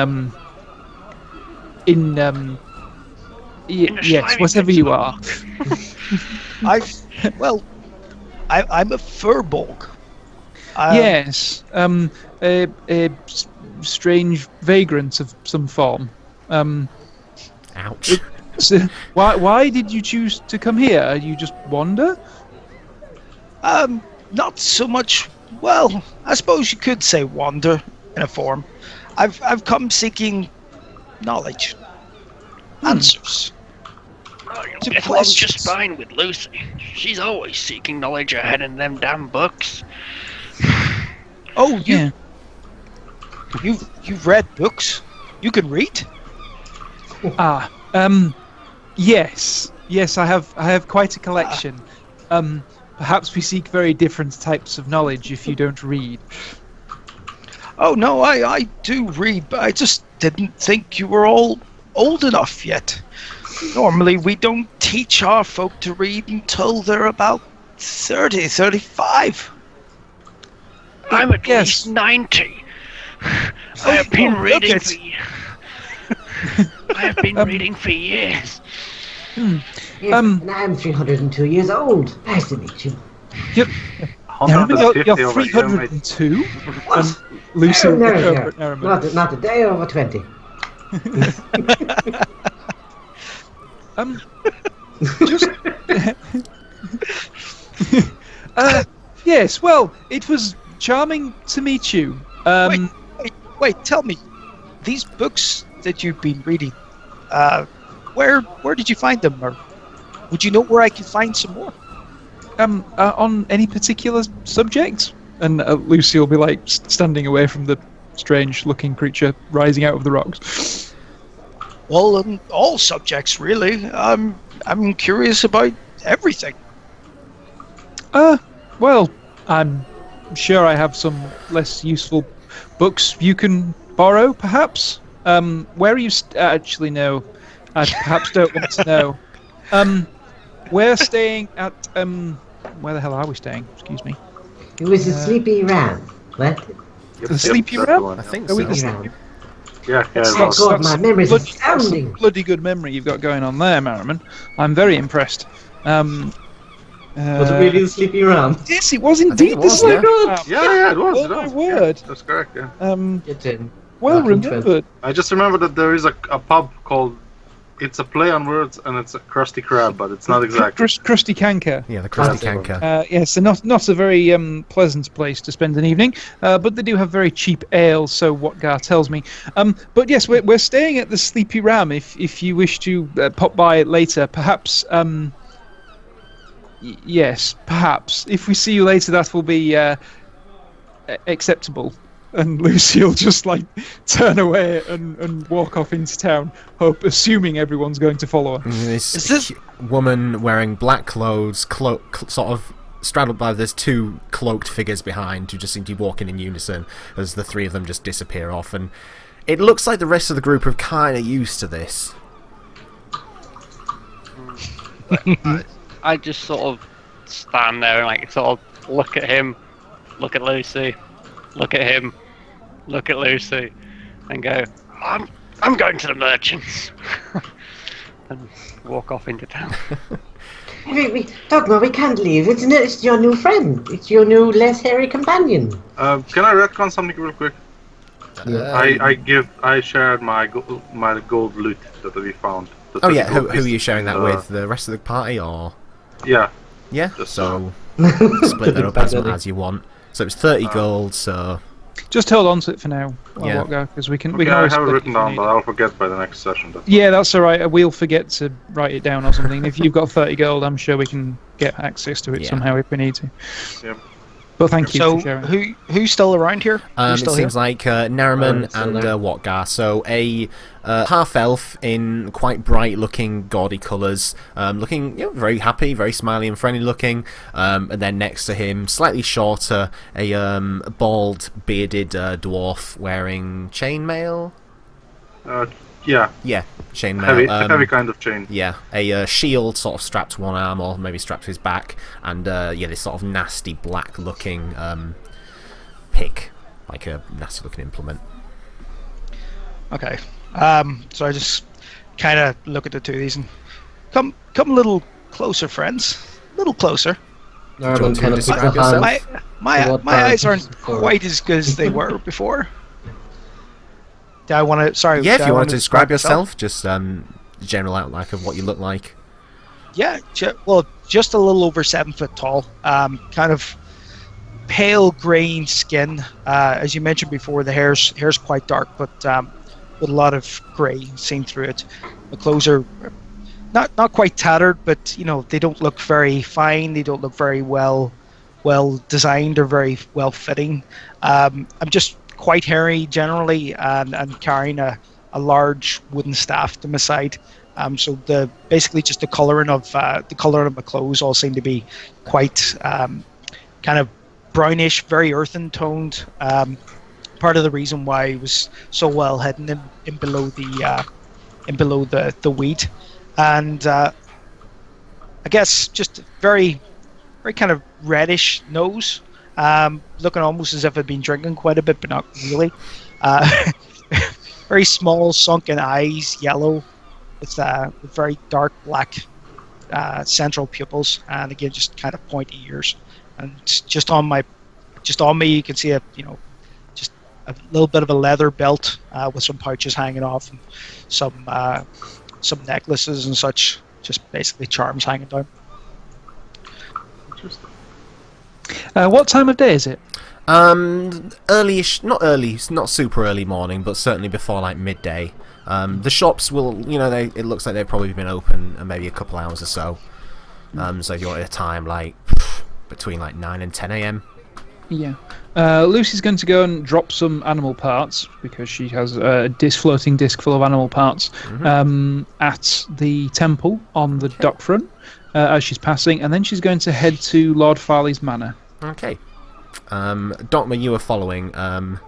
yes, whatever you are. I'm a furbolg. Yes, a strange vagrant of some form. Ouch. So why did you choose to come here? You just wander? Not so much. Well, I suppose you could say wander in a form. I've come seeking knowledge, answers. Oh, you'll get along just fine with Luci. She's always seeking knowledge ahead in them damn books. Oh, Yeah. You've read books? You can read? Yes, I have quite a collection. Perhaps we seek very different types of knowledge if you don't read. Oh no, I do read, but I just didn't think you were all old enough yet. Normally we don't teach our folk to read until they're about 30, 35. I'm at Yes. least 90. I have been reading it. for I have been reading for years. Yes, and I'm 302 years old. Nice to meet you. Yep. 150 You're over here, mate. 302. What? Luci will No, look no, over at Narimen. not a day over 20. Yes, well, it was charming to meet you. Wait, tell me, these books that you've been reading, where did you find them, or would you know where I could find some more? On any particular subject? And Luci will be like standing away from the strange-looking creature rising out of the rocks. Well, on all subjects, really. I'm curious about everything. Well, I'm sure I have some less useful books you can borrow, perhaps. Where are you? Actually, no. I perhaps don't want to know. We're staying at. Where the hell are we staying? Excuse me. It was a sleepy ram. What? The Sleepy that's Ram? the one. I think Are we so. the Sleepy Sleepy ram. Yeah, That's it not- was. God, my memory's Bloody- that's some astounding. bloody good memory you've got going on there, Narimen. I'm very impressed. Was it really the sleepy ram? Yes, it was think indeed it the was, Sleepy yeah. Ram. Yeah, it was. Oh it my was. word. Yeah, that's correct. Yeah. Get in. Well Back into it. remembered. I just remember that there is a pub called. It's a play on words, and it's a Krusty Krab, but it's not exactly. Krusty Canker. Yeah, the Krusty That's the one. Canker. Yes, not a very pleasant place to spend an evening, but they do have very cheap ale, so Wottgar tells me. But yes, we're staying at the Sleepy Ram. If you wish to pop by it later, perhaps. Yes, perhaps. If we see you later, that will be acceptable. And Luci will just like turn away and walk off into town, assuming everyone's going to follow her. This woman wearing black clothes, sort of straddled by there's two cloaked figures behind who just seem to be walking in unison as the three of them just disappear off, and it looks like the rest of the group are kind of used to this. I just sort of stand there and like sort of look at him, look at Luci, look at him, look at Luci, and go, I'm going to the merchants, and walk off into town. Dokmah, we can't leave. It's your new friend. It's your new less hairy companion. Can I retcon something real quick? I shared my gold loot that we found. Oh yeah, who are you sharing that with? The rest of the party, or? Yeah. Yeah, Just so split that up as you want. So it's 30 gold, so... Just hold on to it for now, Yeah. because we can. Okay, We can I always have it split written if we down, need but it. I'll forget by the next session. Yeah, that's all right. We'll forget to write it down or something. If you've got 30 gold, I'm sure we can get access to it Yeah. somehow if we need to. Yep. But thank you So for sharing. who's still around here? Who's It still here? seems like Narimen still and there. Wottgar. So a half-elf in quite bright-looking, gaudy colours, looking very happy, very smiley and friendly looking. And then next to him, slightly shorter, a bald, bearded dwarf wearing chainmail. Yeah, Yeah, chainmail. heavy kind of chain. Yeah, a shield sort of strapped to one arm or maybe strapped to his back, and this sort of nasty black-looking pick, like a nasty-looking implement. Okay. So I just kind of look at the two of these and come a little closer, friends. A little closer. Narimen kind of puts a describe yourself? hand. My What eyes part? aren't quite as good as they were before. Do I want to? Sorry. Yeah, do if I you wanna want to describe myself? yourself, just general outline of what you look like. Yeah. Well, just a little over 7 foot tall. Kind of pale green skin. As you mentioned before, the hair's quite dark, but with a lot of grey seen through it. The clothes are not quite tattered, but they don't look very fine. They don't look very well designed or very well fitting. I'm just quite hairy generally, and carrying a large wooden staff to my side. So basically just the colouring of my clothes all seem to be quite kind of brownish, very earthen toned. Part of the reason why it was so well hidden in below the wheat, and I guess just very very kind of reddish nose, looking almost as if I'd been drinking quite a bit, but not really. Very small sunken eyes, yellow, with very dark black central pupils, and again just kind of pointy ears. And just on me you can see just a little bit of a leather belt with some pouches hanging off, and some necklaces and such, just basically charms hanging down. Interesting. What time of day is it? Early-ish, not super early morning, but certainly before like midday. The shops will, it looks like they've probably been open maybe a couple hours or so. So if you wanted a time like between like 9 and 10 a.m. Yeah. Lucy's going to go and drop some animal parts because she has a floating disc full of animal parts at the temple on the dock front as she's passing, and then she's going to head to Lord Farley's manor. Okay. Dokmah, you were following. I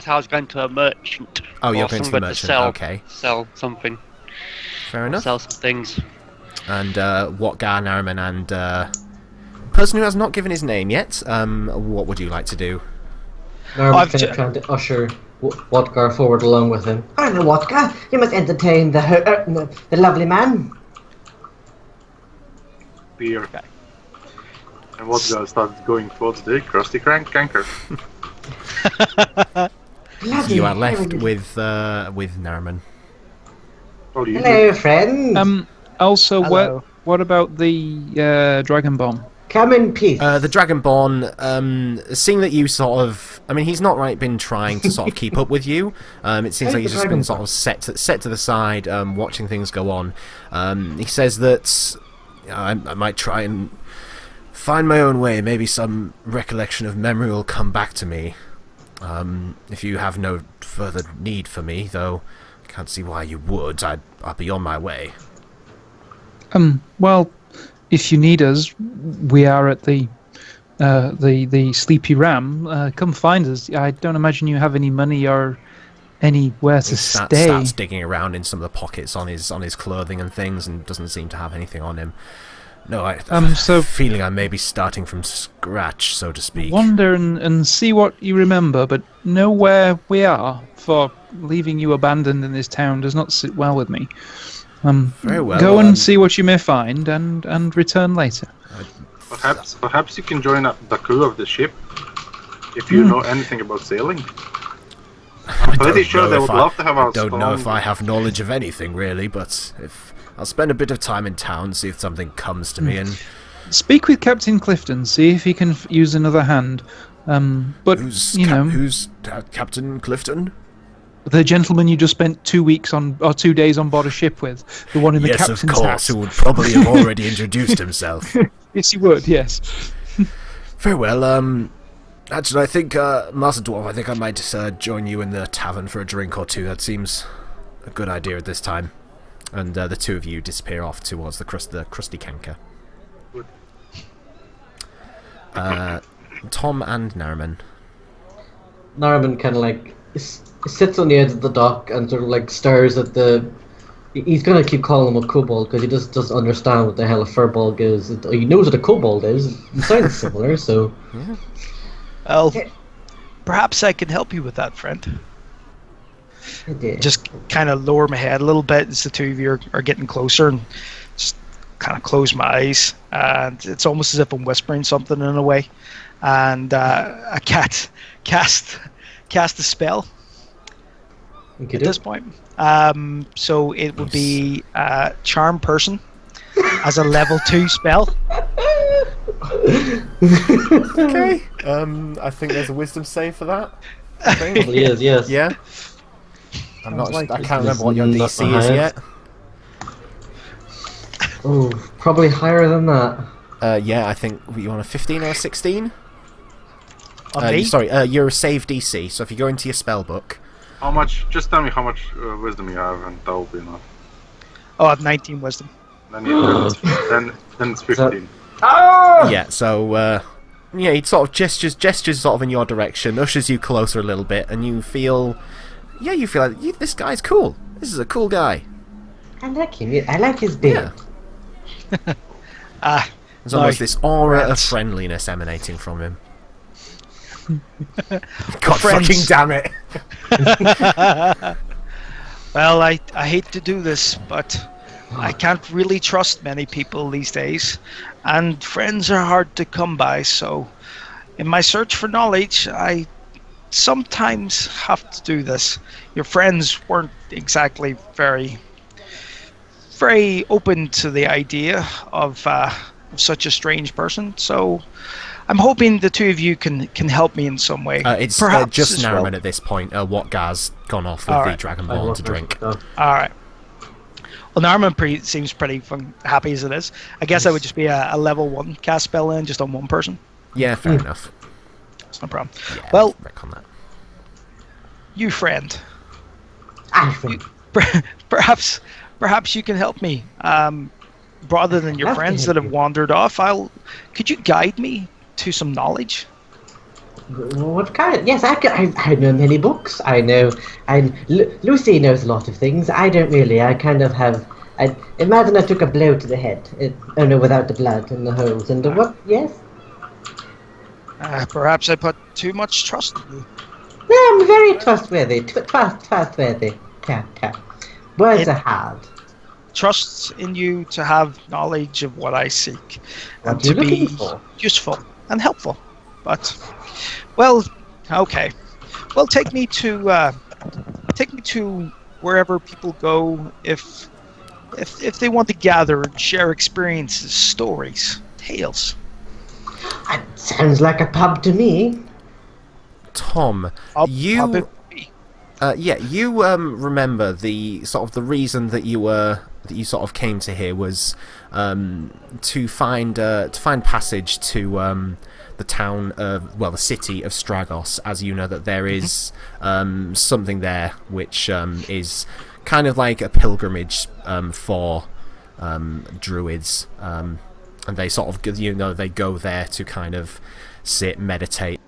was going to a merchant. Oh, you're going to the merchant. Okay. Sell something. Fair enough. Sell some things. And Wottgar, Narimen, and person who has not given his name yet. What would you like to do? Narimen's kind of trying to usher Wottgar forward along with him. I know, Wottgar. You must entertain the lovely man. Beer. Okay. And Wottgar started going towards the crusty canker. You are left with Narimen. Hello, friend. Also, Hello. what about the Dragonborn? Come in peace. The Dragonborn, seeing that you sort of... I mean, he's not been trying to sort of keep up with you. It seems like he's just been sort of set to the side, watching things go on. He says that I might try and find my own way. Maybe some recollection of memory will come back to me. If you have no further need for me, though I can't see why you would. I'll be on my way. Well, if you need us, we are at the Sleepy Ram. Come find us. I don't imagine you have any money or anywhere to stay. Starts digging around in some of the pockets on his clothing and things, and doesn't seem to have anything on him. No, I feeling I may be starting from scratch, so to speak. Wander and see what you remember, but know where we are, for leaving you abandoned in this town does not sit well with me. Very well. Go and see what you may find, and return later. Perhaps you can join the crew of the ship, if you know anything about sailing. I'm pretty sure they would love to have our Don't know if I have knowledge of anything, really, but if I'll spend a bit of time in town, see if something comes to me, and... Speak with Captain Clifton, see if he can use another hand. But, who's Captain Clifton? The gentleman you just spent 2 weeks on, or 2 days on board a ship with. The one in the captain's hat. Yes, of course, who would probably have already introduced himself. Yes, he would, yes. Very well, actually, I think, Master Dwarf, I think I might join you in the tavern for a drink or two. That seems a good idea at this time. And the two of you disappear off towards the crusty canker. Tom and Narimen. Narimen kind of like sits on the edge of the dock and sort of like stares at the... He's going to keep calling him a kobold because he just doesn't understand what the hell a furbolg is. He knows what a kobold is. It sounds similar, so... Yeah. Well, perhaps I can help you with that, friend. Just kind of lower my head a little bit as the two of you are getting closer, and just kind of close my eyes. And it's almost as if I'm whispering something in a way. And I cast a spell at this point. So it would be Charm Person as a level 2 spell. Okay. I think there's a wisdom save for that. I think. Probably is, yes. Yeah. I can't remember what your DC is yet. Oh, probably higher than that. Yeah, I think you want a 15 or a 16? Me? Sorry, your save DC. So if you go into your spell book. How much? Just tell me how much wisdom you have, and that will be enough. Oh, I have 19 wisdom. Then it's 15. Yeah. So he sort of gestures sort of in your direction, ushers you closer a little bit, and you feel. Yeah, you feel like this guy's cool. This is a cool guy. I like him. I like his beard. Yeah. There's almost this aura of friendliness emanating from him. God fucking damn it! Well, I hate to do this, but I can't really trust many people these days, and friends are hard to come by. So, in my search for knowledge, I sometimes have to do this. Your friends weren't exactly very open to the idea of such a strange person, so I'm hoping the two of you can help me in some way. It's perhaps just Narimen well. At this point. Wottgar's gone off with the Dragonborn to drink. Alright. Well, Narimen seems pretty happy as it is. I guess that would just be a level 1 cast spell in, just on one person. Yeah, fair enough. It's no problem. Yeah, Well, back on that. you friend, I think. perhaps you can help me. Rather than your Love to friends help that have you. wandered off, could you guide me to some knowledge? What kind? Yes, I know many books. I know. Lucy knows a lot of things. I don't really. I kind of have. Imagine I took a blow to the head. Without the blood and the holes and the what? Yes. Perhaps I put too much trust in you. No, I'm very trustworthy. Trustworthy. Tap. Words are hard. Trust in you to have knowledge of what I seek, and What are you to be looking for? useful and helpful. But, well, okay. Well, take me to wherever people go if they want to gather and share experiences, stories, tales. That sounds like a pub to me. Tom, I'll you remember the reason that you sort of came to here was to find passage to the town of the city of Stragos, as you know that there is something there which is kind of like a pilgrimage for druids, and they sort of they go there to kind of sit, meditate.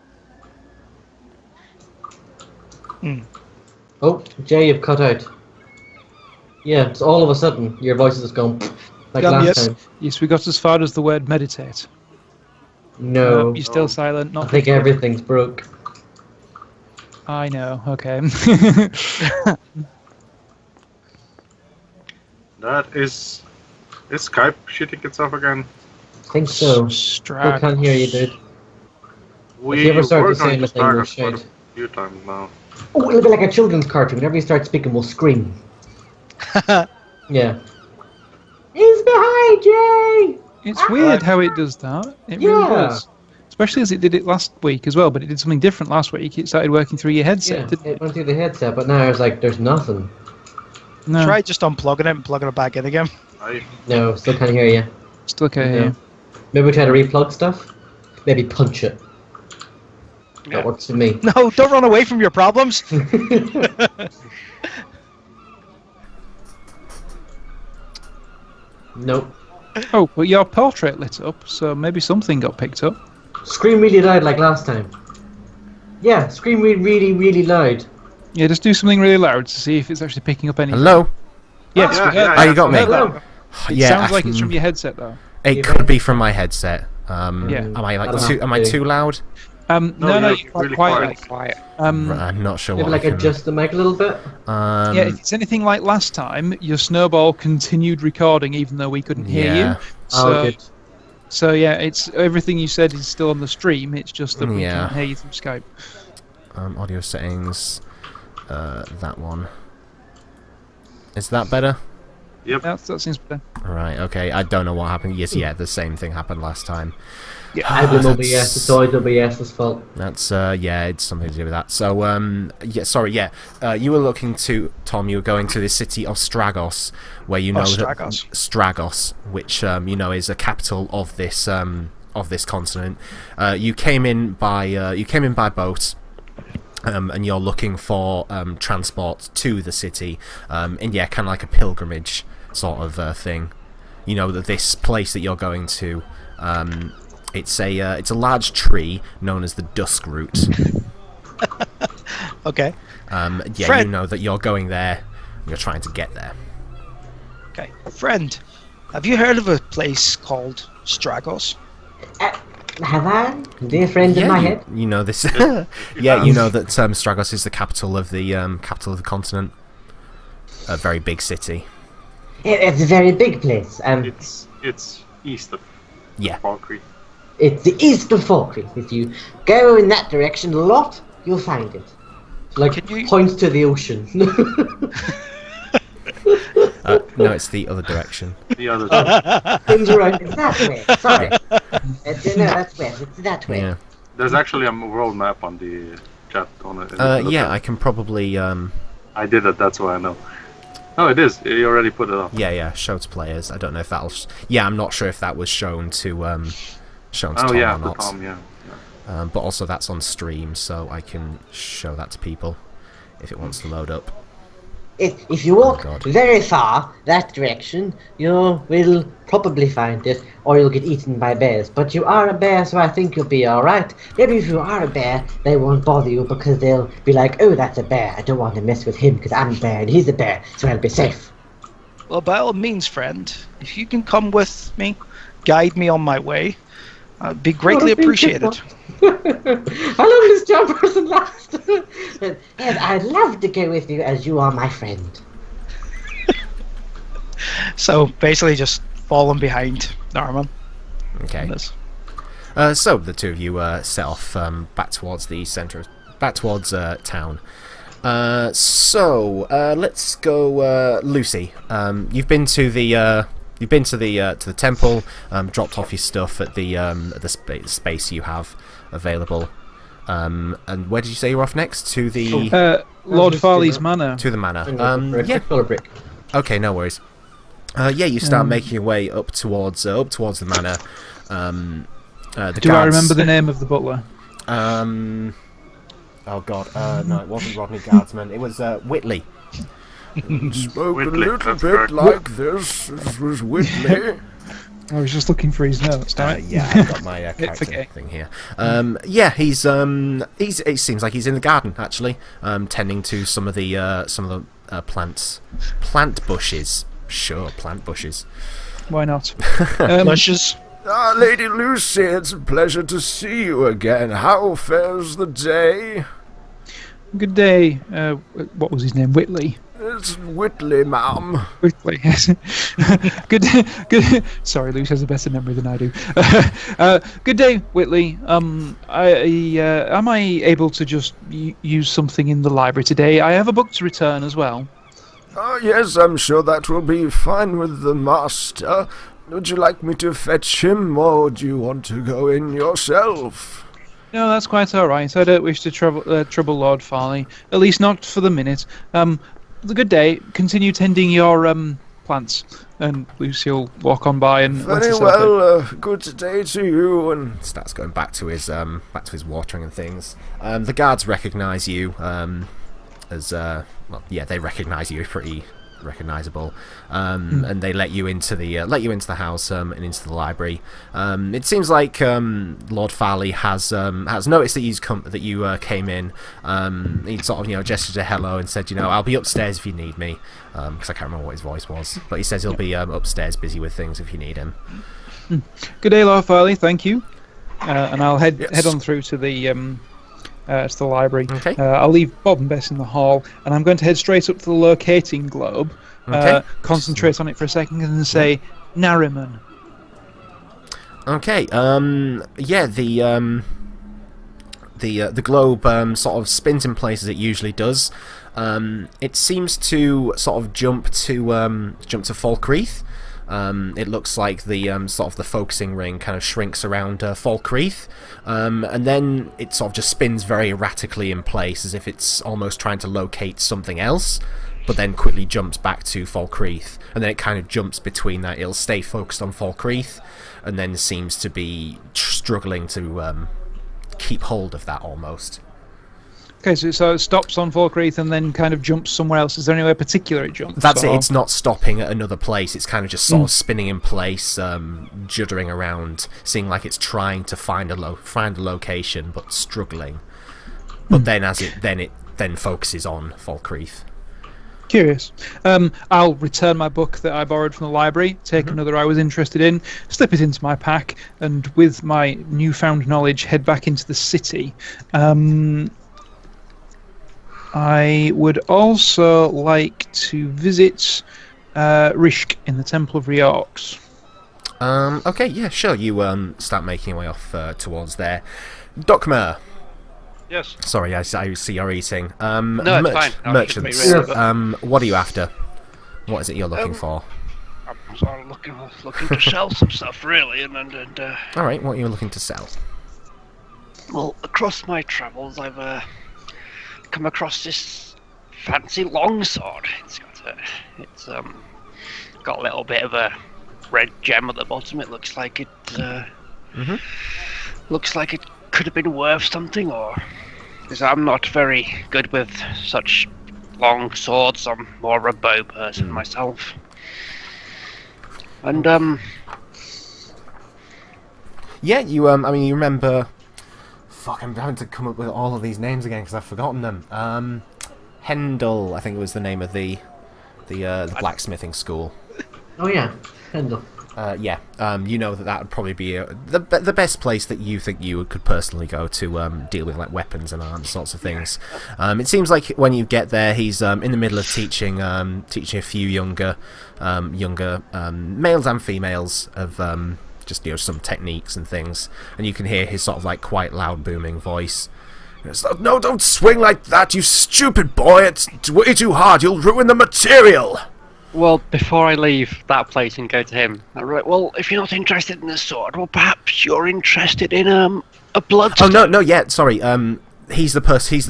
Oh, Jay, you've cut out. Yeah, it's all of a sudden your voice has gone like last time. Yes, we got as far as the word meditate. No, You're still silent. Not I think everything's broke. I know. Okay. That is Skype shitting itself again? I think so. Still can't hear you, dude. We If you ever start were to say going to anything, we'll start quite shout. a few times now. Oh, it'll be like a children's cartoon. Whenever you start speaking, we'll scream. Yeah. He's behind Jay! It's weird how it does that. It really does. Especially as it did it last week as well, but it did something different last week. It started working through your headset. Yeah, it went through the headset, but now I was like, there's nothing. No, Try just unplugging it and plugging it back in again. No, still can't hear you. still can't hear you. Maybe we try to replug stuff? Maybe punch it. Yeah. That works for me. No, don't run away from your problems. Nope. Oh, but your portrait lit up, so maybe something got picked up. Scream really loud like last time. Yeah, scream really, really loud. Yeah, just do something really loud to see if it's actually picking up anything. Hello? Yes, Yeah, we heard yeah, that. you got me. Hello. It Yeah, sounds like it's from your headset, though. It could be from my headset. Yeah. Am I I don't am I know. too loud? No, you're you're quite really quiet. quiet. I'm not sure Maybe what like I can... adjust the mic a little bit. Yeah, if it's anything like last time, your snowball continued recording even though we couldn't hear Yeah. you. Oh, good. So yeah, it's everything you said is still on the stream. It's just that we Yeah. can't hear you through Skype. Audio settings. That one. Is that better? Yep. That seems better. Right, okay. I don't know what happened. Yes, yeah, the same thing happened last time. I blame OBS. It's always OBS's fault. That's, yeah, it's something to do with that. So, yeah, sorry, yeah. You were looking to, Tom, you were going to the city of Stragos, where you know Stragos. Stragos, which, you know, is a capital of this continent. You came in by boat. And you're looking for transport to the city, and yeah, kind of like a pilgrimage sort of thing. You know that this place that you're going to, it's a large tree known as the Dusk Root. Okay. Yeah, Fred. you know that you're going there. And you're trying to get there. Okay. Friend, have you heard of a place called Stragos? Have I? Dear friend in my head? you know this. Yeah, you know that Stragos is the capital of the continent. A very big city. It's a very big place. It's east of Yeah. Falkreath. It's the east of Falkreath. If you go in that direction a lot, you'll find it. Like, Can you- points to the ocean. No, it's the other direction. The other side. Things are right. It's that way. Sorry. No, that's west. It's that way. Yeah. There's actually a world map on the chat on it. Yeah, I can probably. I did it. That's why I know. Oh, it is. You already put it up. Yeah, show to players. I don't know if that'll. Yeah, I'm not sure if that was shown to Oh Tom yeah, or the not. Tom. Yeah. But also that's on stream, so I can show that to people if it wants to load up. If you walk very far that direction, you will probably find it, or you'll get eaten by bears. But you are a bear, so I think you'll be alright. Maybe if you are a bear, they won't bother you because they'll be like, oh, that's a bear. I don't want to mess with him because I'm a bear and he's a bear, so I'll be safe. Well, by all means, friend, if you can come with me, guide me on my way, I'd be greatly appreciated. How long does John person last? Yes, I'd love to go with you as you are my friend. So basically just falling behind Narimen. Okay. So the two of you set off back towards the centre, back towards town. Let's go, Luci. You've been to the temple, dropped off your stuff at the space you have available. And where did you say you're off next? To the Lord Farley's manor. To the manor. Yeah. Brick. Okay, no worries. You start making your way up towards the manor. Do I remember the name of the butler? Oh God, no, it wasn't Rodney Guardsman. It was Whitley. Spoke a little bit like this. This was Whitley. I was just looking for his notes. I've got my character thing here. He's it seems like he's in the garden actually, tending to some of the plant bushes. Sure, plant bushes. Why not? Bushes. Lady Luci, it's a pleasure to see you again. How fares the day? Good day. What was his name? Whitley. It's Whitley, ma'am. Whitley, yes. Good. Sorry, Lucy has a better memory than I do. Good day, Whitley. Am I able to just use something in the library today? I have a book to return as well. Oh, yes, I'm sure that will be fine with the master. Would you like me to fetch him, or do you want to go in yourself? No, that's quite all right. I don't wish to trouble Lord Farley, at least not for the minute. Good day. Continue tending your plants, and Lucy will walk on by and. Very well. Good day to you. And starts going back to his watering and things. The guards recognise you as they recognise you pretty recognisable, and they let you into the house and into the library. It seems like Lord Farley has noticed that you came in. He sort of gestured a hello and said, I'll be upstairs if you need me, because I can't remember what his voice was, but he says he'll be upstairs busy with things if you need him. Good day, Lord Farley. Thank you. And I'll head on through to the library. Okay. I'll leave Bob and Bess in the hall, and I'm going to head straight up to the locating globe, concentrate on it for a second, and then say, Narimen. Okay. The globe sort of spins in place as it usually does. It seems to sort of jump to Falkreath. It looks like the sort of the focusing ring kind of shrinks around Falkreath, and then it sort of just spins very erratically in place as if it's almost trying to locate something else, but then quickly jumps back to Falkreath, and then it kind of jumps between that. It'll stay focused on Falkreath, and then seems to be struggling to keep hold of that almost. Okay, so it stops on Falkreath and then kind of jumps somewhere else. Is there anywhere particular it jumps? That's it. It's not stopping at another place. It's kind of just sort of spinning in place, juddering around, seeming like it's trying to find a location, but struggling. But then it focuses on Falkreath. Curious. I'll return my book that I borrowed from the library, take another I was interested in, slip it into my pack, and with my newfound knowledge, head back into the city. I would also like to visit Rishk in the Temple of Reorx. Okay, yeah, sure. You start making your way off towards there. Dokmah. Yes. Sorry, I see you're eating. No, it's fine. Merchants. What are you after? What is it you're looking for? I'm sort of looking to sell some stuff, really, and all right, what are you looking to sell? Well, across my travels, I've come across this fancy longsword. It's got a little bit of a red gem at the bottom. It looks like it could have been worth something, or because I'm not very good with such long swords. I'm more of a bow person myself. And yeah, you I mean, you remember? Fuck, I'm having to come up with all of these names again because I've forgotten them. Hendel, I think it was the name of the blacksmithing school. Oh yeah, Hendel. Yeah, you know that would probably be the best place that you think you could personally go to deal with like weapons and arms sorts of things. It seems like when you get there, he's in the middle of teaching a few younger males and females of just some techniques and things, and you can hear his sort of like quite loud booming voice. No, don't swing like that, you stupid boy! It's way too hard. You'll ruin the material. Well, before I leave that place and go to him, I'm like, well, if you're not interested in the sword, well, perhaps you're interested in a bloodstone. Oh no, yeah, sorry. He's the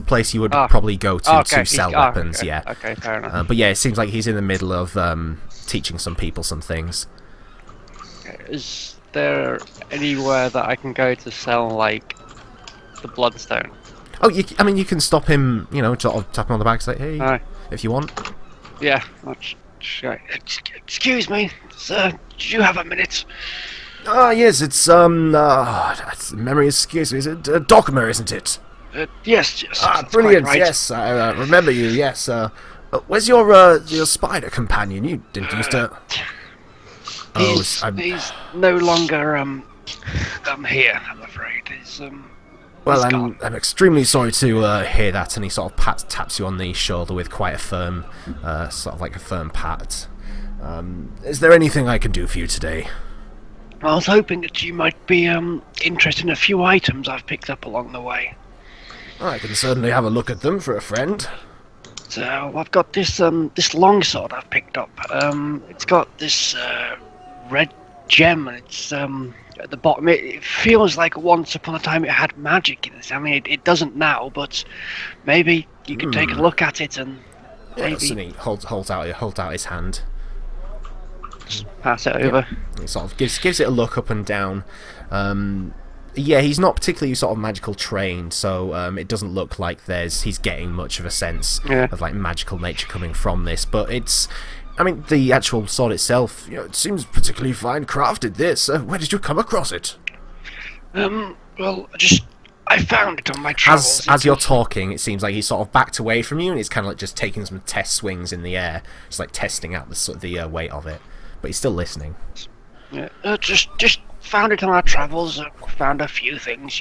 place you would probably go to sell weapons. Okay. Yeah. Okay, fair enough. But yeah, it seems like he's in the middle of teaching some people some things. Is there anywhere that I can go to sell like the bloodstone? Oh, I mean, you can stop him. Sort of tap him on the back, say, "Hey," if you want. Yeah. Excuse me, sir. Do you have a minute? Yes, it's memory escapes me. Is it Dokmah, isn't it? Yes. Brilliant. Right. Yes, I remember you. Yes. Where's your spider companion? You didn't used to. He's no longer here. I'm afraid. Well, I'm extremely sorry to hear that, and he sort of taps you on the shoulder with quite a firm, sort of like a firm pat. Is there anything I can do for you today? I was hoping that you might be interested in a few items I've picked up along the way. I can certainly have a look at them for a friend. So I've got this longsword I've picked up. It's got this red gem, and it's at the bottom. It feels like once upon a time it had magic in it. I mean, it doesn't now, but maybe you could take a look at it and maybe... Yes, and he holds out his hand. Just pass it over. Yeah. He sort of gives it a look up and down. Yeah, he's not particularly sort of magical trained, so it doesn't look like he's getting much of a sense of like magical nature coming from this. But I mean, the actual sword itself, it seems particularly fine crafted. This, where did you come across it? Well, I found it on my travels. As you're talking, it seems like he's sort of backed away from you, and he's kind of like just taking some test swings in the air, just like testing out the weight of it. But he's still listening. Yeah, just found it on our travels. Found a few things,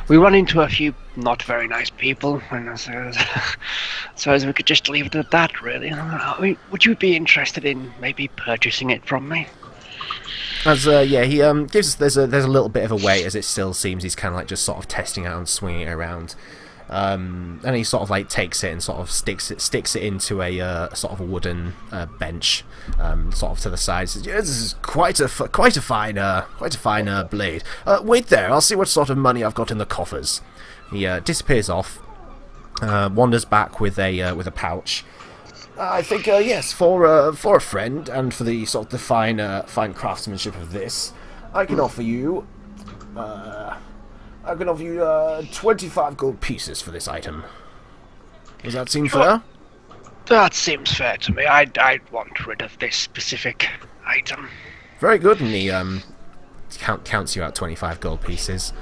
we run into a few not very nice people, and I suppose we could just leave it at that, really. I mean, would you be interested in maybe purchasing it from me? He gives there's a little bit of a wait, as it still seems he's kind of like just sort of testing out and swinging it around. And he sort of like takes it and sort of sticks it into a sort of a wooden bench, sort of to the side. Says, "Yeah, this is quite a fine blade. Wait there, I'll see what sort of money I've got in the coffers." He disappears off, wanders back with a pouch. I think yes, for a friend and for the sort of the fine craftsmanship of this, I can offer you. I can offer you 25 gold pieces for this item. Does that seem fair? That seems fair to me. I'd want rid of this specific item. Very good, and he counts you out 25 gold pieces.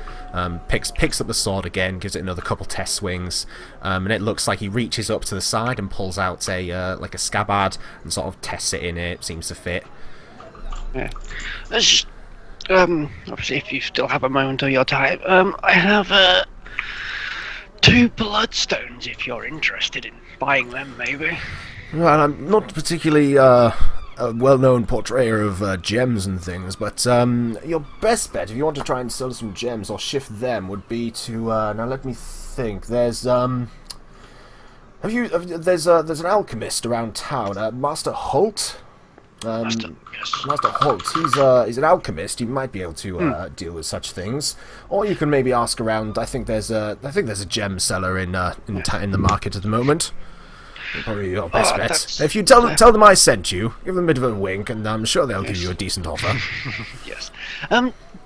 Picks up the sword again, gives it another couple test swings, and it looks like he reaches up to the side and pulls out a scabbard and sort of tests it in it. Seems to fit. Yeah. Obviously, if you still have a moment of your time, I have 2 bloodstones if you're interested in buying them, maybe. Well, I'm not particularly a well-known portrayer of gems and things, but your best bet, if you want to try and sell some gems or shift them, would be to now let me think. There's there's an alchemist around town, Master Holt. Master Holt, he's an alchemist. He might be able to deal with such things, or you can maybe ask around. I think there's a gem seller in the market at the moment. Probably your best bet. If you tell them I sent you, give them a bit of a wink, and I'm sure they'll give you a decent offer. Yes.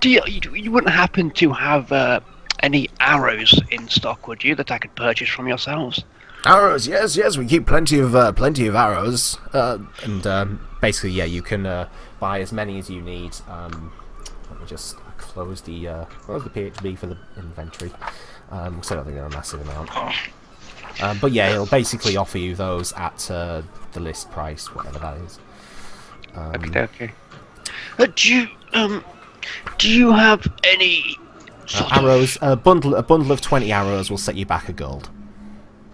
You wouldn't happen to have any arrows in stock, would you, that I could purchase from yourselves? Arrows, yes, we keep plenty of arrows, and basically, yeah, you can buy as many as you need. Let me just close the PHB for the inventory, because I don't think they're a massive amount. But yeah, he'll basically offer you those at the list price, whatever that is. Okay. Do you have any arrows? A bundle of 20 arrows will set you back a gold.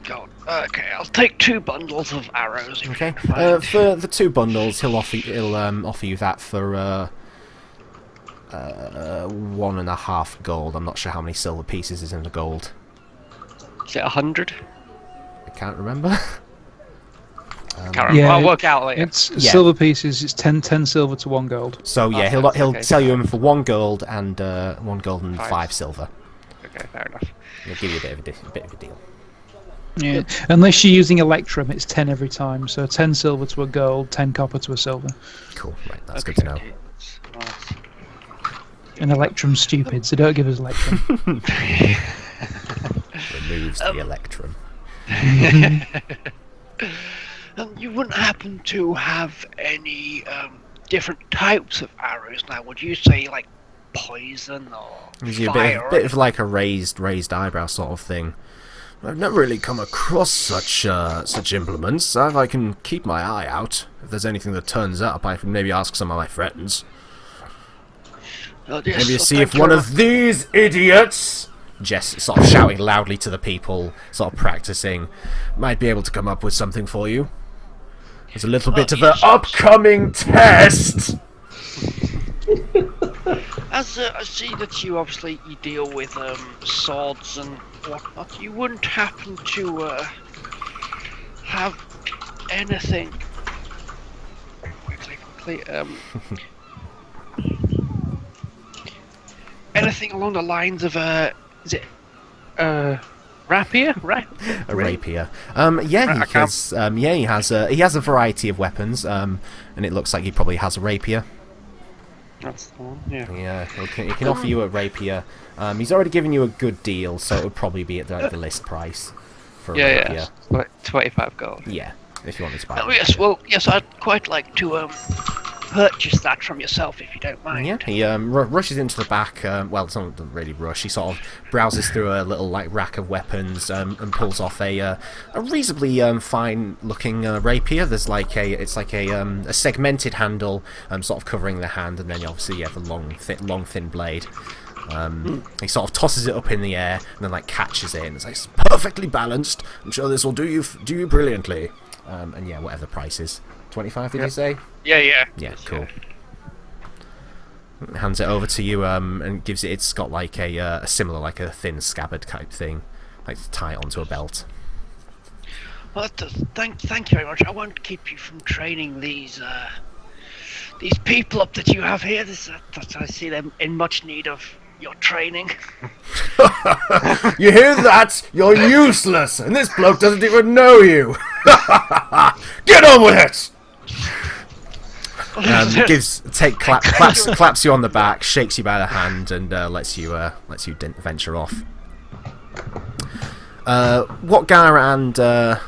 Gold. Okay, I'll take 2 bundles of arrows. Okay. For the 2 bundles, he'll offer you that for 1.5 gold. I'm not sure how many silver pieces is in the gold. Is it 100? I can't remember. I'll work out later. It's silver pieces. It's 10 silver to 1 gold. So yeah, he'll sell you them for 1 gold and 5 silver. Okay, fair enough. He'll give you a bit of a deal. Yeah, unless you're using Electrum, it's 10 every time. So 10 silver to a gold, 10 copper to a silver. Cool, right, that's good to know. And Electrum's stupid, so don't give us Electrum. Removes the Electrum. You wouldn't happen to have any different types of arrows now? Would you say like poison or fire? A bit of like a raised eyebrow sort of thing. I've never really come across such implements. If I can keep my eye out, if there's anything that turns up, I can maybe ask some of my friends. Maybe see if one of these idiots, Jess sort of shouting loudly to the people, sort of practicing, might be able to come up with something for you. There's a little bit of an upcoming test! As I see that you deal with swords and whatnot, you wouldn't happen to have anything quickly anything along the lines of is it rapier? A rapier. Yeah, he has a variety of weapons, and it looks like he probably has a rapier. That's the one, yeah. Yeah, he can offer you a rapier. He's already given you a good deal, so it would probably be at the list price for a rapier. Yeah, like 25 gold. Yeah, if you wanted to buy it. Yes, I'd quite like to purchase that from yourself, if you don't mind. Yeah, he rushes into the back. Well, it's not really rush. He sort of browses through a little rack of weapons and pulls off a reasonably fine-looking rapier. There's it's like a segmented handle, sort of covering the hand, and then obviously you have a long, thin blade. He sort of tosses it up in the air and then catches it, and it's it's perfectly balanced. I'm sure this will do you brilliantly. And yeah, whatever the price is. 25, did you say? Yeah. Yeah, cool. Hands it over to you, and gives it. It's got a similar, a thin scabbard type thing, to tie it onto a belt. Well, thank you very much. I won't keep you from training these people up that you have here. I see them in much need of your training. You hear that? You're useless, and this bloke doesn't even know you. Get on with it. Claps you on the back, shakes you by the hand, and lets you venture off. Wottgar and the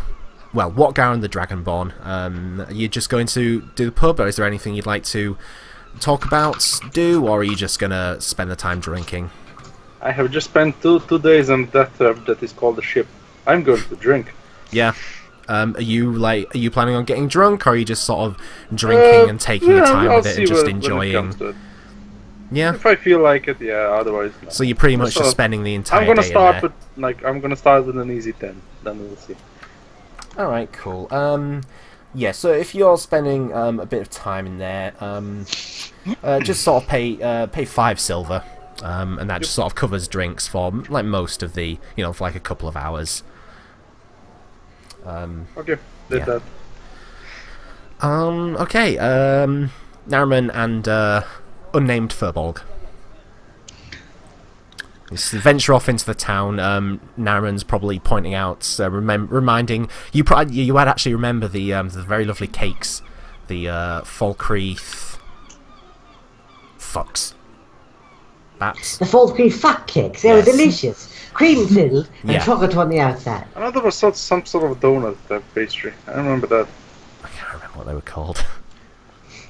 Dragonborn. Are you just going to do the pub, or is there anything you'd like to talk about, or are you just gonna spend the time drinking? I have just spent two days on that is called the ship. I'm going to drink. Yeah. Are you planning on getting drunk, or are you just sort of drinking and taking your time with it and just enjoying? Yeah. If I feel like it, yeah. Otherwise, no. So you're pretty much just spending the entire day I'm gonna start with an easy 10. Then we'll see. All right, cool. Yeah. So if you're spending a bit of time in there, just sort of pay 5 silver, and that just sort of covers drinks for most of the for a couple of hours. Okay, did that. Okay, Narimen and unnamed Furbolg. Just venture off into the town. Narimen's probably pointing out, reminding you. You would actually remember the very lovely cakes, the Falkreath. Fucks. Bats. The Falkreath fat cakes. They were delicious. Cream filled and chocolate on the outside. I know there was some sort of donut pastry. I remember that. I can't remember what they were called.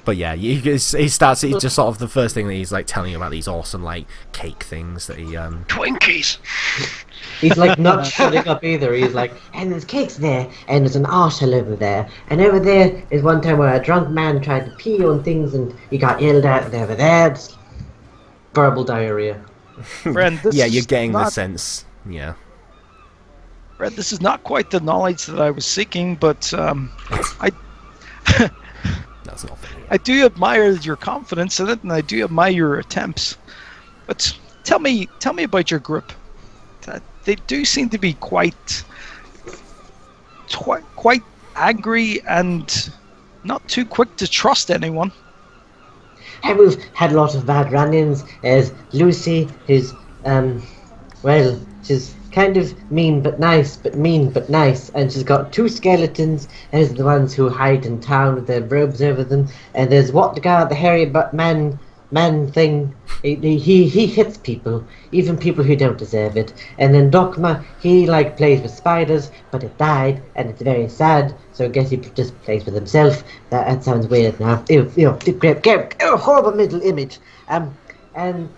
But yeah, he's just sort of the first thing that he's like telling you about these awesome like cake things that he Twinkies. He's like not shutting up either. He's like, and there's cakes there, and there's an arsehole over there, and over there is one time where a drunk man tried to pee on things and he got yelled at, and over there it's verbal diarrhea. Friend, this yeah, is you're getting not, the sense. Yeah. Friend, this is not quite the knowledge that I was seeking, but That's not funny. I do admire your confidence in it, and I do admire your attempts. But tell me about your group. They do seem to be quite angry and not too quick to trust anyone. And we've had a lot of bad run-ins. As Luci, who's she's kind of mean but nice, but mean but nice, and she's got two skeletons, and those are the ones who hide in town with their robes over them. And there's Wottgar, the hairy man thing. He hits people, even people who don't deserve it. And then Dokmah, he like plays with spiders, but it died, and it's very sad. So I guess he just plays with himself. That sounds weird now. Horrible mental image. And then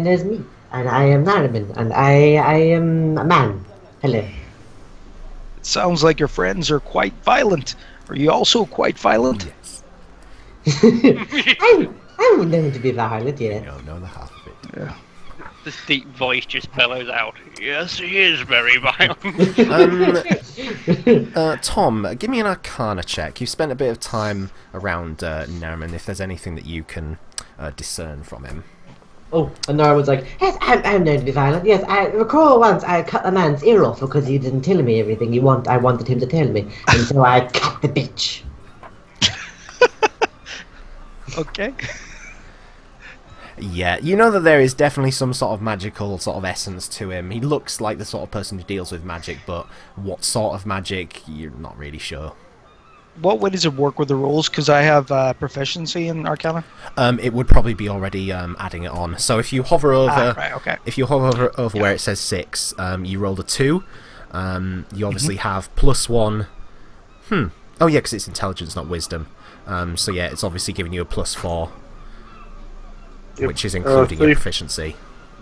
there's me, and I am Narimen, and I am a man. Hello. It sounds like your friends are quite violent. Are you also quite violent? Yes. I'm known to be violent, yeah. No, the half of it. Yeah. This deep voice just bellows out. Yes, he is very violent. Tom, give me an Arcana check. You've spent a bit of time around Narimen. If there's anything that you can discern from him. oh, and Narimen's like, Yes, I'm known to be violent. Yes, I recall once I cut a man's ear off because he didn't tell me everything I wanted him to tell me. And so I cut the bitch. Okay. Yeah, you know that there is definitely some sort of magical sort of essence to him. He looks like the sort of person who deals with magic, but what sort of magic, you're not really sure. What way does it work with the rolls? Because I have proficiency in Arcana. It would probably be already adding it on. So if you hover over, if you hover over where it says 6, you rolled a 2. You obviously have +1. Oh yeah, because it's intelligence, not wisdom. So yeah, it's obviously giving you a +4. Yep. Which is including your proficiency.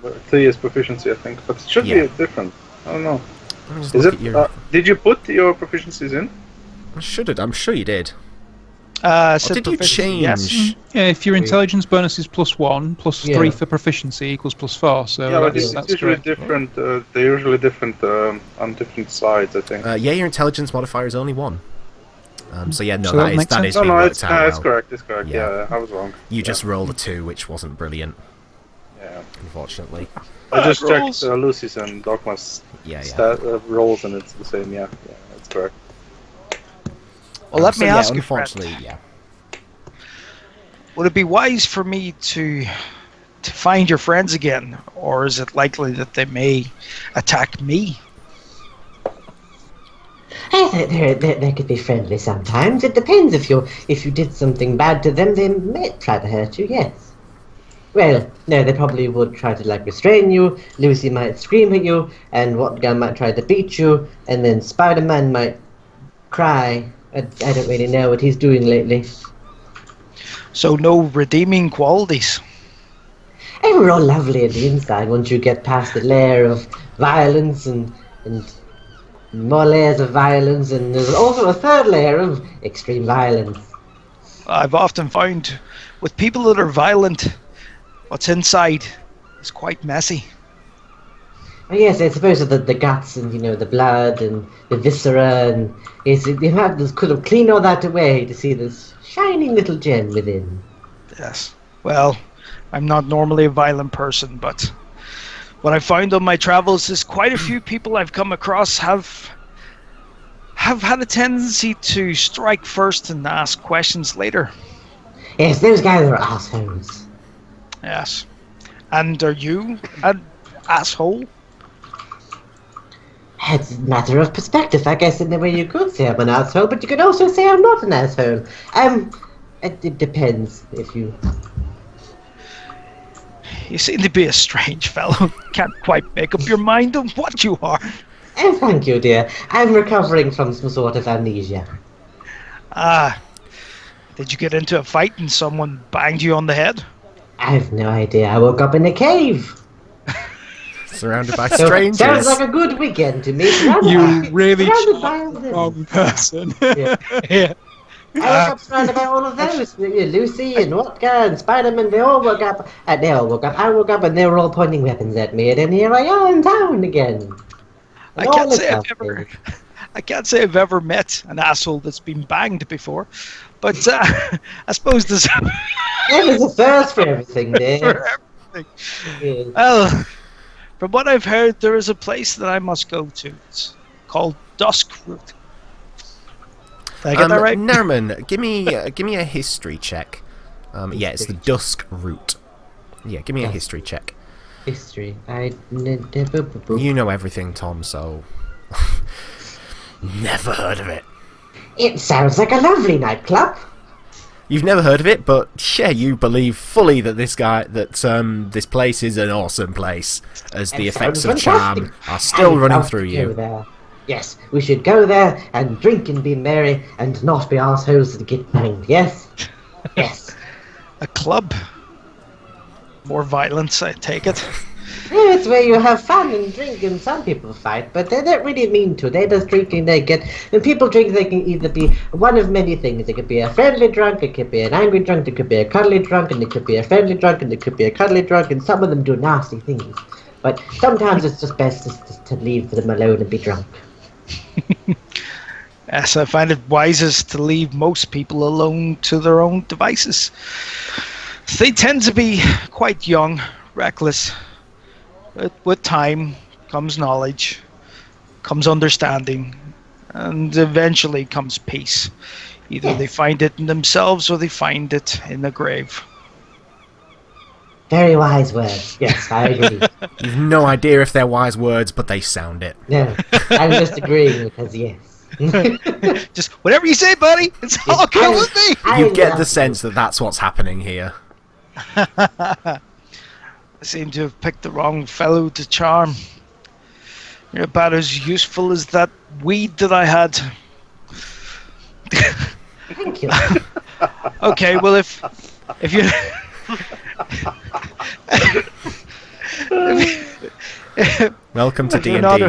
3 is proficiency, I think, but it should be different. I don't know. Is it? Did you put your proficiencies in? I should have. I'm sure you did. Or did you change? Yes. Yeah, if your intelligence bonus is +1, +3 for proficiency equals +4. So yeah, but that's usually correct. different. They're usually different on different sides, I think. Yeah, your intelligence modifier is only 1. So yeah, no, So that is makes sense. being worked out it's well. correct. It's correct. Yeah. Yeah, I was wrong. You just rolled a 2, which wasn't brilliant, Yeah. unfortunately. I just checked rolls. Luci's and Dokmah's Yeah. rolls, and it's the same. Yeah, that's correct. Well, let me ask you, unfortunately, friend, would it be wise for me to find your friends again, or is it likely that they may attack me? They could be friendly sometimes. It depends if you did something bad to them, they might try to hurt you, yes. Well, no, they probably would try to restrain you, Luci might scream at you, and Wottgar might try to beat you, and then Spider-Man might cry. I don't really know what he's doing lately. So no redeeming qualities. Hey, we're all lovely at the inside once you get past the layer of violence and more layers of violence, and there's also a third layer of extreme violence. I've often found with people that are violent, what's inside is quite messy. Oh, yes, I suppose the guts and the blood and the viscera, and yes, you have to could have cleaned all that away to see this shining little gem within. Yes. Well, I'm not normally a violent person, but what I found on my travels is quite a few people I've come across have had a tendency to strike first and ask questions later. Yes, those guys are assholes. Yes. And are you an asshole? It's a matter of perspective, I guess, in the way you could say I'm an asshole, but you could also say I'm not an asshole. It depends if you... You seem to be a strange fellow. Can't quite make up your mind on what you are. Oh, thank you, dear. I'm recovering from some sort of amnesia. Did you get into a fight and someone banged you on the head? I've no idea. I woke up in a cave. Surrounded by strangers. Sounds like a good weekend to me. You really surrounded by all of them. wrong person. Yeah. I woke up surrounded by all of those. Lucy and Wottgar and Spider-Man, they all woke up. I woke up and they were all pointing weapons at me. And then here I am in town again. I can't say I've ever met an asshole that's been banged before, but I suppose there's... There's a first for everything, dear. For everything. Yeah. Well, from what I've heard, there is a place that I must go to. It's called Duskroot. Did I get that right? Narimen, give me a history check. Yeah, it's the Duskroot. Yeah, give me a history check. History. You know everything, Tom, so... Never heard of it. It sounds like a lovely nightclub. You've never heard of it, but yeah, you believe fully that this place is an awesome place, as the effects of charm are still running through you. There. Yes, we should go there and drink and be merry and not be assholes that get banged. Yes? Yes. A club. More violence, I take it. Yeah, it's where you have fun and drink, and some people fight, but they don't really mean to. They just drinking. When people drink, they can either be one of many things. It could be a friendly drunk, it could be an angry drunk, it could be a cuddly drunk, and it could be a friendly drunk, and it could be a cuddly drunk, and some of them do nasty things. But sometimes it's just best just to leave them alone and be drunk. Yes, I find it wisest to leave most people alone to their own devices. They tend to be quite young, reckless. With time comes knowledge, comes understanding, and eventually comes peace. Either they find it in themselves or they find it in the grave. Very wise words. Yes, I agree. You've no idea if they're wise words, but they sound it. No, I'm just agreeing because yes. Just whatever you say, buddy. It's all good with me. You get the sense that that's what's happening here. I seem to have picked the wrong fellow to charm. You're about as useful as that weed that I had. Thank you. Okay, well if you Welcome to D&D.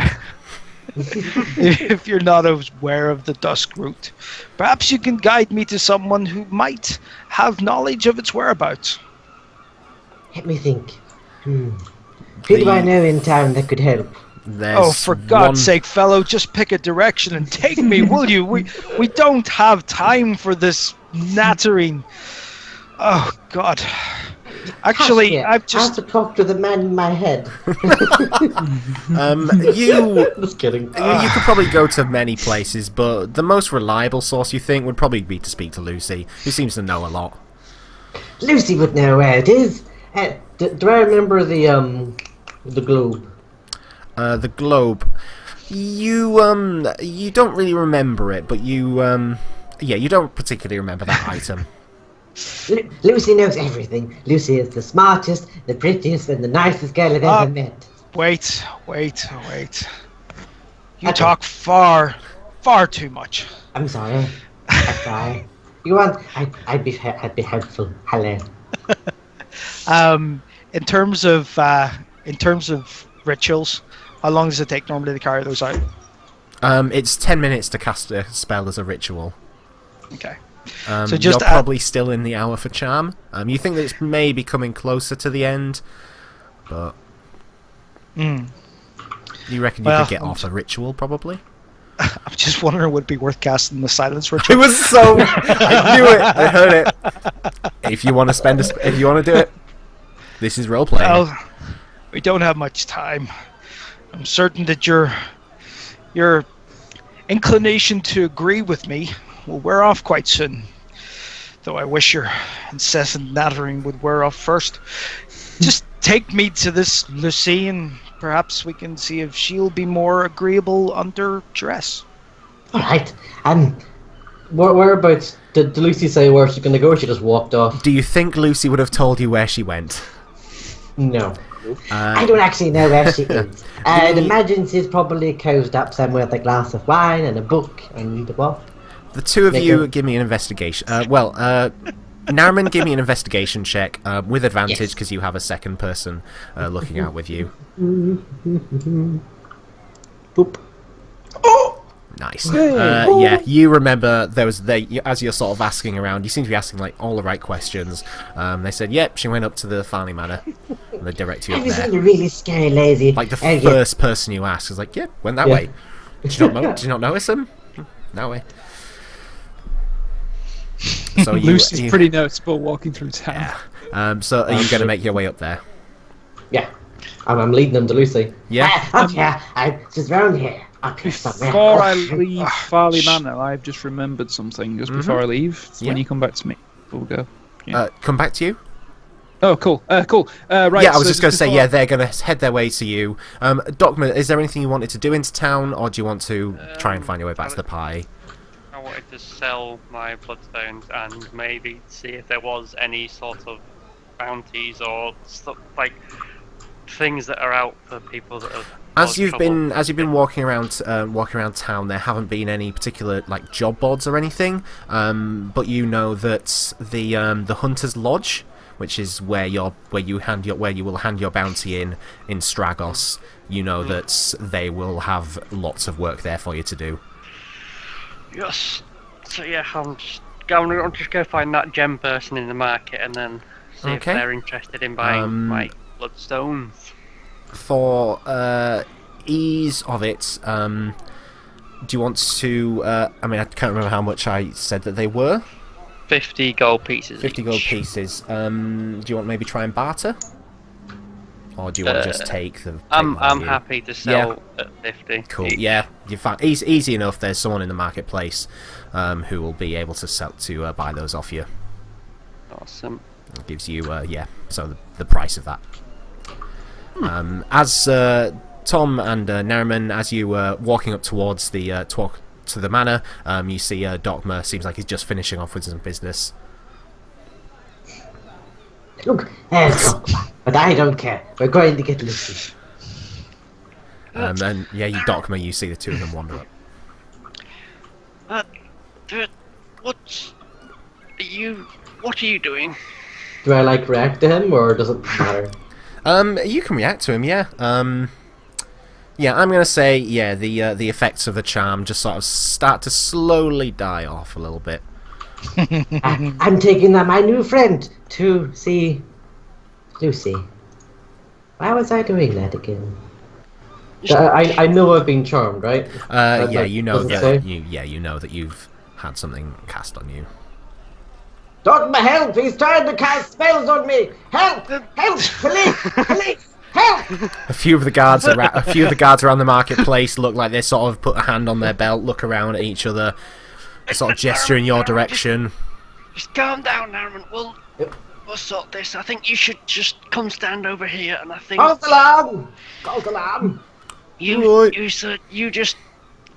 If you're not aware of the Duskroot, perhaps you can guide me to someone who might have knowledge of its whereabouts. Let me think. Who do I know in town that could help? Oh, for God's sake, fellow, just pick a direction and take me, will you? We don't have time for this nattering. Oh, God. Actually, I've just... I have to talk to the man in my head. Just kidding. You could probably go to many places, but the most reliable source you think would probably be to speak to Lucy, who seems to know a lot. Lucy would know where it is. Do I remember the globe? The globe. You don't really remember it, but you don't particularly remember that item. Lucy knows everything. Lucy is the smartest, the prettiest, and the nicest girl I've ever met. Wait. You talk far too much. I'm sorry. I try. You want? I'd be helpful. Hello. In terms of rituals, how long does it take normally to carry those out? It's 10 minutes to cast a spell as a ritual. Okay. So just you're probably still in the hour for charm. You think that it's maybe coming closer to the end, but you reckon you could get off a ritual probably? I'm just wondering, would it be worth casting the silence ritual? It was so. I knew it. I heard it. If you want to do it, this is role playing. Well, we don't have much time. I'm certain that your inclination to agree with me will wear off quite soon. Though I wish your incessant nattering would wear off first. Just take me to this Luci, and perhaps we can see if she'll be more agreeable under duress. Alright. Whereabouts did Lucy say where she's going to go, or she just walked off? Do you think Lucy would have told you where she went? No. I don't actually know where she is. I'd imagine she's probably cozy up somewhere with a glass of wine and a book and what? The two of you give me an investigation. Narimen, give me an investigation check with advantage because you have a second person looking out with you. Boop. Oh! Nice. Yeah, you remember as you're sort of asking around, you seem to be asking like all the right questions. They said, "Yep, she went up to the Farley Manor." And they direct you up there. You're really scary, lazy. Like the first person you asked is like, "Yep, went that way." Did you not notice him? That way. So Lucy's pretty noticeable walking through town. Yeah. So are you going to make your way up there? Yeah. I'm leading them to Lucy. Yeah. I'm just round here. Before I leave Farley Manor, I've just remembered something. Just before I leave, when you come back to me, we'll go. Yeah. Come back to you? Oh, cool. Cool. Right. Yeah, I was just going to say, they're going to head their way to you. Dokmah, is there anything you wanted to do into town, or do you want to try and find your way back to the pie? I wanted to sell my bloodstones and maybe see if there was any sort of bounties or stuff, like things that are out for people that have. As you've been walking around town, there haven't been any particular like job boards or anything. But you know that the Hunter's Lodge, which is where you will hand your bounty in Stragos, you know that they will have lots of work there for you to do. Yes. So yeah, I'm just go find that gem person in the market and then see if they're interested in buying my bloodstones. For ease of it, do you want to? I mean, I can't remember how much I said that they were. 50 gold pieces. 50 gold pieces. Do you want maybe try and barter, or do you want to just take the? I'm happy to sell at 50. Cool. Yeah, you find easy enough. There's someone in the marketplace who will be able to buy those off you. Awesome. It gives you so the price of that. As Tom and Narimen, as you were walking up towards the to the manor, you see Dokmah. Seems like he's just finishing off with some business. Look, Dokmah, but I don't care. We're going to get Lucy. And Dokmah, you see the two of them wander up. What are you doing? Do I react to him, or does it matter? You can react to him, yeah. Yeah, I'm gonna say, the effects of the charm just sort of start to slowly die off a little bit. I'm taking my new friend to see Lucy. Why was I doing that again? I know I've been charmed, right? You know that you've had something cast on you. Dokmah, help! He's trying to cast spells on me! Help! Help! Police! Police! Help! A few of the guards around the marketplace look like they sort of put a hand on their belt, look around at each other, sort of gesture in your direction. Just calm down, Narimen. We'll sort this. I think you should just come stand over here, and I think. False alarm! False alarm! You just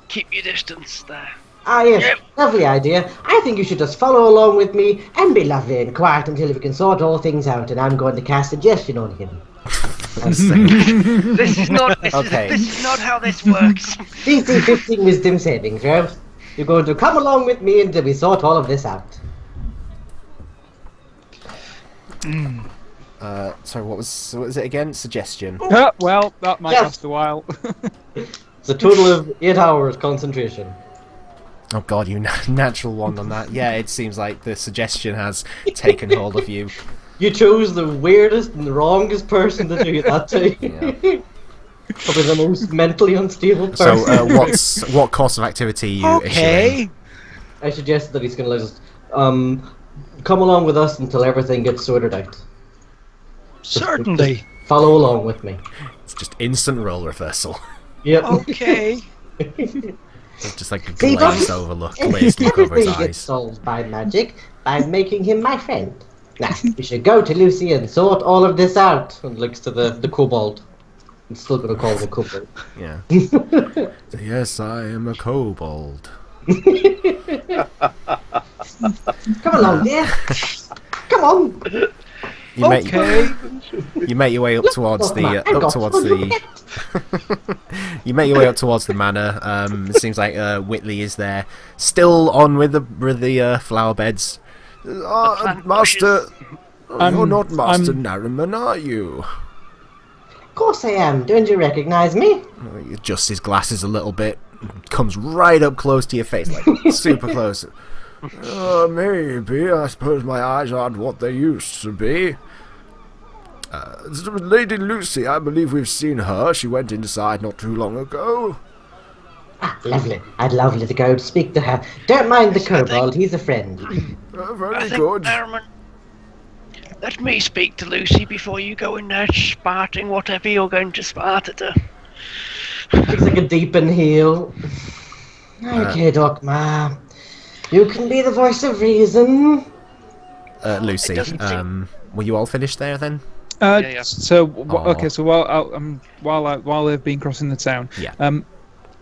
keep your distance there. Ah, yes, lovely idea. I think you should just follow along with me and be lovely and quiet until we can sort all things out, and I'm going to cast suggestion on him. This is not how this works. DC 15 wisdom saving throw. You're going to come along with me until we sort all of this out. Sorry, what was it again? Suggestion. Well, that might last a while. It's a total of 8 hours concentration. Oh god, you natural one on that. Yeah, it seems like the suggestion has taken hold of you. You chose the weirdest and the wrongest person to do that to. Yeah. Probably the most mentally unstable person. So, what course of activity are you issuing? I suggest that he's going to let us come along with us until everything gets sorted out. Certainly. Just follow along with me. It's just instant role reversal. Yep. Okay. It's just like a glazed look over his Everything eyes. gets solved by magic, by making him my friend. Now, we should go to Lucy and sort all of this out. And looks to the kobold. I'm still going to call him a kobold. Yeah. Yes, I am a kobold. Come along, dear. Come on. You make your way up towards you make your way up towards the manor. It seems like Whitley is there, still on with the flower beds. Master, you're not Master Narimen, are you? Of course I am. Don't you recognize me? He adjusts his glasses a little bit, comes right up close to your face, like super close. Maybe. I suppose my eyes aren't what they used to be. Lady Luci, I believe we've seen her. She went inside not too long ago. Ah, lovely. I'd lovely to go speak to her. Don't mind the kobold, he's a friend. Very good. Let me speak to Luci before you go in there sparting whatever you're going to spart at her. Looks like a deep inhale. Okay, Dokmah. You can be the voice of reason. Luci, were you all finished there then? Yeah. So okay. So while they've been crossing the town,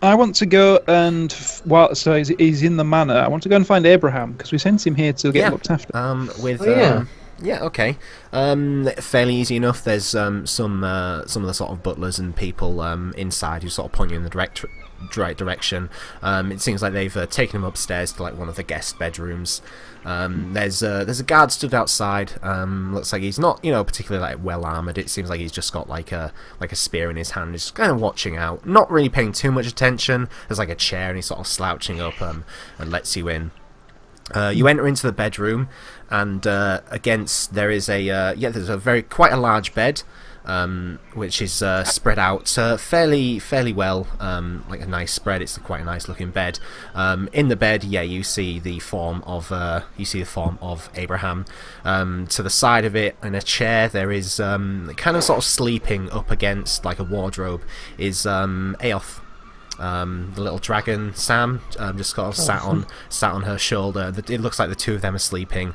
I want to go and he's in the manor. I want to go and find Abraham because we sent him here to get looked after. Yeah, okay. Fairly easy enough. There's some of the sort of butlers and people inside who sort of point you in the right direction. It seems like they've taken him upstairs to like one of the guest bedrooms. There's a guard stood outside. Looks like he's not particularly like well armored. It seems like he's just got like a spear in his hand. He's just kind of watching out, not really paying too much attention. There's like a chair and he's sort of slouching up and lets you in. You enter into the bedroom, and against there is there's quite a large bed, which is spread out fairly well, like a nice spread. It's quite a nice looking bed. In the bed, you see the form of Abraham. To the side of it, in a chair, there is kind of sort of sleeping up against like a wardrobe is Aoth. The little dragon Sam just kind of sat on her shoulder. It looks like the two of them are sleeping,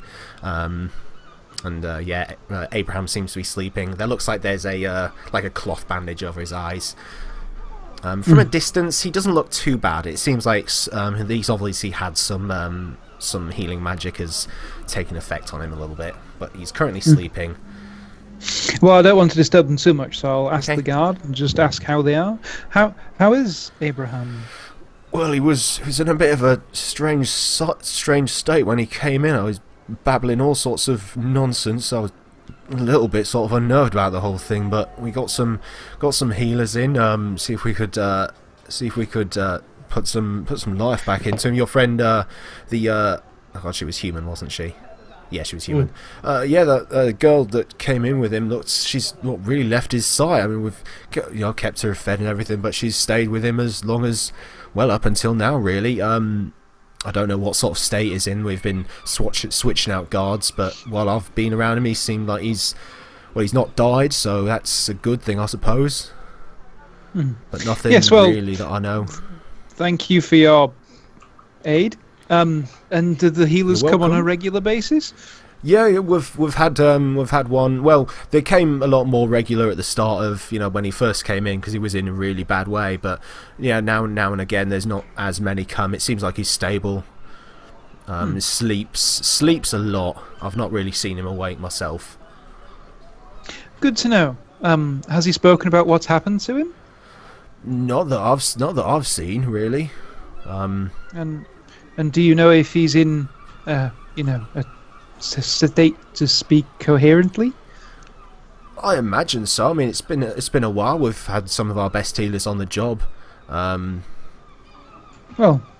Abraham seems to be sleeping. There looks like there's a cloth bandage over his eyes. From a distance, he doesn't look too bad. It seems like he's obviously had some healing magic has taken effect on him a little bit, but he's currently sleeping. Well, I don't want to disturb them too much, so I'll ask the guard and just ask how they are. How is Abraham? Well, he was in a bit of a strange state when he came in. I was babbling all sorts of nonsense. I was a little bit sort of unnerved about the whole thing, but we got some healers in. See if we could put some life back into him. Your friend, she was human, wasn't she? Yeah, she was human. The girl that came in with him she's not really left his side. I mean, we've kept her fed and everything, but she's stayed with him as long as, well, up until now, really. I don't know what sort of state he's in. We've been switching out guards, but while I've been around him, he seemed like he's not died, so that's a good thing, I suppose. But nothing really that I know. Thank you for your aid. And do the healers come on a regular basis? Yeah, we've had one. Well, they came a lot more regular at the start of when he first came in because he was in a really bad way. But now and again, there's not as many come. It seems like he's stable. Sleeps a lot. I've not really seen him awake myself. Good to know. Has he spoken about what's happened to him? Not that I've seen really. And do you know if he's in, a state to speak coherently? I imagine so. I mean, it's been a while. We've had some of our best healers on the job. Well,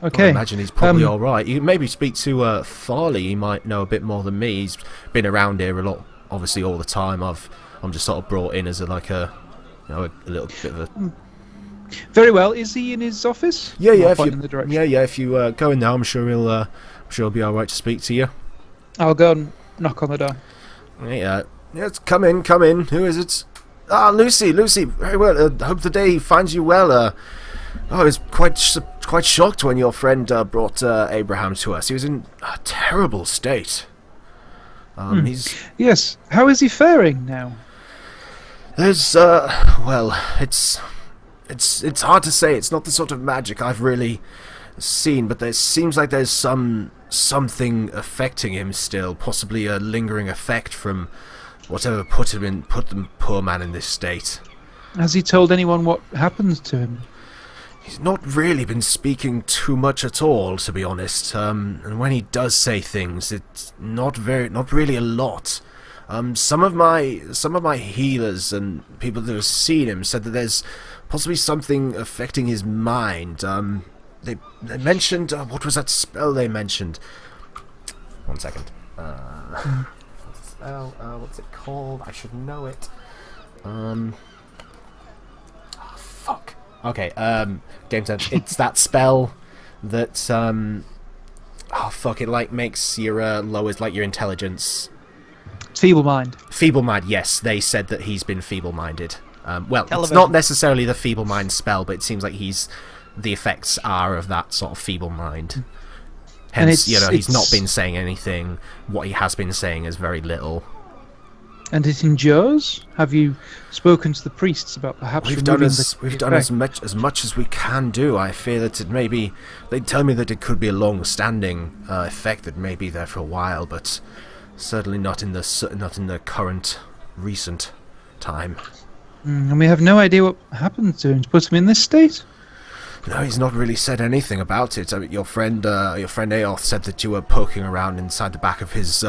okay. I imagine he's probably all right. You can maybe speak to Farley. He might know a bit more than me. He's been around here a lot, obviously all the time. I'm just sort of brought in as a little bit of a. Very well. Is he in his office? Yeah. If you go in there, I'm sure he'll be all right to speak to you. I'll go and knock on the door. Yeah. Yes, come in. Who is it? Ah, Luci. Very well. Hope the day finds you well. I was quite shocked when your friend brought Abraham to us. He was in a terrible state. Yes. How is he faring now? There's It's hard to say. It's not the sort of magic I've really seen, but there seems like there's something affecting him still, possibly a lingering effect from whatever put the poor man in this state. Has he told anyone what happens to him? He's not really been speaking too much at all, to be honest. And when he does say things, it's not really a lot. Some of my healers and people that have seen him said that there's possibly something affecting his mind. They mentioned what was that spell they mentioned? 1 second. What's the spell? What's it called? I should know it. Fuck. Okay. Game sense. It's that spell that it like makes your lowers like your intelligence. Feeble mind. Feeble mind. Yes, they said that he's been feeble-minded. It's not necessarily the feeble mind spell, but it seems like the effects are of that sort of feeble mind. Hence, he's not been saying anything. What he has been saying is very little. And it endures? Have you spoken to the priests about perhaps we've done as much as we can do. I fear that it may be. They tell me that it could be a long-standing effect that may be there for a while, but certainly not in the current recent time. And we have no idea what happened to him to put him in this state. No, he's not really said anything about it. I mean, your friend Aoth said that you were poking around inside the back of his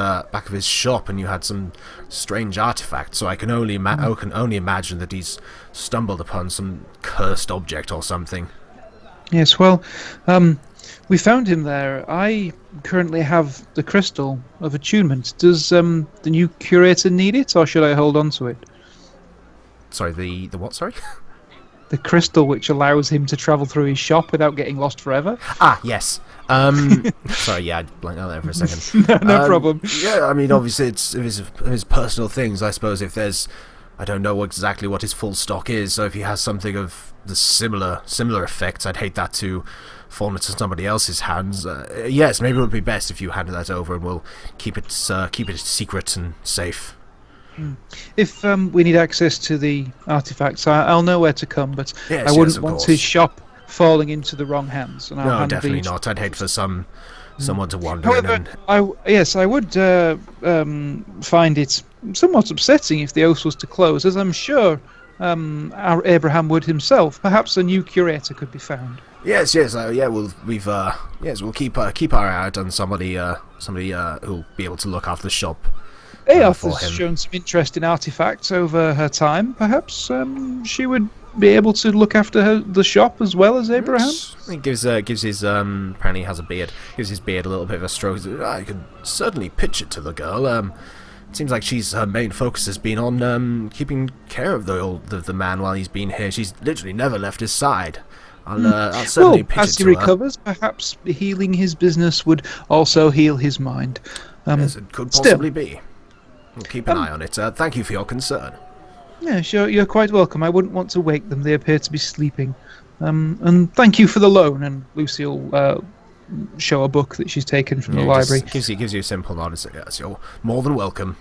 shop, and you had some strange artifacts. So I can only imagine that he's stumbled upon some cursed object or something. Yes, well, we found him there. I currently have the crystal of attunement. Does the new curator need it, or should I hold on to it? Sorry, the what? Sorry. The crystal which allows him to travel through his shop without getting lost forever. Ah, yes. Sorry, yeah, I blanked out there for a second. No problem. Yeah, I mean, obviously it's his personal things. I suppose if there's, I don't know exactly what his full stock is. So if he has something of the similar effects, I'd hate that to fall into somebody else's hands. Yes, maybe it would be best if you handed that over, and we'll keep it secret and safe. If we need access to the artifacts, I'll know where to come, but I wouldn't want his shop falling into the wrong hands. And no, definitely not. I'd hate for someone to wander However, in. And I would find it somewhat upsetting if the oath was to close, as I'm sure our Abraham would himself. Perhaps a new curator could be found. Yes. We'll keep our eye out on somebody who'll be able to look after the shop. Aoth has shown some interest in artifacts over her time. Perhaps she would be able to look after the shop as well as Abraham. He gives his apparently he has a beard. Gives his beard a little bit of a stroke. I can certainly pitch it to the girl. It seems like her main focus has been on keeping care of the man while he's been here. She's literally never left his side. I'll certainly pitch it to her. As he recovers, perhaps healing his business would also heal his mind. Yes, it could possibly be. We'll keep an eye on it. Thank you for your concern. Yeah, sure. You're quite welcome. I wouldn't want to wake them. They appear to be sleeping. And thank you for the loan. And Luci will show a book that she's taken from the library. Gives you a simple nod and says, yes, you're more than welcome.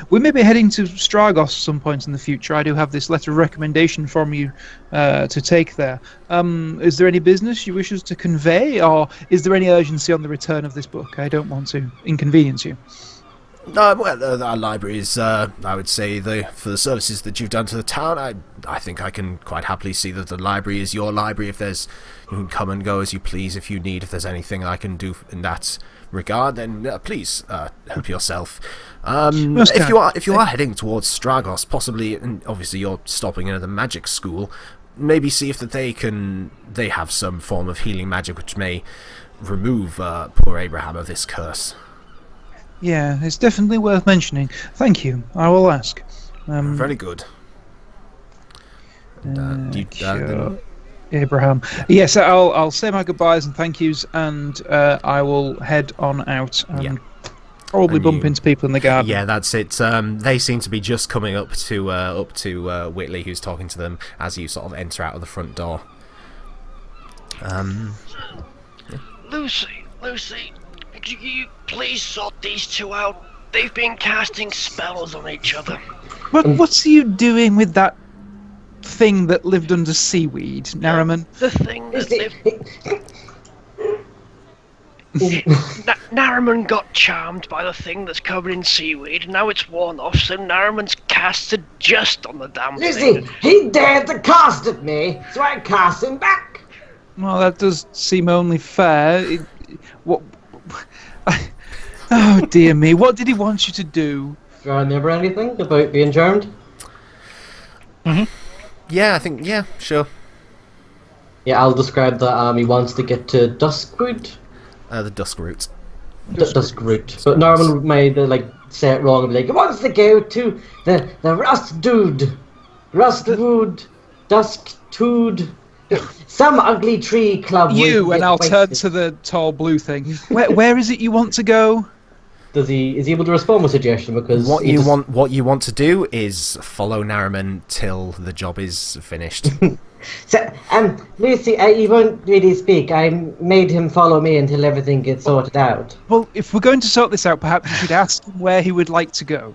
We may be heading to Stragos some point in the future. I do have this letter of recommendation from you to take there. Is there any business you wish us to convey, or is there any urgency on the return of this book? I don't want to inconvenience you. Our library is, I would say, for the services that you've done to the town, I think I can quite happily see that the library is your library. If you can come and go as you please. If you need, if there's anything I can do in that regard, then please help yourself. If you are heading towards Stragos, possibly, and obviously you're stopping in at the magic school, maybe see if they have some form of healing magic which may remove poor Abraham of this curse. Yeah, it's definitely worth mentioning. Thank you. I will ask. Very good. Abraham. Yes, I'll say my goodbyes and thank yous, and I will head on out and probably bump into people in the garden. Yeah, that's it. They seem to be just coming up to Whitley, who's talking to them as you sort of enter out of the front door. Luci, could you please sort these two out? They've been casting spells on each other. What's you doing with that thing that lived under seaweed, Narimen? The thing that lived... Narimen got charmed by the thing that's covered in seaweed, and now it's worn off, so Narimen's casted just on the damn Lucy, thing. he dared to cast at me, so I cast him back. Well, that does seem only fair. What? Oh dear me! What did he want you to do? Do I remember anything about being charmed? Yeah, I think, yeah, sure. Yeah, I'll describe that he wants to get to Duskwood. The Dusk Route. Duskroot. But Norman might say it wrong and be like, he wants to go to the Rustwood, Dusktood, some ugly tree club. And I'll turn to the tall blue thing. Where is it you want to go? Is he able to respond with suggestion? Because what you want to do is follow Narimen till the job is finished. So, Lucy, he won't really speak. I made him follow me until everything gets sorted out. Well, if we're going to sort this out, perhaps you should ask him where he would like to go.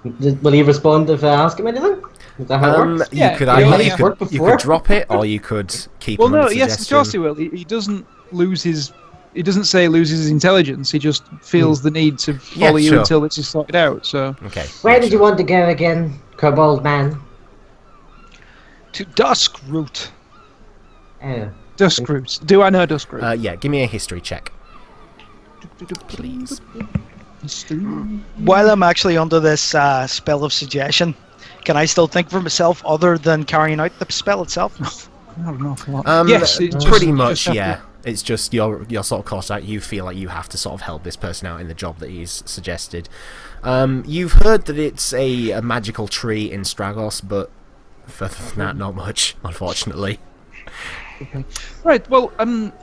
Will he respond if I ask him anything? Is that how it works? You could either you could drop it, or you could keep. Well, him no, on the yes, of course he will. He doesn't lose his. He doesn't say loses his intelligence. He just feels the need to follow you until this is sorted out. So. Okay. Where did you want to go again, Kobold Man? To Duskroot. Oh. Duskroot. Do I know Duskroot? Yeah, give me a history check. Please. While I'm actually under this spell of suggestion, can I still think for myself other than carrying out the spell itself? Not an awful lot. Yes, pretty much, yeah. It's just your sort of cost out. You feel like you have to sort of help this person out in the job that he's suggested. You've heard that it's a magical tree in Stragos, but further than that, not much, unfortunately. Okay. Right, well,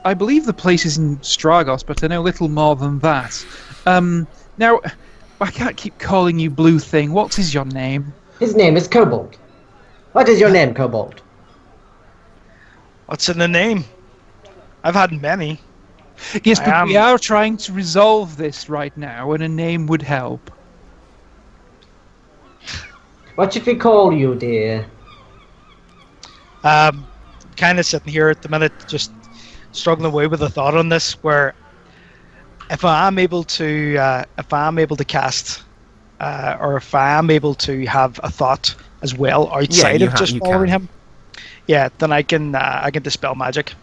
I believe the place is in Stragos, but I know little more than that. Now, I can't keep calling you Blue Thing. What is your name? His name is Kobold. What is your name, Kobold? What's in the name? I've had many. Yes, but we are trying to resolve this right now, and a name would help. What should we call you, dear? Kind of sitting here at the minute, just struggling away with a thought on this. Where if I am able to cast, or if I am able to have a thought as well outside of just following him, then I can dispel magic.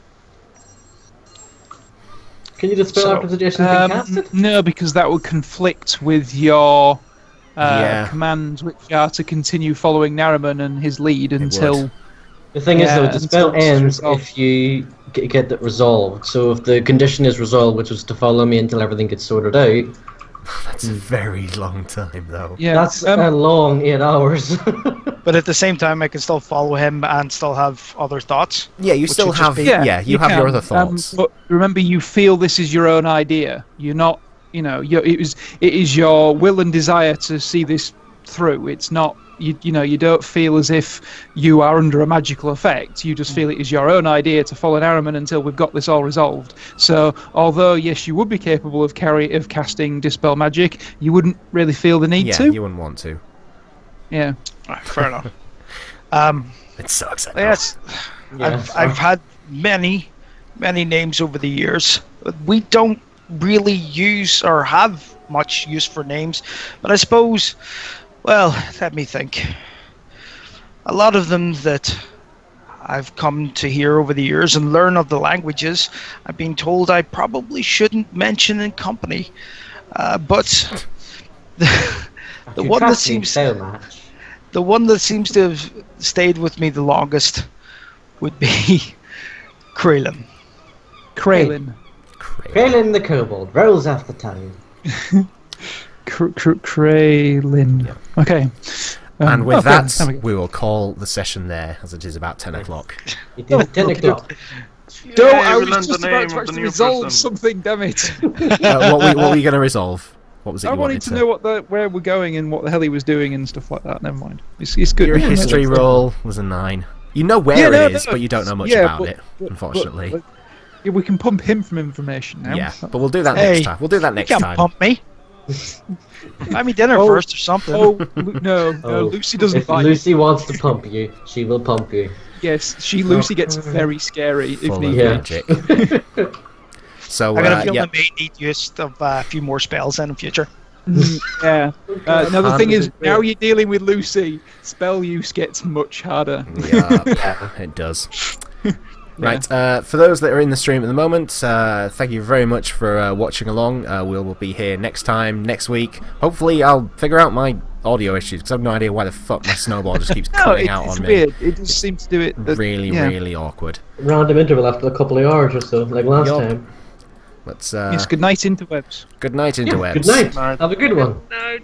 Can you dispel after suggestions being casted? No, because that would conflict with your commands, which are to continue following Narimen and his lead until. The thing is, though, the spell ends if you get it resolved. So if the condition is resolved, which was to follow me until everything gets sorted out. That's a very long time, though. Yeah, that's a long 8 hours. But at the same time, I can still follow him and still have other thoughts. Yeah, you still have. You have your other thoughts. But remember, you feel this is your own idea. You're not. It is your will and desire to see this through. It's not. You don't feel as if you are under a magical effect. You just feel it is your own idea to follow Narimen until we've got this all resolved. So, although yes, you would be capable of casting dispel magic, you wouldn't really feel the need to. Yeah, you wouldn't want to. Yeah. Right, fair enough. It sucks. Yes, I've had many names over the years. We don't really use or have much use for names, but I suppose. Well, let me think. A lot of them that I've come to hear over the years and learn of the languages, I've been told I probably shouldn't mention in company. But the one that seems to have stayed with me the longest would be Kralin. Kralin. Kralin the Kobold rolls off the tongue. Kralin. Yeah. Okay. And with that, we will call the session there, as it is about 10 o'clock. It is 10 o'clock. I was just about to actually resolve something, damn it. What were you going to resolve? What was it I you wanted to know where we're going and what the hell he was doing and stuff like that. Never mind. It's good. Your history roll was a 9. You know where it is, but you don't know much about it, unfortunately. But we can pump him from information now. Yeah, but we'll do that next time. We'll do that next time. You can't pump me. Buy me dinner first or something. No, Lucy doesn't. If Lucy wants to pump you, she will pump you. Yes, Lucy gets very scary if Full of needed. magic. So, I got a feeling yeah. I may need use of a few more spells in the future. Yeah. Another thing is, now you're dealing with Lucy, spell use gets much harder. Yeah, it does. Right, for those that are in the stream at the moment, thank you very much for watching along. We'll be here next time, next week. Hopefully I'll figure out my audio issues, because I have no idea why the fuck my snowball just keeps cutting out on me. It's weird. It just seems to do it. Really awkward. Random interval after a couple of hours or so, like last time. Let's, Yes, good night, interwebs. Good night, interwebs. Good night. Have a good one. No,